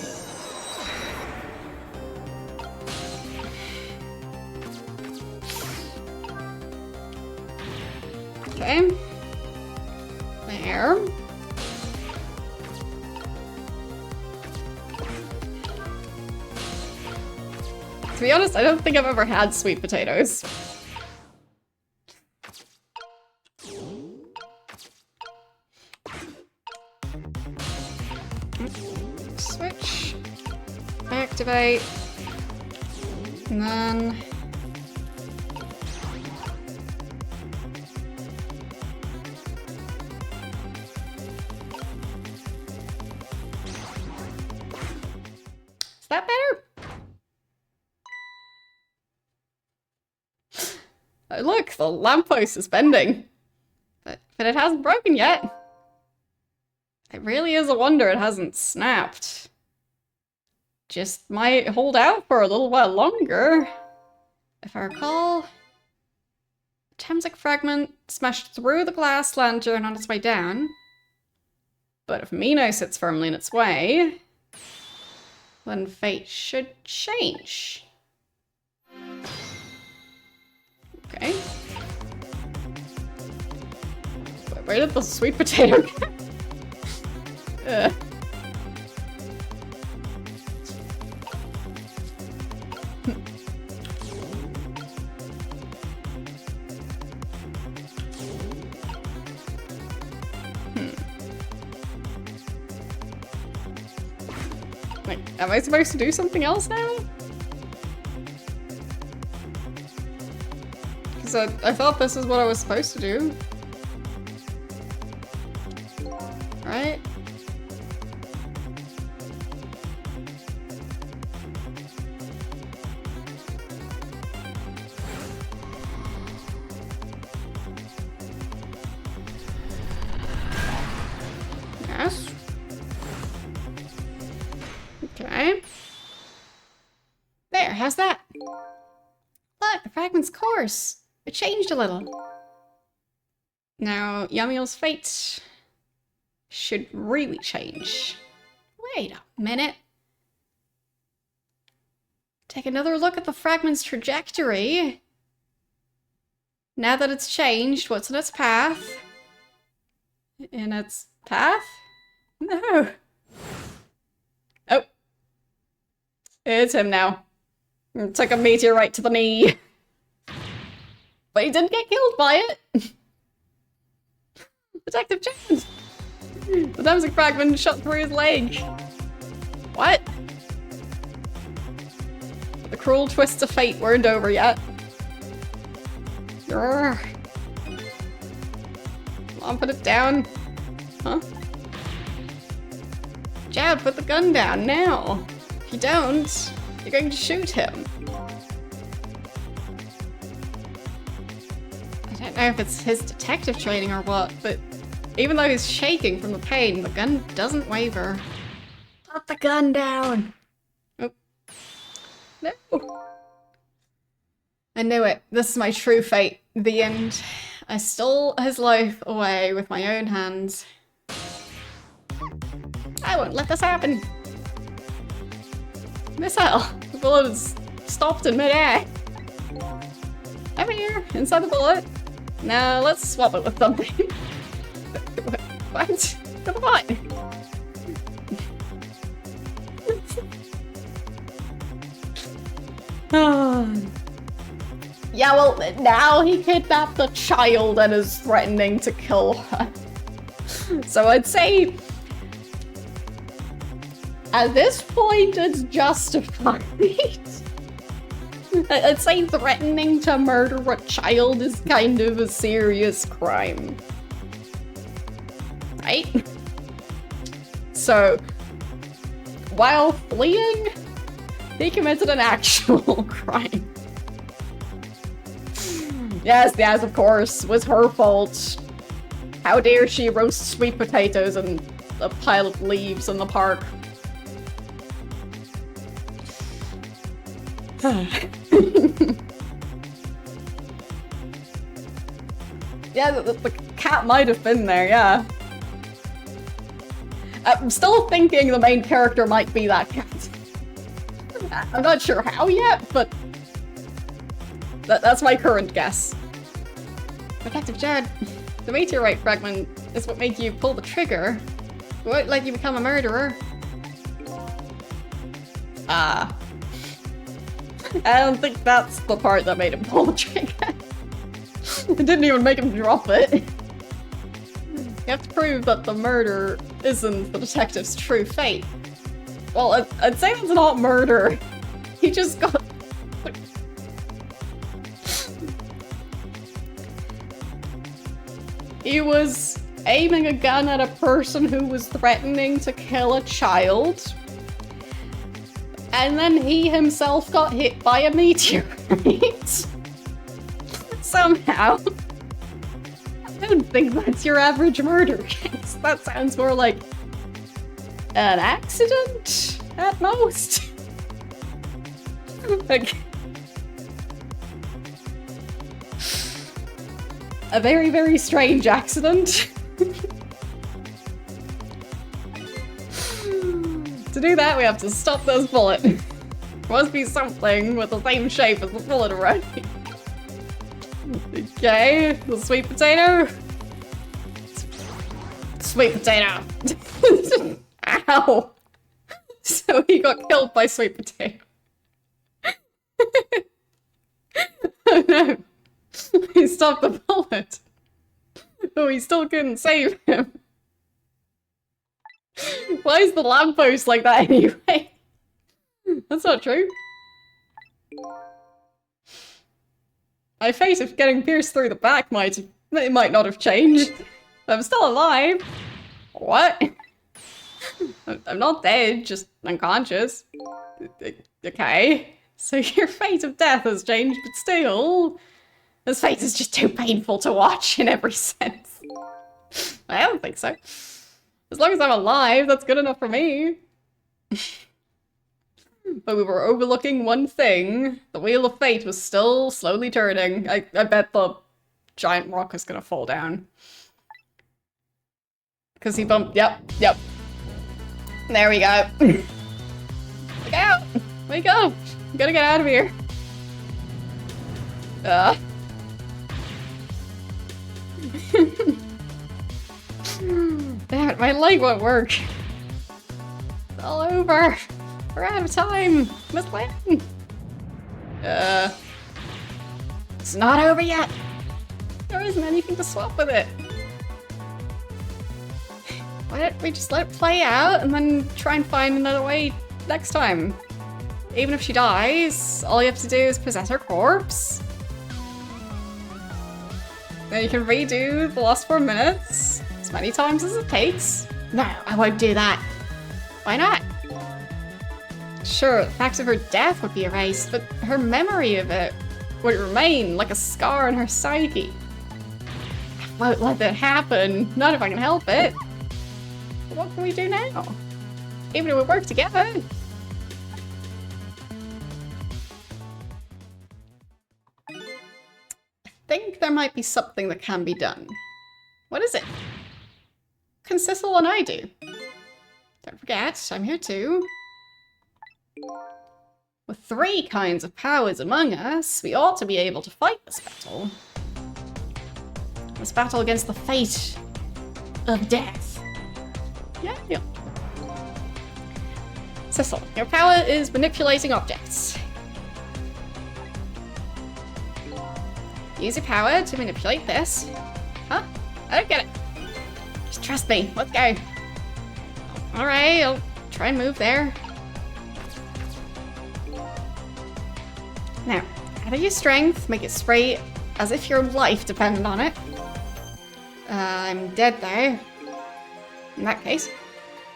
Okay. There. To be honest, I don't think I've ever had sweet potatoes. Switch. Activate. And then... Is that better? Oh, look, the lamppost is bending. But it hasn't broken yet. It really is a wonder it hasn't snapped. Just might hold out for a little while longer. If I recall, the Temsic fragment smashed through the glass lantern on its way down. But if Mino sits firmly in its way, then fate should change. Okay. Where did the sweet potato go? Like, am I supposed to do something else now? Because I thought this is what I was supposed to do. Right? Yes. Okay. There, how's that? Look, the fragment's coarse. It changed a little. Now, Yamiel's fate should really change. Wait a minute. Take another look at the fragment's trajectory. Now that it's changed, what's in its path? In its path? No. Oh. It's him now. It took a meteorite to the knee. But he didn't get killed by it. Detective Jones. The Temsic fragment shot through his leg. What? The cruel twists of fate weren't over yet. Grrr. Come on, put it down. Huh? Jad, put the gun down now. If you don't, you're going to shoot him. I don't know if it's his detective training or what, but even though he's shaking from the pain, the gun doesn't waver. Put the gun down. Oh, No. I knew it. This is my true fate. The end. I stole his life away with my own hands. I won't let this happen. Miss Hell. The bullet is stopped in midair. I'm here, inside the bullet. Now let's swap it with something. What? Come on. Yeah, well, now he kidnapped a child and is threatening to kill her. So I'd say at this point it's justified. I'd say threatening to murder a child is kind of a serious crime. Right? So, while fleeing, he committed an actual crime. Yes, of course, it was her fault. How dare she roast sweet potatoes and a pile of leaves in the park. Yeah, the cat might have been there, yeah. I'm still thinking the main character might be that cat. I'm not sure how yet, but that's my current guess. Detective Jared, the meteorite fragment is what made you pull the trigger. It won't let you become a murderer. I don't think that's the part that made him pull the trigger. It didn't even make him drop it. You have to prove that the murder isn't the detective's true fate. Well, I'd say it's not murder. He just got... He was aiming a gun at a person who was threatening to kill a child. And then he himself got hit by a meteorite. Somehow. I don't think that's your average murder case. That sounds more like an accident at most. Like, a very, very strange accident. To do that, we have to stop this bullet. There must be something with the same shape as the bullet already. Okay, the sweet potato. Sweet potato. Ow. So he got killed by sweet potato. Oh no. He stopped the bullet. Oh, he still couldn't save him. Why is the lamppost like that anyway? That's not true. My fate of getting pierced through the back might not have changed. I'm still alive. What? I'm not dead, just unconscious. Okay. So your fate of death has changed, but still... This fate is just too painful to watch in every sense. I don't think so. As long as I'm alive, that's good enough for me. But we were overlooking one thing. The wheel of fate was still slowly turning. I bet the giant rock is gonna fall down. Because he bumped... Yep. There we go. Look out! Wake up! We gotta get out of here. Damn it, my leg won't work. It's all over. We're out of time. Miss Lynn. It's not over yet. There isn't anything to swap with it. Why don't we just let it play out and then try and find another way next time? Even if she dies, all you have to do is possess her corpse. Then you can redo the last 4 minutes as many times as it takes. No, I won't do that. Why not? Sure, the facts of her death would be erased, but her memory of it would remain like a scar in her psyche. I won't let that happen, not if I can help it. But what can we do now? Even if we work together. think there might be something that can be done. What is it? What can Sissel and I do? Don't forget, I'm here too. With 3 kinds of powers among us, we ought to be able to fight this battle. This battle against the fate of death. Yeah. Sissel, your power is manipulating objects. Use your power to manipulate this. Huh? I don't get it. Just trust me. Let's go. Alright, I'll try and move there. Now, out of your strength, make it spray as if your life depended on it. I'm dead though. In that case,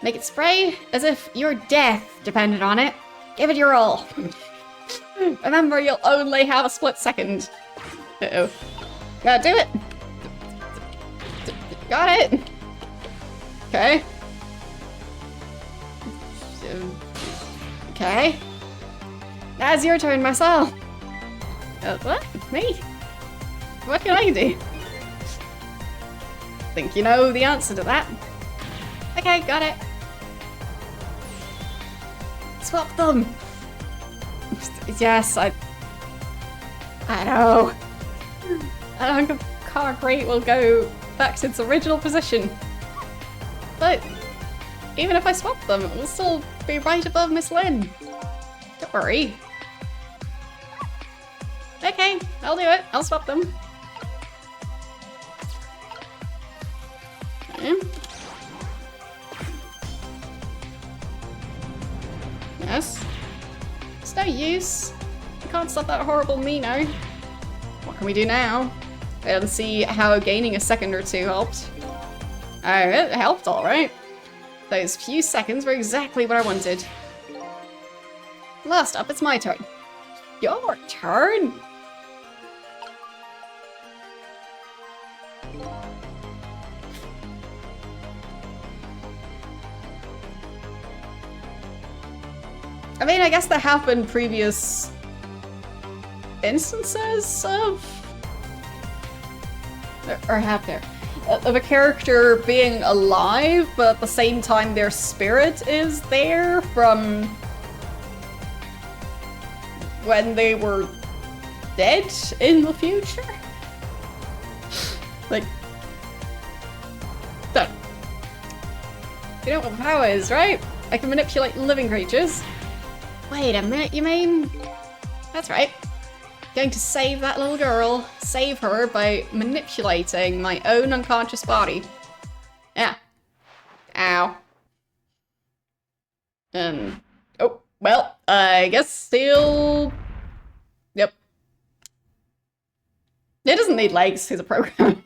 make it spray as if your death depended on it. Give it your all. Remember, you'll only have a split second. Uh-oh. Gotta do it. Got it. Okay. Okay. Now it's your turn, Marcel. What? Me? What can I do? Think you know the answer to that. Okay, got it. Swap them. Yes, I know. And car crate will go back to its original position. But even if I swap them, it will still be right above Miss Lynn. Don't worry. Okay, I'll do it. I'll swap them. Okay. Yes. It's no use. We can't stop that horrible Mino. What can we do now? I don't see how gaining a second or 2 helped. Oh, it helped alright. Those few seconds were exactly what I wanted. Last up, it's my turn. Your turn? I mean, I guess there have been previous instances of... Or have there? Of a character being alive, but at the same time their spirit is there from when they were dead in the future? Like... Don't. You know what power is, right? I can manipulate living creatures. Wait a minute, you mean? That's right. Going to save that little girl. Save her by manipulating my own unconscious body. Yeah. Ow. Oh, well, I guess he'll... Yep. He doesn't need legs, he's a program.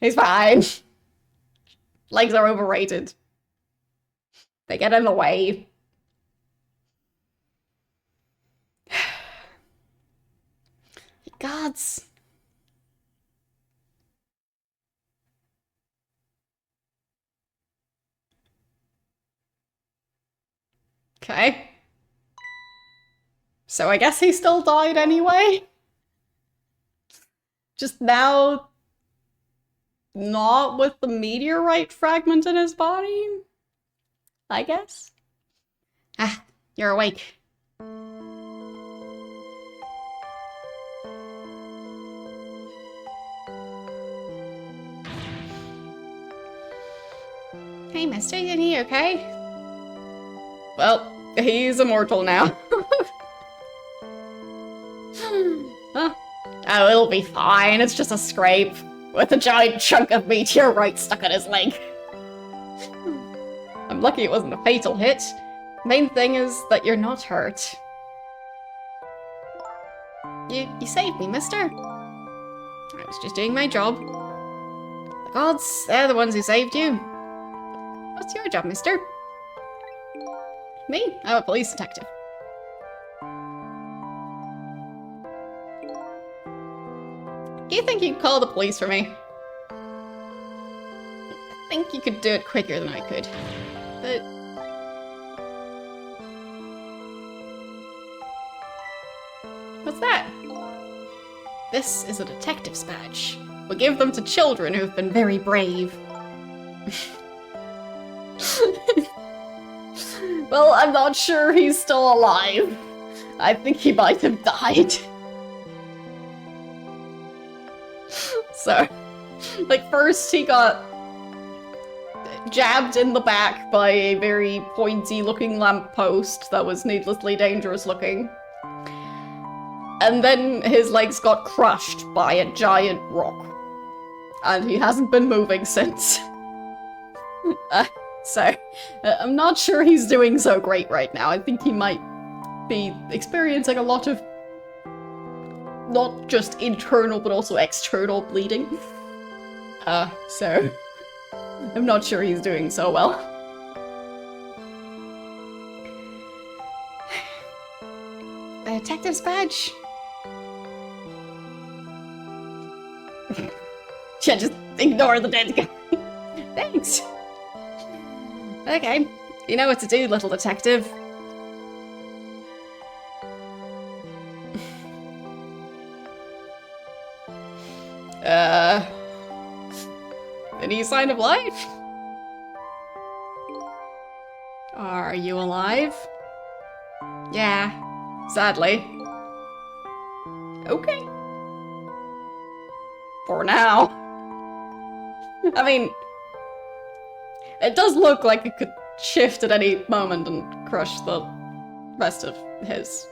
He's fine. Legs are overrated. They get in the way. Gods. Okay. So I guess he still died anyway? Just now... not with the meteorite fragment in his body? I guess? Ah, you're awake. Hey, mister, isn't he okay? Well, he's immortal now. Huh. Oh, it'll be fine. It's just a scrape with a giant chunk of meteorite stuck on his leg. I'm lucky it wasn't a fatal hit. Main thing is that you're not hurt. You saved me, mister. I was just doing my job. The gods, they're the ones who saved you. What's your job, mister? Me? I'm a police detective. Do you think you'd call the police for me? I think you could do it quicker than I could. But... What's that? This is a detective's badge. We give them to children who have been very brave. Well, I'm not sure he's still alive. I think he might have died. So, like, first he got jabbed in the back by a very pointy-looking lamppost that was needlessly dangerous-looking. And then his legs got crushed by a giant rock. And he hasn't been moving since. I'm not sure he's doing so great right now. I think he might be experiencing a lot of not just internal but also external bleeding. So I'm not sure he's doing so well. A detective's badge. Yeah, just ignore the dead guy. Thanks. Okay, you know what to do, little detective. Any sign of life? Are you alive? Yeah, sadly. Okay. For now. I mean, it does look like it could shift at any moment and crush the rest of his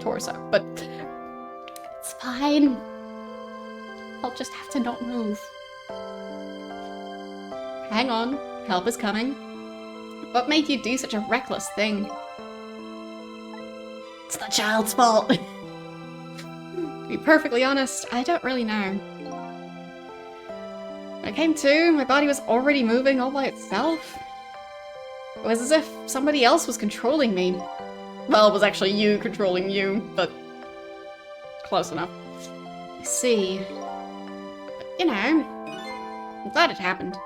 torso, but it's fine. I'll just have to not move. Hang on, help is coming. What made you do such a reckless thing? It's the child's fault. To be perfectly honest, I don't really know. When I came to, my body was already moving all by itself. It was as if somebody else was controlling me. Well, it was actually you controlling you, but close enough. I see. But, you know, I'm glad it happened.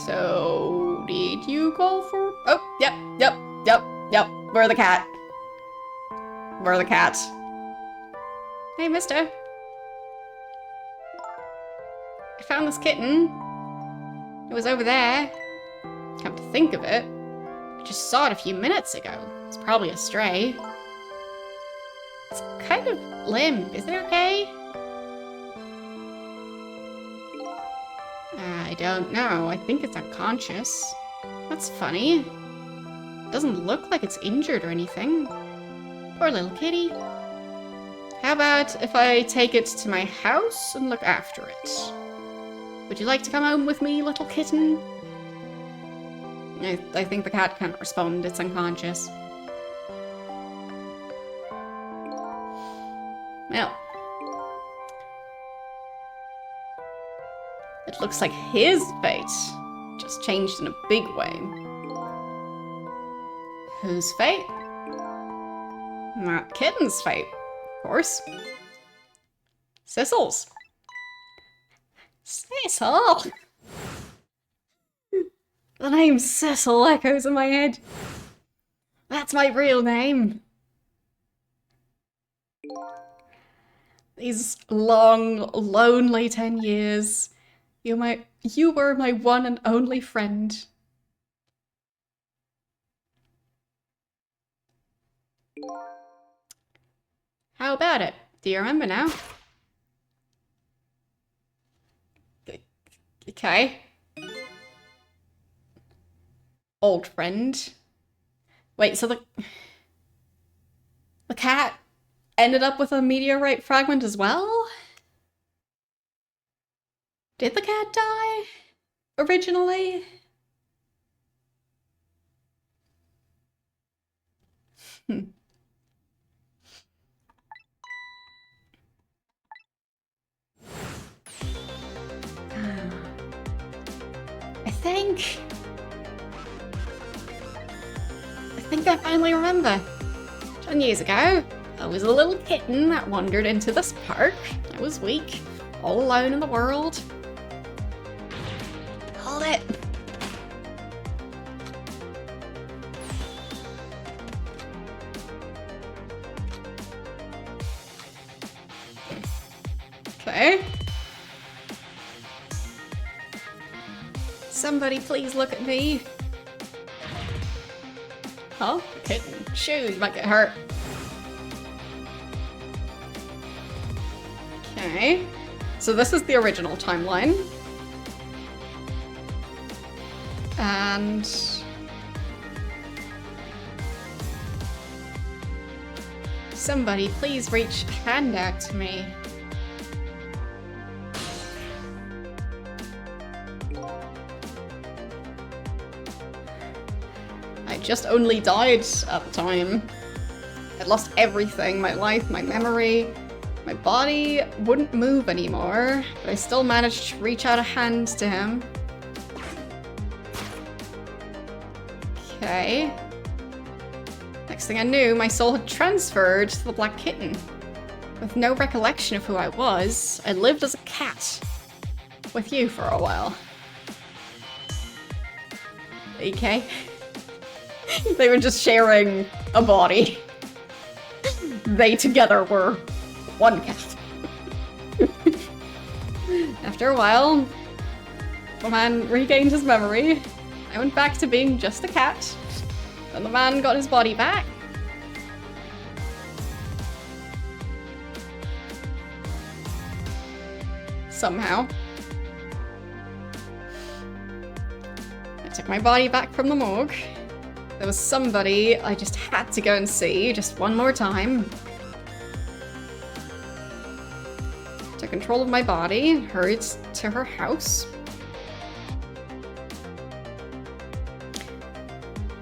So, did you call for... Oh, yep. We're the cat. We're the cat. Hey, mister. I found this kitten. It was over there. Come to think of it, I just saw it a few minutes ago. It's probably a stray. It's kind of limp. Is it okay? I don't know. I think it's unconscious. That's funny. It doesn't look like it's injured or anything. Poor little kitty. How about if I take it to my house and look after it? Would you like to come home with me, little kitten? I think the cat can't respond. It's unconscious. Well. It looks like his fate just changed in a big way. Whose fate? That kitten's fate, of course. Sissel's. Sissel! The name Sissel echoes in my head. That's my real name. These long, lonely 10 years, you were my one and only friend. How about it? Do you remember now? Okay. Old friend. Wait, so the cat ended up with a meteorite fragment as well? Did the cat die originally? I think I finally remember. 10 years ago, I was a little kitten that wandered into this park. I was weak, all alone in the world. Hold it. Okay. Somebody please look at me. Huh? Kitten. Shoot, you might get hurt. Okay. So this is the original timeline. And... somebody please reach a hand out to me. I just only died at the time. I lost everything, my life, my memory. My body wouldn't move anymore, but I still managed to reach out a hand to him. Okay. Next thing I knew, my soul had transferred to the Black Kitten. With no recollection of who I was, I lived as a cat. With you for a while. Okay. They were just sharing a body. They together were one cat. After a while, the man regained his memory. I went back to being just a cat. And the man got his body back. Somehow. I took my body back from the morgue. There was somebody I just had to go and see just one more time. Took control of my body, hurried to her house.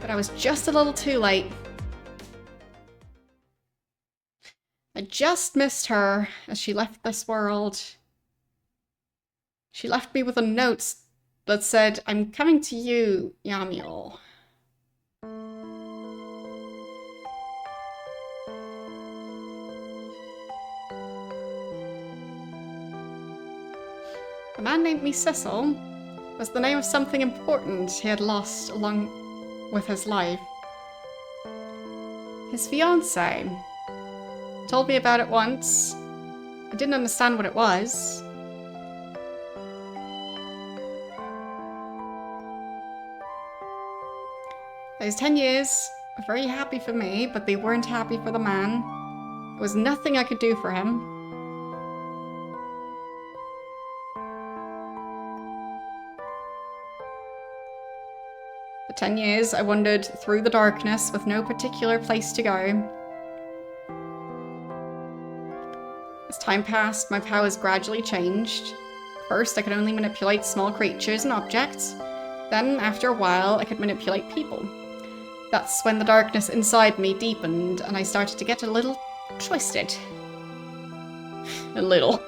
But I was just a little too late. I just missed her as she left this world. She left me with a note that said, "I'm coming to you, Yamiel." The man named me Cecil was the name of something important he had lost along with his life. His fiancée told me about it once. I didn't understand what it was. Those 10 years were very happy for me, but they weren't happy for the man. There was nothing I could do for him. For 10 years, I wandered through the darkness with no particular place to go. As time passed, my powers gradually changed. First, I could only manipulate small creatures and objects. Then, after a while, I could manipulate people. That's when the darkness inside me deepened, and I started to get a little twisted. A little.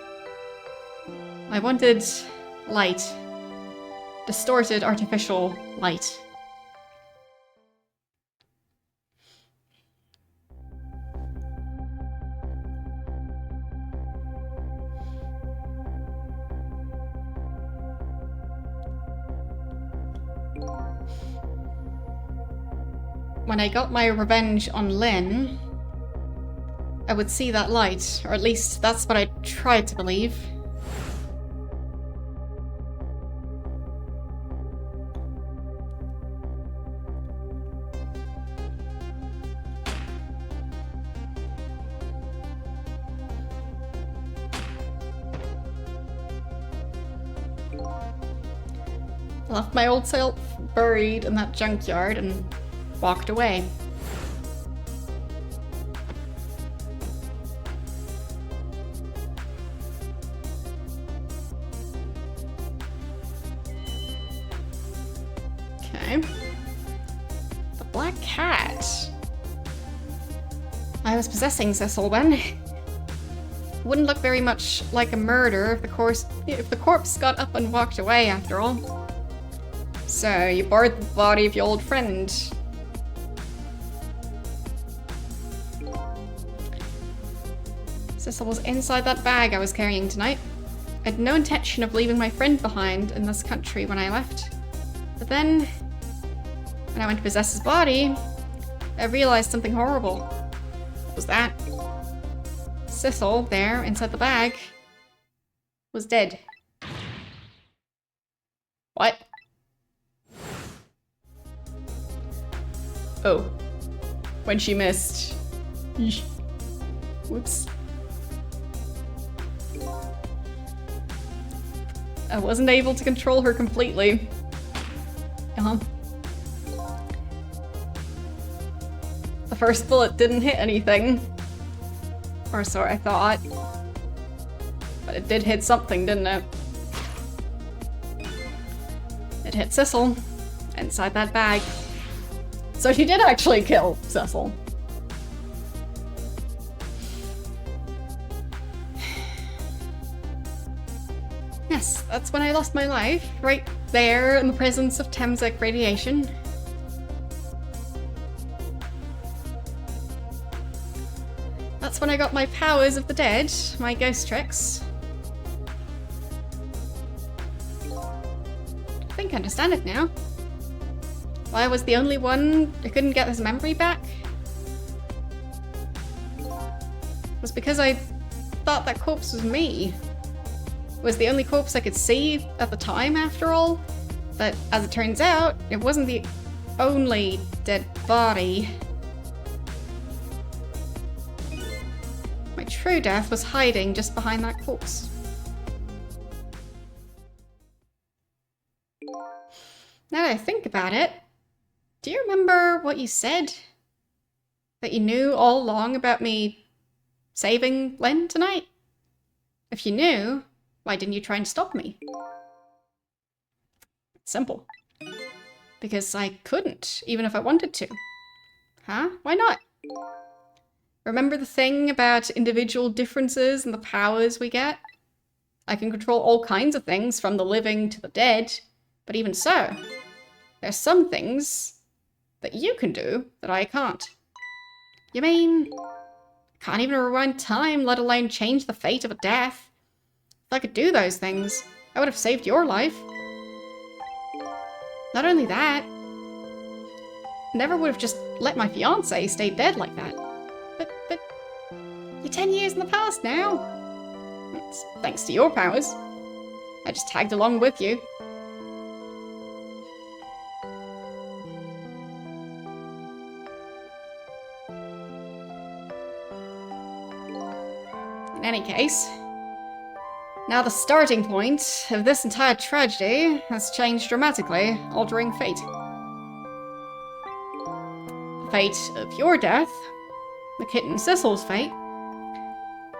I wanted light. Distorted, artificial light. When I got my revenge on Lynn, I would see that light, or at least that's what I tried to believe. I left my old self buried in that junkyard and walked away. Okay. The black cat. I was possessing Cecil when. Wouldn't look very much like a murder if the corpse got up and walked away, after all. So, you borrowed the body of your old friend. Cecil was inside that bag I was carrying tonight. I had no intention of leaving my friend behind in this country when I left. But then, when I went to possess his body, I realized something horrible. What was that? Cecil, there, inside the bag, was dead. What? Oh. When she missed. Eesh. Whoops. I wasn't able to control her completely. The first bullet didn't hit anything. Or so I thought. But it did hit something, didn't it? It hit Sissel inside that bag. So she did actually kill Sissel. Yes, that's when I lost my life. Right there in the presence of Temsec radiation. That's when I got my powers of the dead, my ghost tricks. I think I understand it now. Why I was the only one who couldn't get his memory back? It was because I thought that corpse was me. It was the only corpse I could see at the time, after all. But as it turns out, it wasn't the only dead body. My true death was hiding just behind that corpse. Now that I think about it, do you remember what you said? That you knew all along about me saving Lynn tonight? If you knew, why didn't you try and stop me? Simple. Because I couldn't, even if I wanted to. Huh? Why not? Remember the thing about individual differences and the powers we get? I can control all kinds of things, from the living to the dead, but even so, there's some things that you can do that I can't. You mean, I can't even rewind time, let alone change the fate of a death? If I could do those things, I would have saved your life. Not only that, I never would have just let my fiancé stay dead like that. But you're 10 years in the past now. It's thanks to your powers. I just tagged along with you. In any case, now the starting point of this entire tragedy has changed dramatically, altering fate. The fate of your death, the kitten Sissel's fate,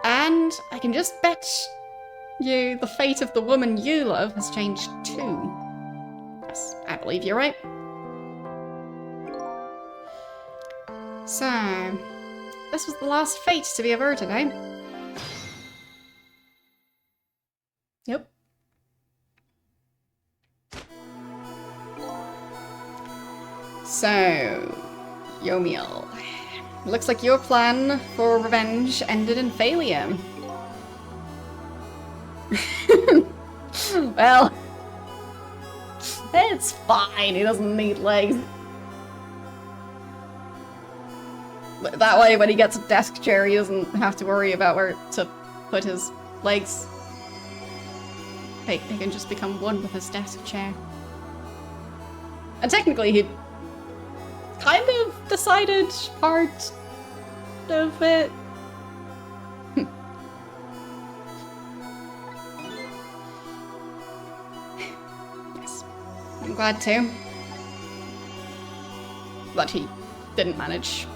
and I can just bet you the fate of the woman you love has changed too. Yes, I believe you're right. So, this was the last fate to be averted, eh? Yep. So, Yomiel. Looks like your plan for revenge ended in failure. Well, it's fine. He doesn't need legs. That way, when he gets a desk chair, he doesn't have to worry about where to put his legs. He can just become one with his desk chair. And technically, he kind of decided part of it. Yes, I'm glad too. But he didn't manage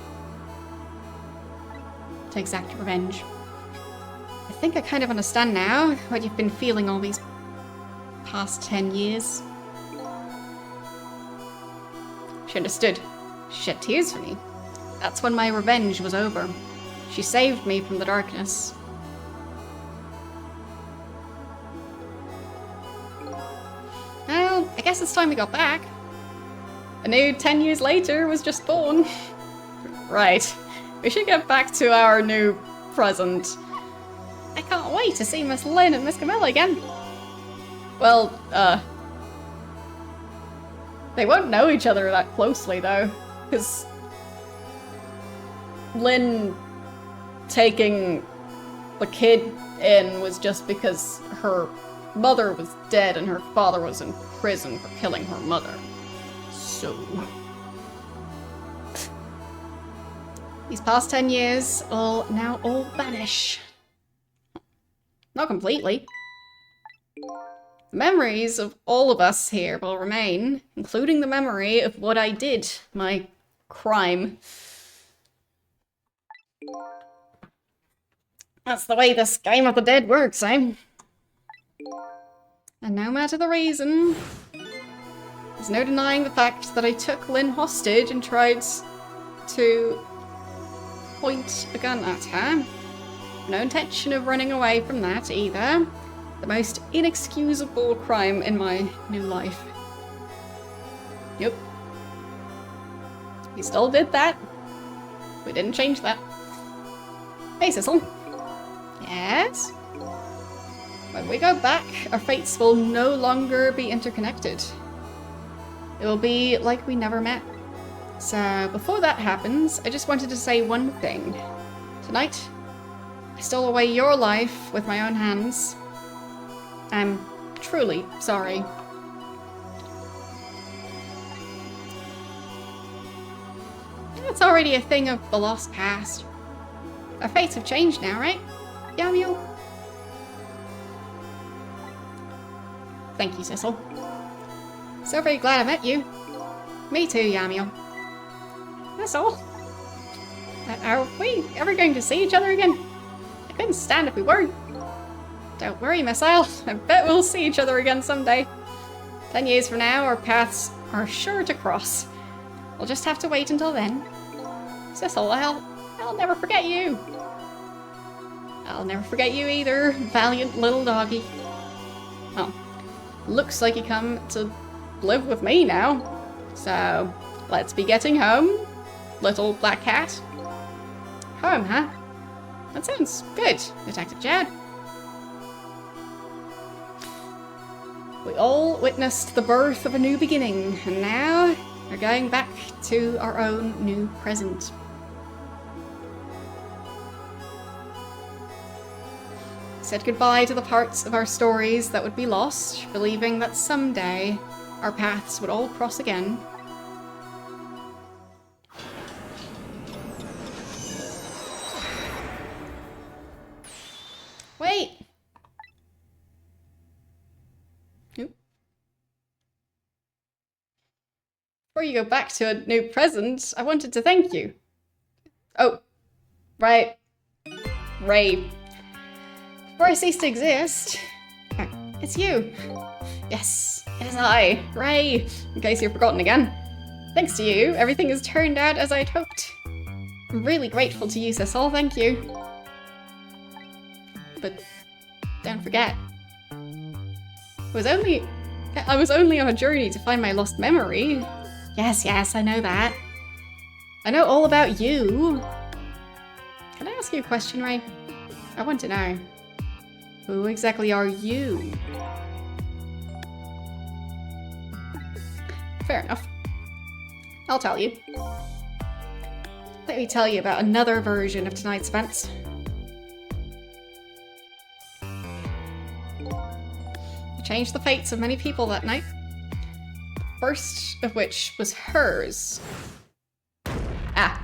to exact revenge. I think I kind of understand now what you've been feeling all these past 10 years. She understood. She shed tears for me. That's when my revenge was over. She saved me from the darkness. Well, I guess it's time we got back. A new 10 years later was just born. Right. We should get back to our new present. I can't wait to see Miss Lynn and Miss Camilla again. Well, they won't know each other that closely, though, because Lynn taking the kid in was just because her mother was dead and her father was in prison for killing her mother. So... these past 10 years will now all vanish. Not completely. The memories of all of us here will remain, including the memory of what I did, my crime. That's the way this game of the dead works, eh? And no matter the reason, there's no denying the fact that I took Lynn hostage and tried to point a gun at her. No intention of running away from that either. The most inexcusable crime in my new life. Yep. We still did that. We didn't change that. Hey, Sissel. Yes? When we go back, our fates will no longer be interconnected. It will be like we never met. So, before that happens, I just wanted to say one thing. Tonight, I stole away your life with my own hands. I'm truly sorry. It's already a thing of the lost past. Our fates have changed now, right? Yamiel? Thank you, Sissel. So very glad I met you. Me too, Yamiel. That's all. Are we ever going to see each other again? I couldn't stand if we weren't. Don't worry, Missile. I bet we'll see each other again someday. 10 years from now, our paths are sure to cross. We'll just have to wait until then. Sissel, I'll never forget you. I'll never forget you either, valiant little doggy. Well, looks like you come to live with me now. So, let's be getting home, little black cat. Home, huh? That sounds good, Detective Chad. We all witnessed the birth of a new beginning, and now we're going back to our own new present. Said goodbye to the parts of our stories that would be lost, believing that someday our paths would all cross again. Wait! Oop. Before you go back to a new present, I wanted to thank you. Oh, right. Ray. Before I cease to exist, it's you. Yes, it is I, Ray, in case you've forgotten again. Thanks to you, everything has turned out as I'd hoped. I'm really grateful to you, Sissel, thank you. But don't forget, I was only on a journey to find my lost memory. Yes, I know that. I know all about you. Can I ask you a question, Ray? I want to know. Who exactly are you? Fair enough. I'll tell you. Let me tell you about another version of tonight's events. I changed the fates of many people that night. The first of which was hers. Ah.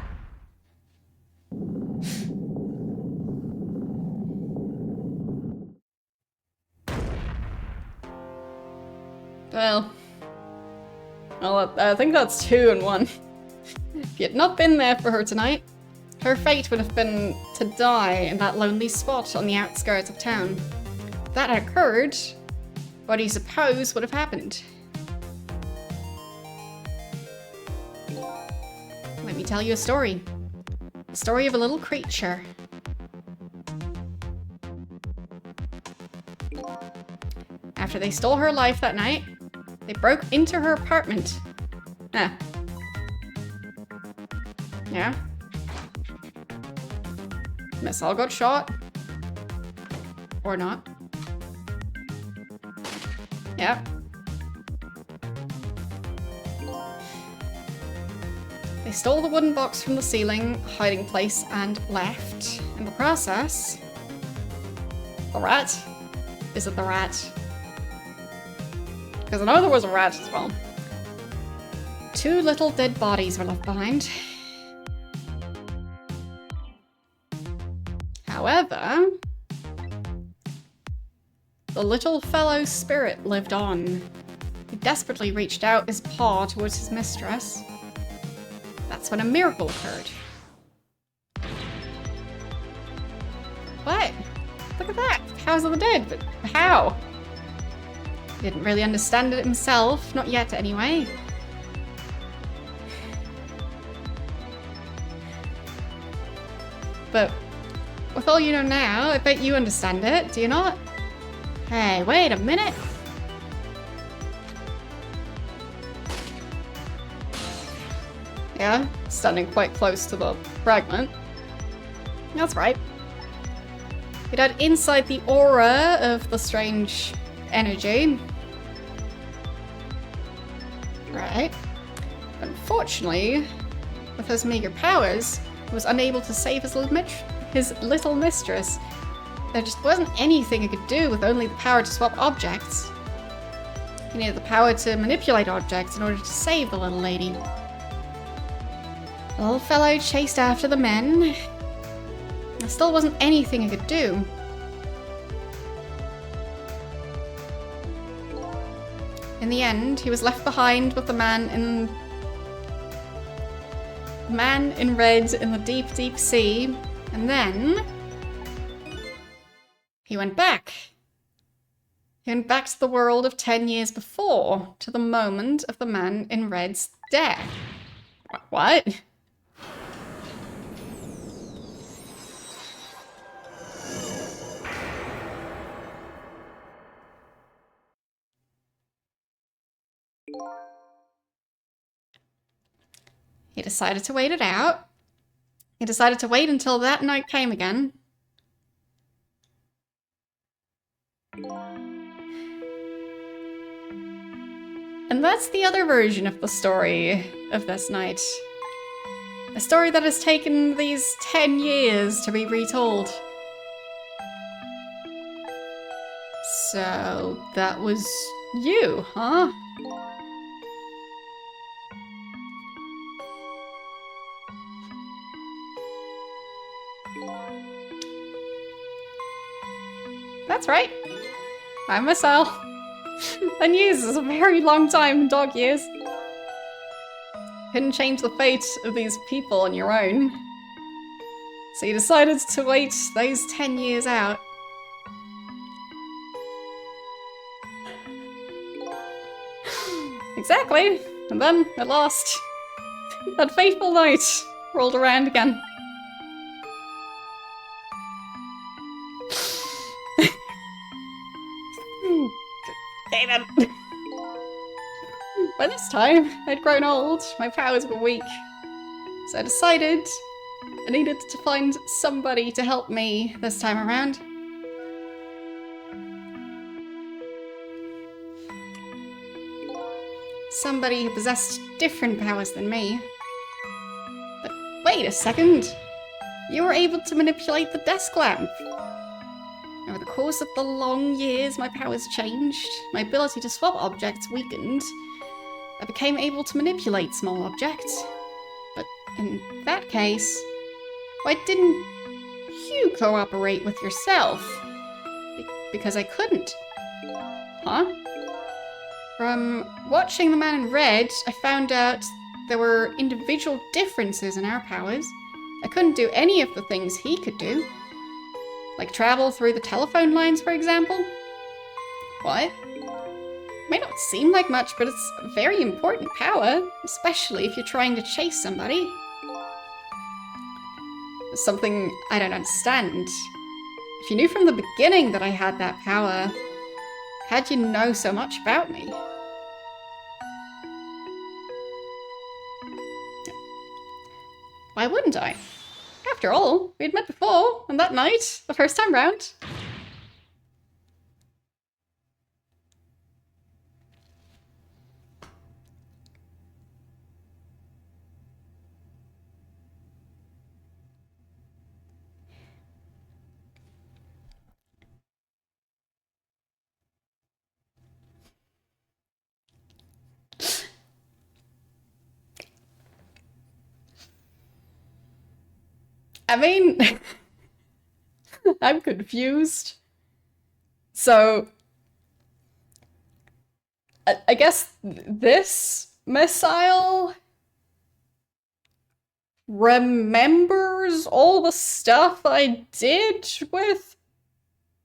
Well, I think that's 2 in 1. If you had not been there for her tonight, her fate would have been to die in that lonely spot on the outskirts of town. If that had occurred, what do you suppose would have happened? Let me tell you a story. The story of a little creature. After they stole her life that night, they broke into her apartment. Ah. Yeah? Miss All got shot. Or not. Yeah. They stole the wooden box from the ceiling hiding place and left. In the process, the rat? Is it the rat? Because I know there was a rat as well. 2 little dead bodies were left behind. However, the little fellow's spirit lived on. He desperately reached out his paw towards his mistress. That's when a miracle occurred. What? Look at that! Powers of the dead, but how? He didn't really understand it himself, not yet anyway. But with all you know now, I bet you understand it, do you not? Hey, wait a minute! Yeah, standing quite close to the fragment. That's right. It had inside the aura of the strange energy. Right. Unfortunately, with his meager powers, he was unable to save his little mistress. There just wasn't anything he could do with only the power to swap objects. He needed the power to manipulate objects in order to save the little lady. The little fellow chased after the men. There still wasn't anything he could do. In the end, he was left behind with the man in red in the deep, deep sea, and then he went back. He went back to the world of 10 years before, to the moment of the man in red's death. What? He decided to wait it out. He decided to wait until that night came again. And that's the other version of the story of this night. A story that has taken these 10 years to be retold. So, that was you, huh? That's right. I'm myself. 10 years is a very long time in dog years. Couldn't change the fate of these people on your own. So you decided to wait those 10 years out. Exactly. And then, at last, that fateful night rolled around again. David! By this time, I'd grown old, my powers were weak. So I decided I needed to find somebody to help me this time around. Somebody who possessed different powers than me. But wait a second! You were able to manipulate the desk lamp! Over the course of the long years, my powers changed, my ability to swap objects weakened. I became able to manipulate small objects. But in that case, why didn't you cooperate with yourself? Because I couldn't. Huh? From watching the man in red, I found out there were individual differences in our powers. I couldn't do any of the things he could do. Like travel through the telephone lines, for example? What? May not seem like much, but it's a very important power, especially if you're trying to chase somebody. There's something I don't understand. If you knew from the beginning that I had that power, how'd you know so much about me? Why wouldn't I? After all, we'd met before, and that night, the first time round. I mean, I'm confused. So, I guess this missile remembers all the stuff I did with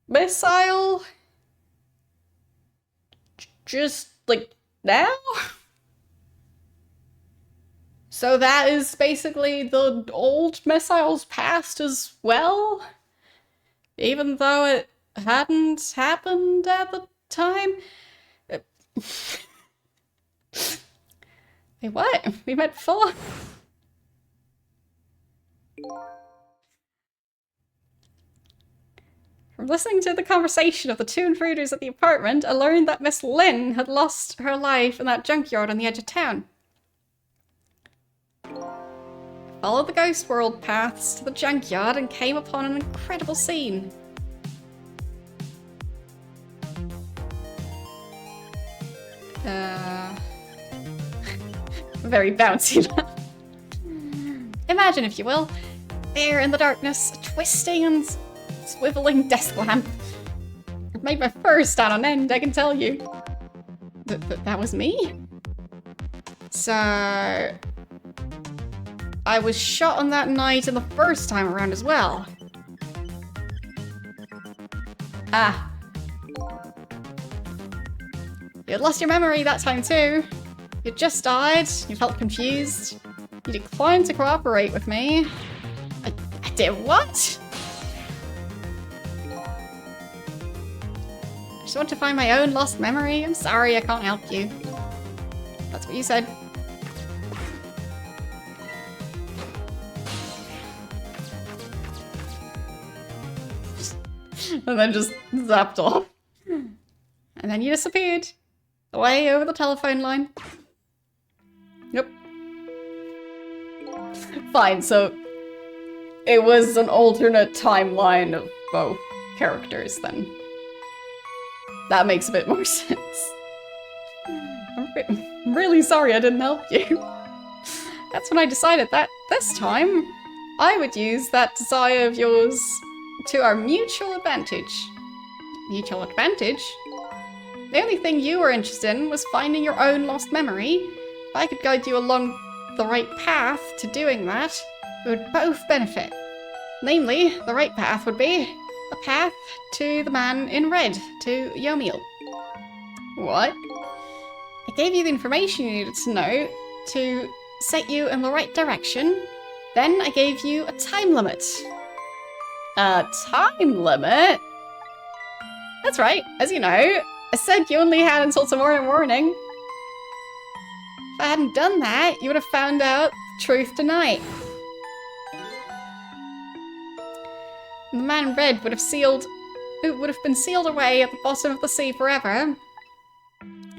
missile just like now? So that is basically the old missile's past as well? Even though it hadn't happened at the time? Wait, what? We met before? From listening to the conversation of the two intruders at the apartment, I learned that Miss Lynn had lost her life in that junkyard on the edge of town. Followed the ghost world paths to the junkyard and came upon an incredible scene. Very bouncy laugh. Imagine, if you will, there in the darkness, a twisting and swiveling desk lamp. It made my fur stand on end, I can tell you. That was me? So... I was shot on that night and the first time around as well. Ah. You had lost your memory that time too. You just died, you felt confused. You declined to cooperate with me. I did what? I just want to find my own lost memory. I'm sorry, I can't help you. That's what you said. And then just zapped off. And then you disappeared. Away over the telephone line. Yep. Fine, so it was an alternate timeline of both characters then. That makes a bit more sense. I'm really sorry I didn't help you. That's when I decided that this time I would use that desire of yours to our mutual advantage. Mutual advantage? The only thing you were interested in was finding your own lost memory. If I could guide you along the right path to doing that, we would both benefit. Namely, the right path would be the path to the man in red, to Yomiel. What? I gave you the information you needed to know to set you in the right direction. Then I gave you a time limit. A time limit? That's right, as you know, I said you only had until tomorrow morning. If I hadn't done that, you would have found out the truth tonight. And the man in red would have been sealed away at the bottom of the sea forever.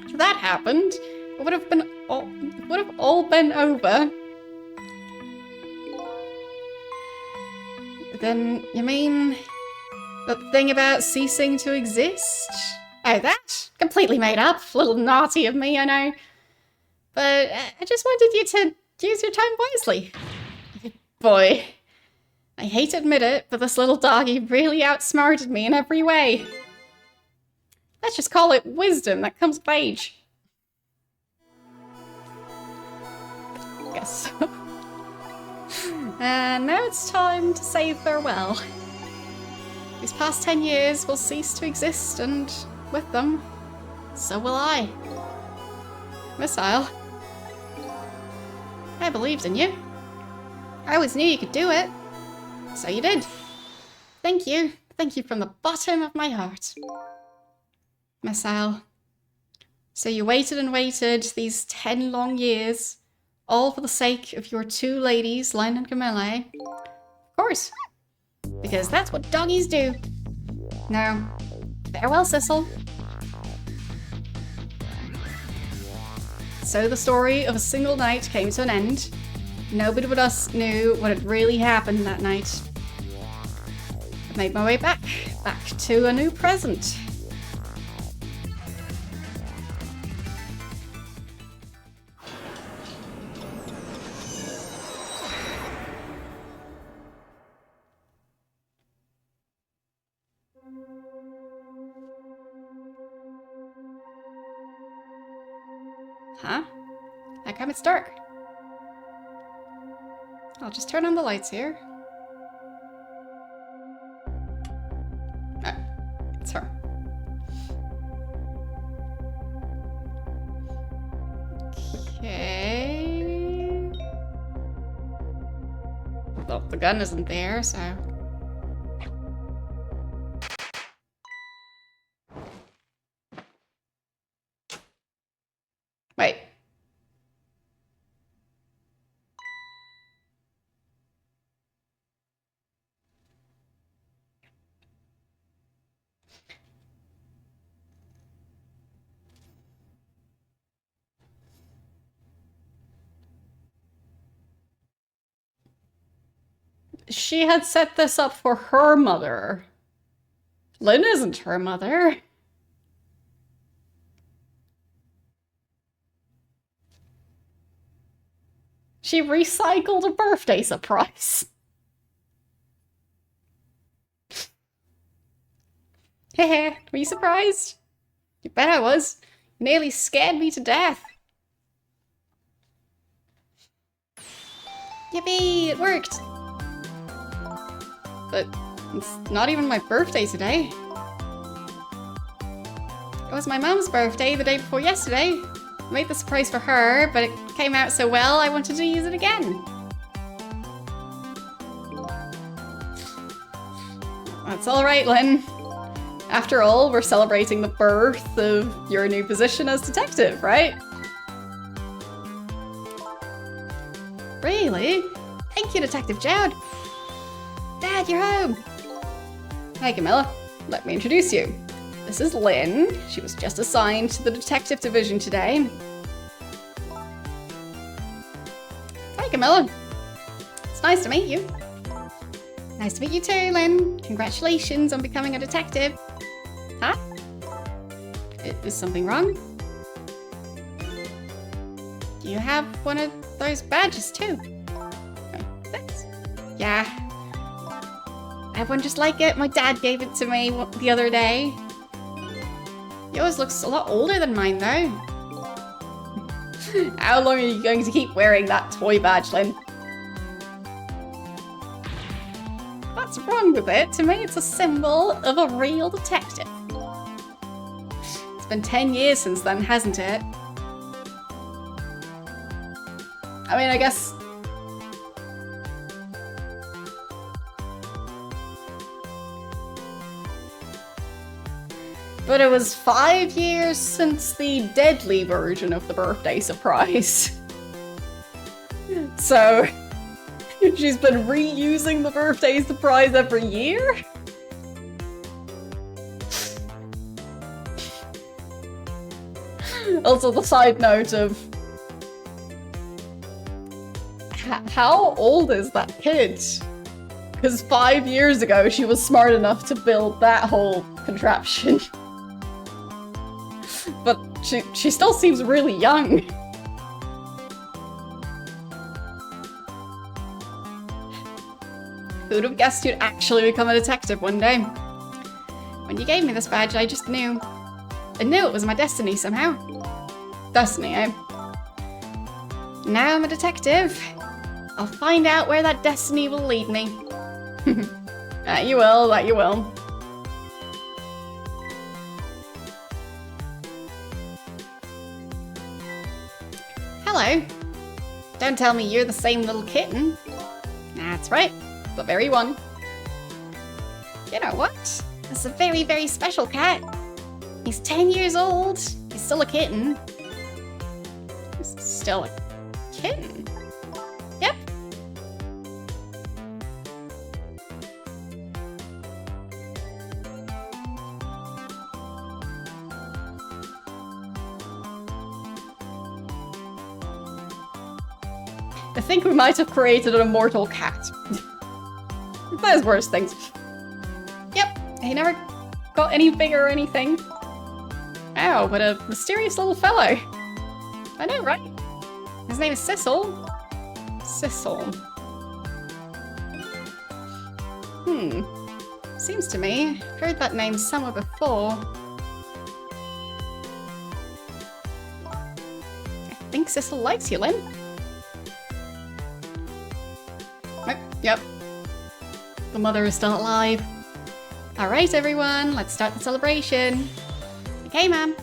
If that happened, it would have all been over. Then, you mean that thing about ceasing to exist? Oh, that? Completely made up. A little naughty of me, I know. But I just wanted you to use your time wisely. Boy, I hate to admit it, but this little doggy really outsmarted me in every way. Let's just call it wisdom that comes with age. Guess so. And now it's time to say farewell. These past 10 years will cease to exist, and with them, so will I. Missile, I believed in you. I always knew you could do it. So you did. Thank you. Thank you from the bottom of my heart. Missile, so you waited and waited these 10 long years, all for the sake of your two ladies, Len and Camille. Of course. Because that's what doggies do. Now, farewell, Cecil. So the story of a single night came to an end. Nobody but us knew what had really happened that night. I made my way back to a new present. Huh? How come it's dark? I'll just turn on the lights here. Oh, it's her. Okay. Well, the gun isn't there, so... Wait. She had set this up for her mother. Lynn isn't her mother. She recycled a birthday surprise. Heh, were you surprised? You bet I was. You nearly scared me to death. Yippee, it worked. But it's not even my birthday today. It was my mum's birthday the day before yesterday. I made the surprise for her, but it came out so well I wanted to use it again. That's alright, Lynn. After all, we're celebrating the birth of your new position as detective, right? Really? Thank you, Detective Jowd. Dad, you're home. Hey, Camilla. Let me introduce you. This is Lynn. She was just assigned to the detective division today. Hi, Camilla. It's nice to meet you. Nice to meet you too, Lynn. Congratulations on becoming a detective. Huh? Is something wrong? Do you have one of those badges too? Thanks. Yeah. I have one just like it. My dad gave it to me the other day. Yours looks a lot older than mine though. How long are you going to keep wearing that toy badge, Lynn? What's wrong with it? To me, it's a symbol of a real detective. It's been 10 years since then, hasn't it? I mean, I guess... But it was 5 years since the deadly version of the birthday surprise. So, she's been reusing the birthday surprise every year? Also, the side note of... How old is that kid? Because 5 years ago, she was smart enough to build that whole contraption. But she still seems really young. Who'd have guessed you'd actually become a detective one day? When you gave me this badge, I just knew. I knew it was my destiny somehow. Destiny, eh? Now I'm a detective. I'll find out where that destiny will lead me. That you will, that you will. Hello. Don't tell me you're the same little kitten. That's right, the very one. You know what? It's a very, very special cat. He's 10 years old. He's still a kitten. He's still a kitten? Yep. I think we might have created an immortal cat. There's worse things. Yep, he never got any bigger or anything. Wow, what a mysterious little fellow. I know, right? His name is Sissel. Sissel. Seems to me, I've heard that name somewhere before. I think Sissel likes you, Lynn. Yep. The mother is still alive. Alright, everyone, let's start the celebration. Okay, ma'am.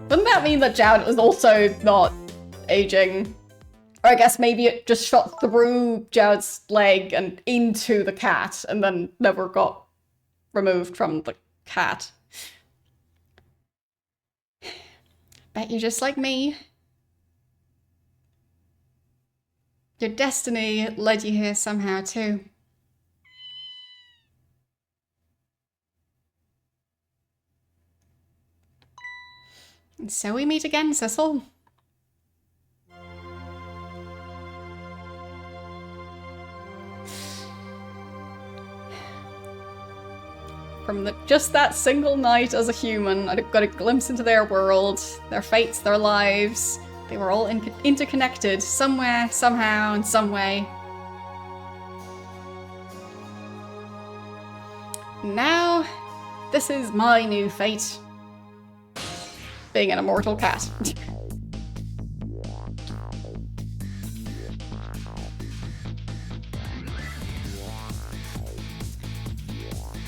Wouldn't that mean that Jowd was also not aging? Or I guess maybe it just shot through Jowd's leg and into the cat and then never got removed from the cat. Bet you're just like me. Your destiny led you here somehow too. And so we meet again, Sissel. From just that single night as a human, I got a glimpse into their world, their fates, their lives. They were all interconnected, somewhere, somehow, in some way. Now, this is my new fate. Being an immortal cat.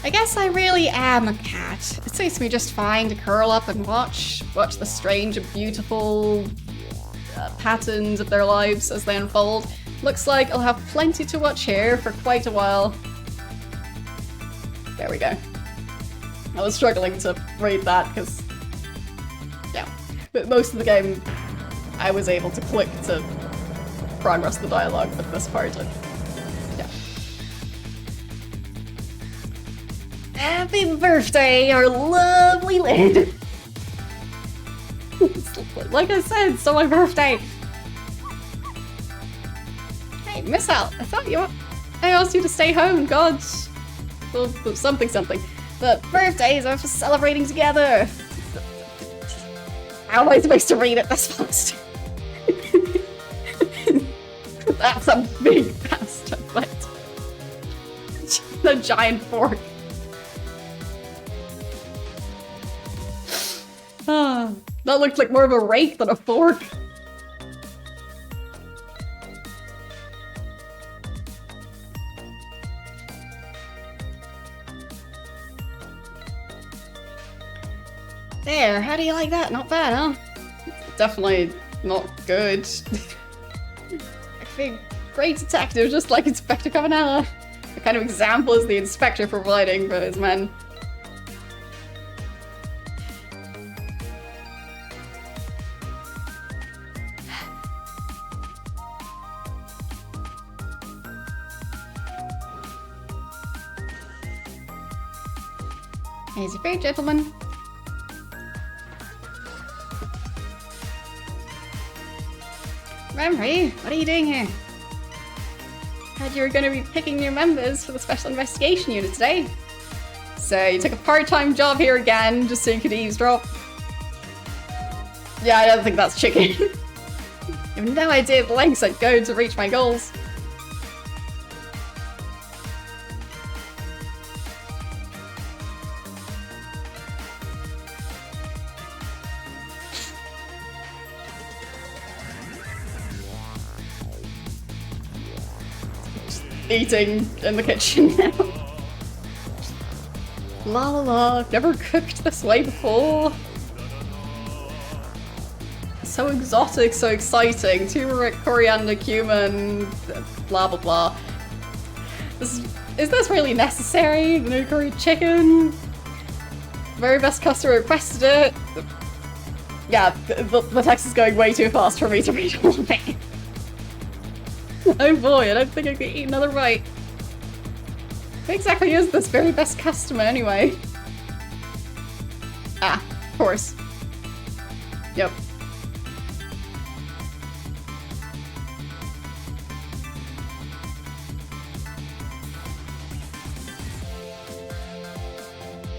I guess I really am a cat. It suits me just fine to curl up and watch the strange and beautiful patterns of their lives as they unfold. Looks like I'll have plenty to watch here for quite a while. There we go. I was struggling to read that because, yeah, but most of the game I was able to click to progress the dialogue, but this part, yeah. Happy birthday, our lovely Lynn! Like I said, it's my birthday! Hey, Miss Al, I asked you to stay home, God. Well, something. The birthdays are for celebrating together! How am I supposed to read it this fast? That's a big pasta, but the giant fork. Ah, that looked like more of a rake than a fork. There, how do you like that? Not bad, huh? Definitely not good. I think great detective, just like Inspector Cavanella. The kind of example is the inspector providing for his men. He's a great gentleman. Memory, what are you doing here? Heard you were going to be picking new members for the Special Investigation Unit today. So you took a part-time job here again, just so you could eavesdrop. Yeah, I don't think that's chicken. You have no idea the lengths I'd go to reach my goals. Eating in the kitchen now. La la la, I've never cooked this way before. So exotic, so exciting. Turmeric, coriander, cumin, blah blah blah. Is this really necessary? The new curry chicken? Very best customer requested it. Yeah, the text is going way too fast for me to read all of it. Oh boy, I don't think I could eat another bite. Who exactly is this very best customer anyway? Ah, of course. Yep.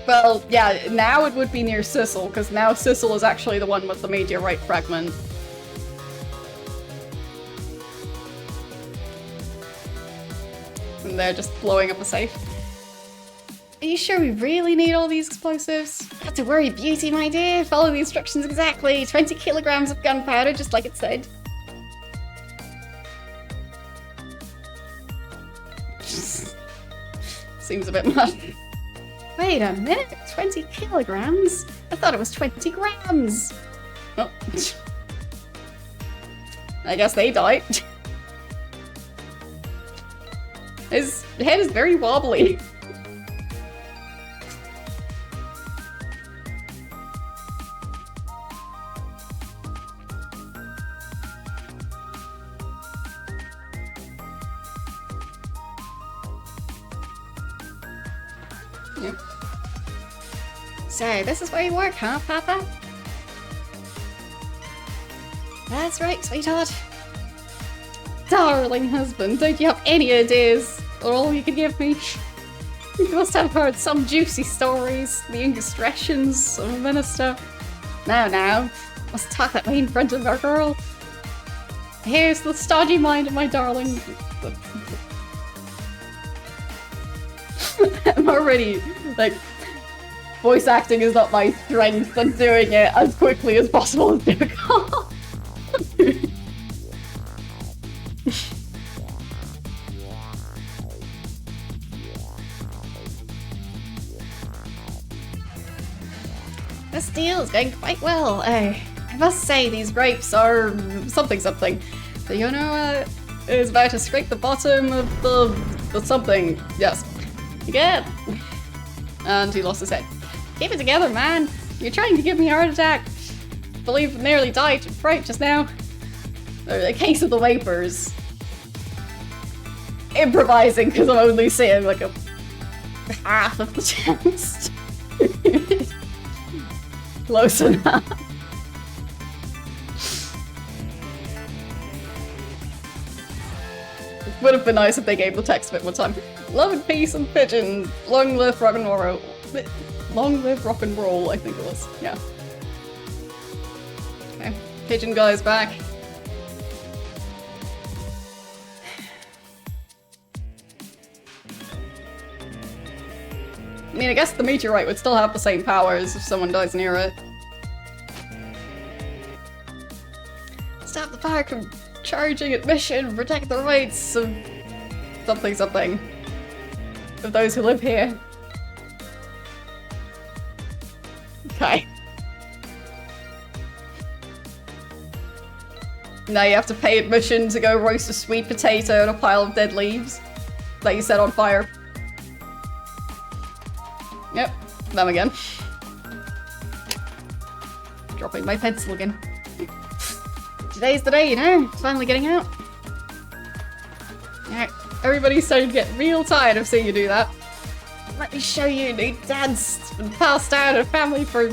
Well, yeah, now it would be near Sissel, because now Sissel is actually the one with the meteorite fragment. And they're just blowing up a safe. Are you sure we really need all these explosives? Not to worry, Beauty, my dear. Follow the instructions exactly. 20 kilograms of gunpowder, just like it said. Seems a bit much. Wait a minute, 20 kilograms? I thought it was 20 grams. Oh. I guess they died. His head is very wobbly. Yep. So, this is where you work, huh, Papa? That's right, sweetheart. Darling husband, don't you have any ideas? Or all you can give me? You must have heard some juicy stories, the indiscretions of a minister. Now, must talk that way in front of our girl. Here's the stodgy mind of my darling. I'm already, like, voice acting is not my strength, and doing it as quickly as possible is difficult. This deal is going quite well. I must say these grapes are something. So you know, is about to scrape the bottom of the something. Yes. You get? And he lost his head. Keep it together, man. You're trying to give me a heart attack. Believe nearly died from fright just now. A case of the vapors. Improvising because I'm only seeing like a half of the chest. Close enough. It would have been nice if they gave the text a bit more time. Love and peace and pigeons. Long live rock and roll. Long live rock and roll, I think it was. Yeah. Okay. Pigeon guy's back. I mean, I guess the meteorite would still have the same powers if someone dies near it. Stop the fire from charging at mission, protect the rights of something of those who live here. Okay. Now you have to pay admission to go roast a sweet potato in a pile of dead leaves that you set on fire. Yep, them again. Dropping my pencil again. Today's the day, you know? It's finally getting out. Alright, everybody's starting to get real tired of seeing you do that. Let me show you the dance. It's been passed down in a family for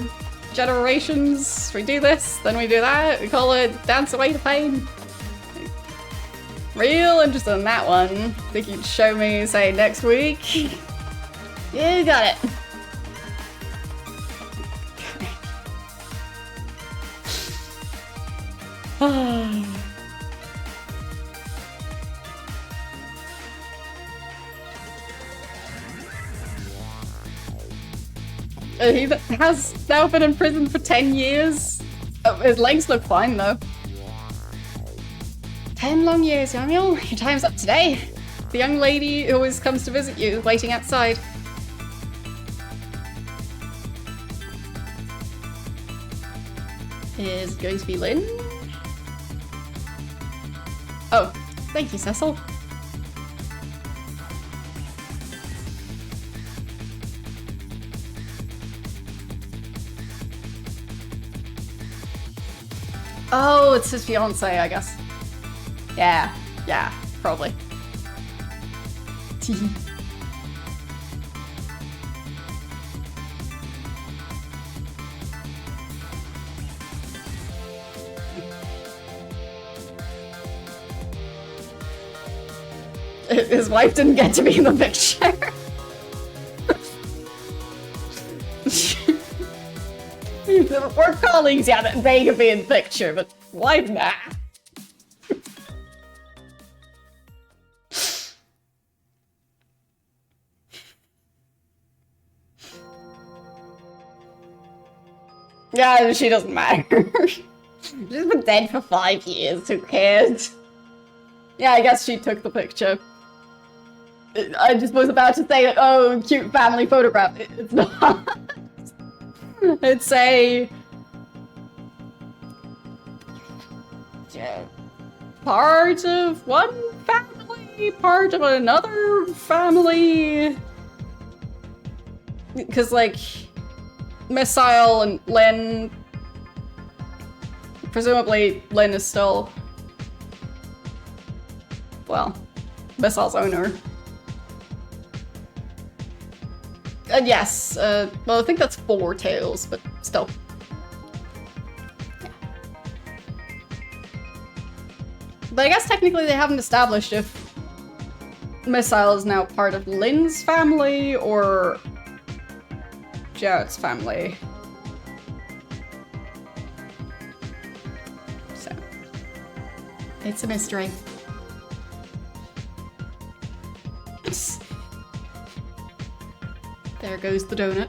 generations. We do this, then we do that. We call it dance away the pain. Real interested in that one. Think you'd show me, say, next week? You got it. He has now been in prison for 10 years. Oh, his legs look fine though. 10 long years, Daniel. Your time's up today. The young lady who always comes to visit you is waiting outside. Is it going to be Lynn? Oh, thank you, Cecil. Oh, it's his fiance, I guess. Yeah, probably. His wife didn't get to be in the picture. We're colleagues, yeah, that they could be in the picture, but wife, nah. Yeah, she doesn't matter. She's been dead for 5 years, who cares? Yeah, I guess she took the picture. I just was about to say, oh, cute family photograph. It's not. It's a... part of one family, part of another family. Because, like, Missile and Lynn... Presumably, Lynn is still... well, Missile's owner. And yes, well, I think that's 4 tails, but still. Yeah. But I guess technically they haven't established if Missile is now part of Lynn's family or Jarrett's family. So, it's a mystery. There goes the donut.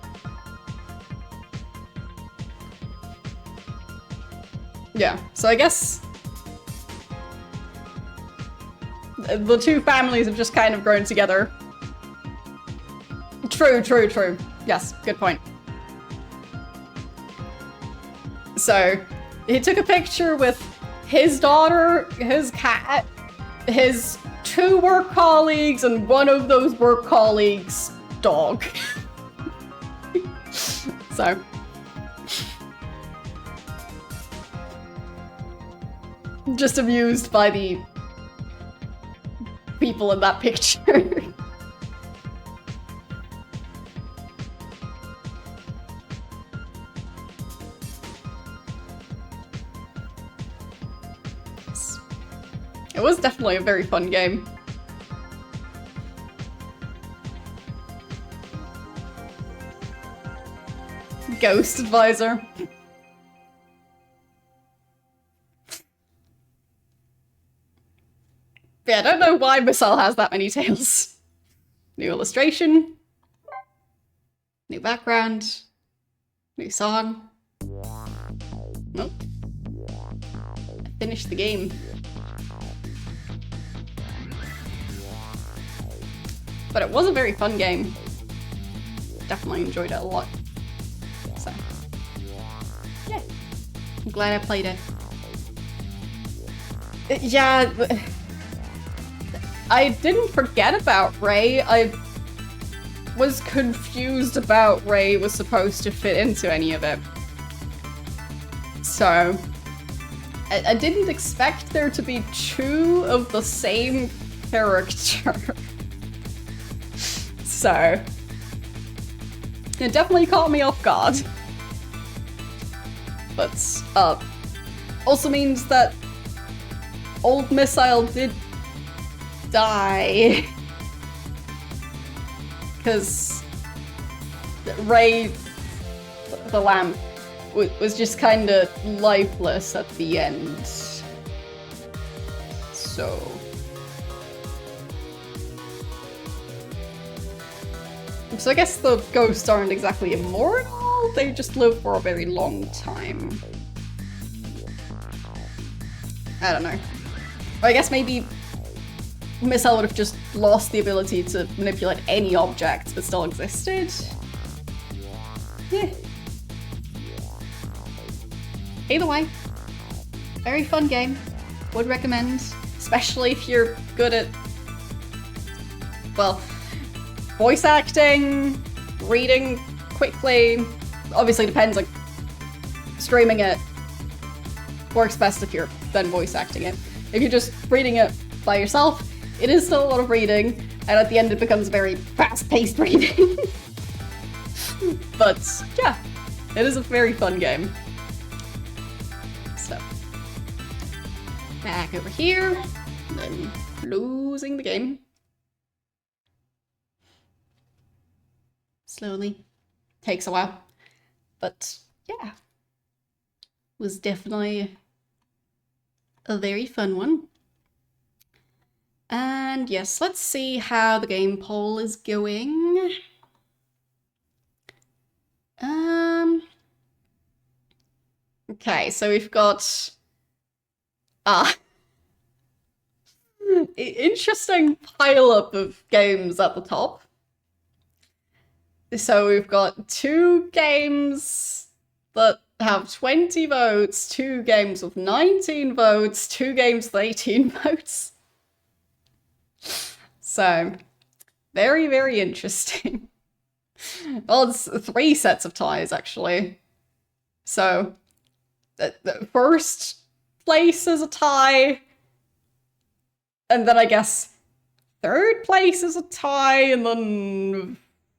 Yeah, so I guess the 2 families have just kind of grown together. True, true, true. Yes, good point. So, he took a picture with his daughter, his cat, his 2 work colleagues, and one of those work colleagues' dog. So. Just amused by the people in that picture. It was definitely a very fun game. Ghost advisor. Yeah, I don't know why Missile has that many tails. New illustration. New background. New song. Nope. I finished the game. But it was a very fun game. Definitely enjoyed it a lot. So, yeah. I'm glad I played it. Yeah. I didn't forget about Ray. I was confused about Ray was supposed to fit into any of it. So, I didn't expect there to be 2 of the same character. So, it definitely caught me off guard. But, also means that old Missile did die. Because Ray, the lamp, was just kind of lifeless at the end. So... So I guess the ghosts aren't exactly immortal, they just live for a very long time. I don't know. Or I guess maybe Missile would have just lost the ability to manipulate any objects but still existed. Yeah. Either way, very fun game. Would recommend, especially if you're good at, well, voice acting, reading quickly. Obviously depends, like, streaming it works best if you're then voice acting it. If you're just reading it by yourself, it is still a lot of reading, and at the end it becomes very fast-paced reading. But yeah, it is a very fun game. So, back over here, then losing the game. Slowly. Takes a while. But yeah. Was definitely a very fun one. And yes, let's see how the game poll is going. Okay, so we've got uh interesting pile-up of games at the top. So we've got 2 games that have 20 votes, 2 games with 19 votes, 2 games with 18 votes. So, very, very interesting. Well, it's 3 sets of ties, actually. So, the first place is a tie, and then I guess 3rd place is a tie, and then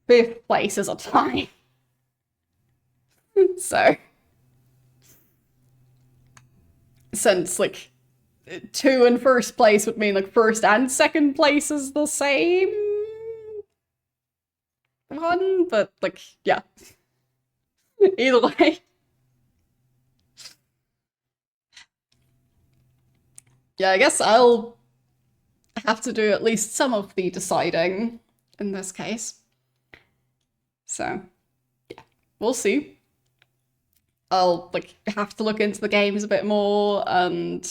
5th place is a tie. So, since like 2 in 1st place would mean like 1st and 2nd place is the same one, but like, yeah. Either way. Yeah, I guess I'll have to do at least some of the deciding in this case. So, yeah, we'll see. I'll like have to look into the games a bit more and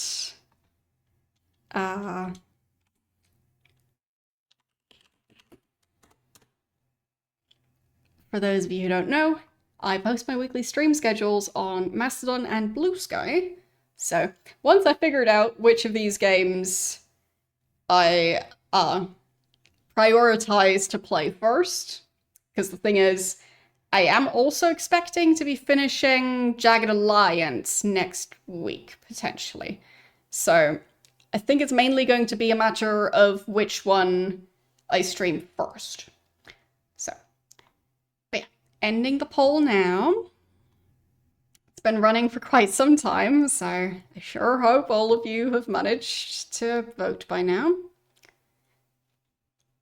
for those of you who don't know, I post my weekly stream schedules on Mastodon and Blue Sky. So once I figured out which of these games I prioritize to play first, because the thing is, I am also expecting to be finishing Jagged Alliance next week, potentially. So I think it's mainly going to be a matter of which one I stream first. So, but yeah, ending the poll now. It's been running for quite some time, so I sure hope all of you have managed to vote by now.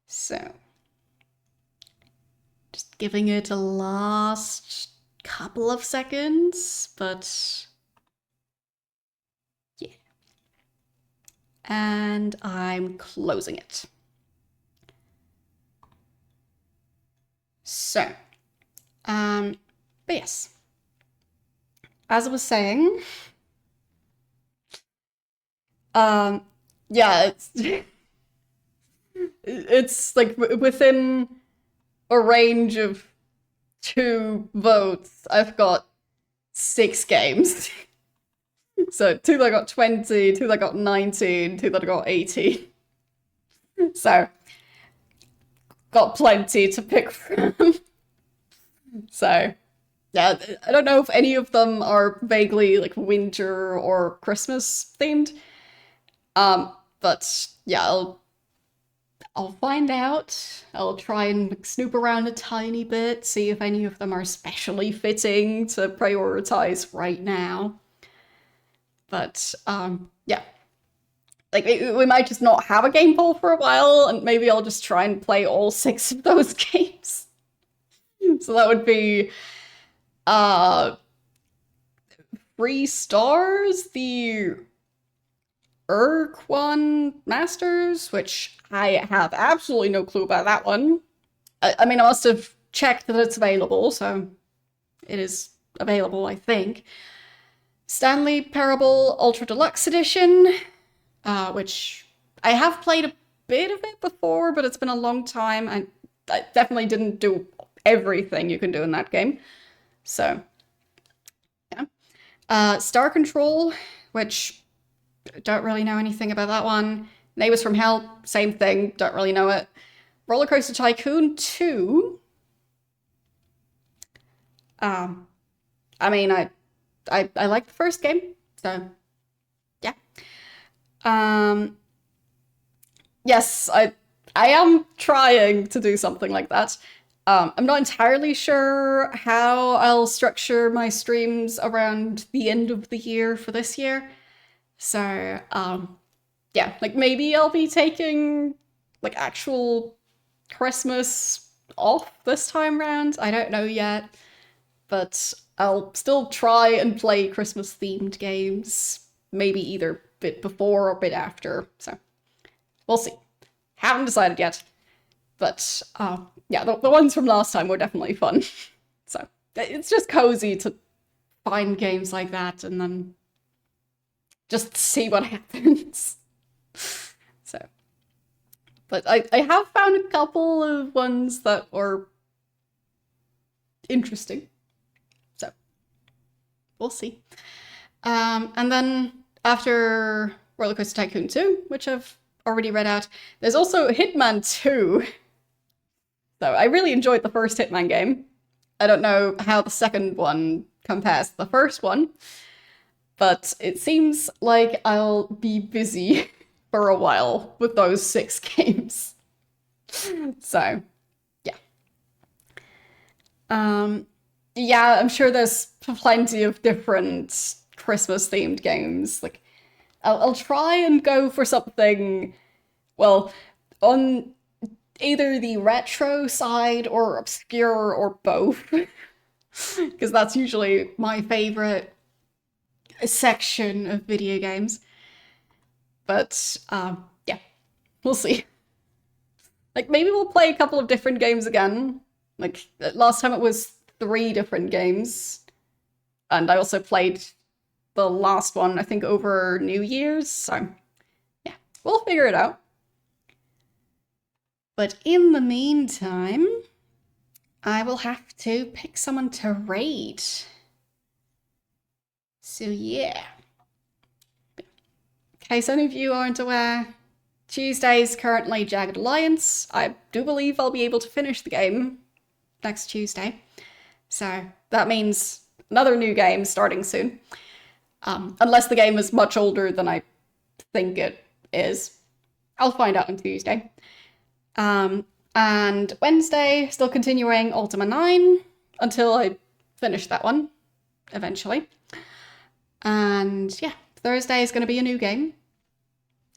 So, just giving it a last couple of seconds, but yeah. And I'm closing it. So, but yes. As I was saying, yeah, it's like within a range of 2 votes, I've got 6 games. So 2 that got 20, 2 that got 19, 2 that got 18. So got plenty to pick from. So yeah, I don't know if any of them are vaguely like winter or Christmas themed. But yeah, I'll find out. I'll try and snoop around a tiny bit, see if any of them are especially fitting to prioritize right now. But yeah. Like, we might just not have a game poll for a while, and maybe I'll just try and play all 6 of those games. So that would be 3 stars, the Urquan Masters, which I have absolutely no clue about that one. I mean, I must have checked that it's available, so it is available, I think. Stanley Parable Ultra Deluxe Edition, which I have played a bit of it before, but it's been a long time. I definitely didn't do everything you can do in that game. So, yeah. Star Control, which don't really know anything about that one. Neighbors from Hell, same thing, don't really know it. Roller Coaster Tycoon 2. I mean, I like the first game, so yeah. Yes, I am trying to do something like that. I'm not entirely sure how I'll structure my streams around the end of the year for this year. So, yeah, like maybe I'll be taking like actual Christmas off this time round. I don't know yet, but I'll still try and play Christmas themed games, maybe either a bit before or a bit after. So we'll see. Haven't decided yet, but yeah, the ones from last time were definitely fun. So it's just cozy to find games like that and then just see what happens. So, but I have found a couple of ones that were interesting. So, we'll see. And then after Roller Coaster Tycoon 2, which I've already read out, there's also Hitman 2. So I really enjoyed the first Hitman game. I don't know how the second one compares to the first one, but it seems like I'll be busy for a while with those 6 games. So, yeah. Yeah, I'm sure there's plenty of different Christmas-themed games. Like, I'll try and go for something, well, on either the retro side or obscure or both, because that's usually my favorite section of video games. But yeah, we'll see. Like, maybe we'll play a couple of different games again. Like, last time it was 3 different games, and I also played the last one, I think, over New Year's, so yeah, we'll figure it out. But in the meantime, I will have to pick someone to raid. So yeah. In case any of you aren't aware, Tuesday is currently Jagged Alliance. I do believe I'll be able to finish the game next Tuesday. So that means another new game starting soon. Unless the game is much older than I think it is. I'll find out on Tuesday. And Wednesday, still continuing Ultima 9 until I finish that one, eventually. And yeah, Thursday is going to be a new game.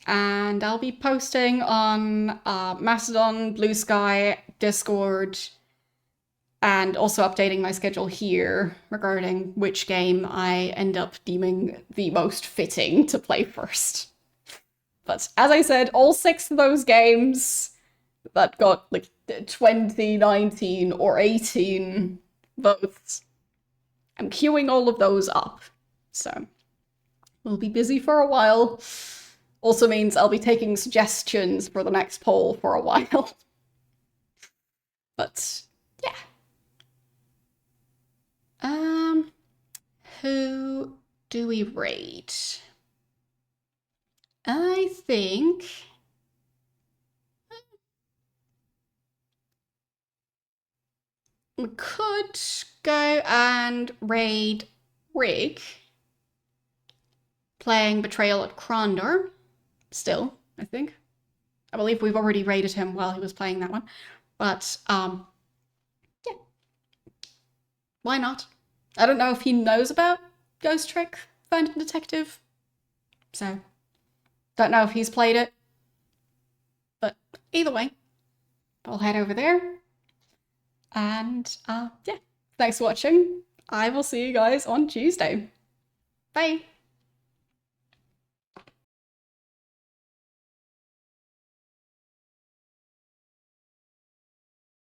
And I'll be posting on Mastodon, Blue Sky, Discord, and also updating my schedule here regarding which game I end up deeming the most fitting to play first. But as I said, all 6 of those games that got like 20, 19, or 18 votes, I'm queuing all of those up. So we'll be busy for a while. Also means I'll be taking suggestions for the next poll for a while. But yeah. Who do we raid? I think we could go and raid Rig, playing Betrayal at Krondor. Still, I think. I believe we've already raided him while he was playing that one. But, yeah. Why not? I don't know if he knows about Ghost Trick Phantom Detective. So, don't know if he's played it. But either way, I'll head over there. And, yeah. Thanks for watching. I will see you guys on Tuesday. Bye!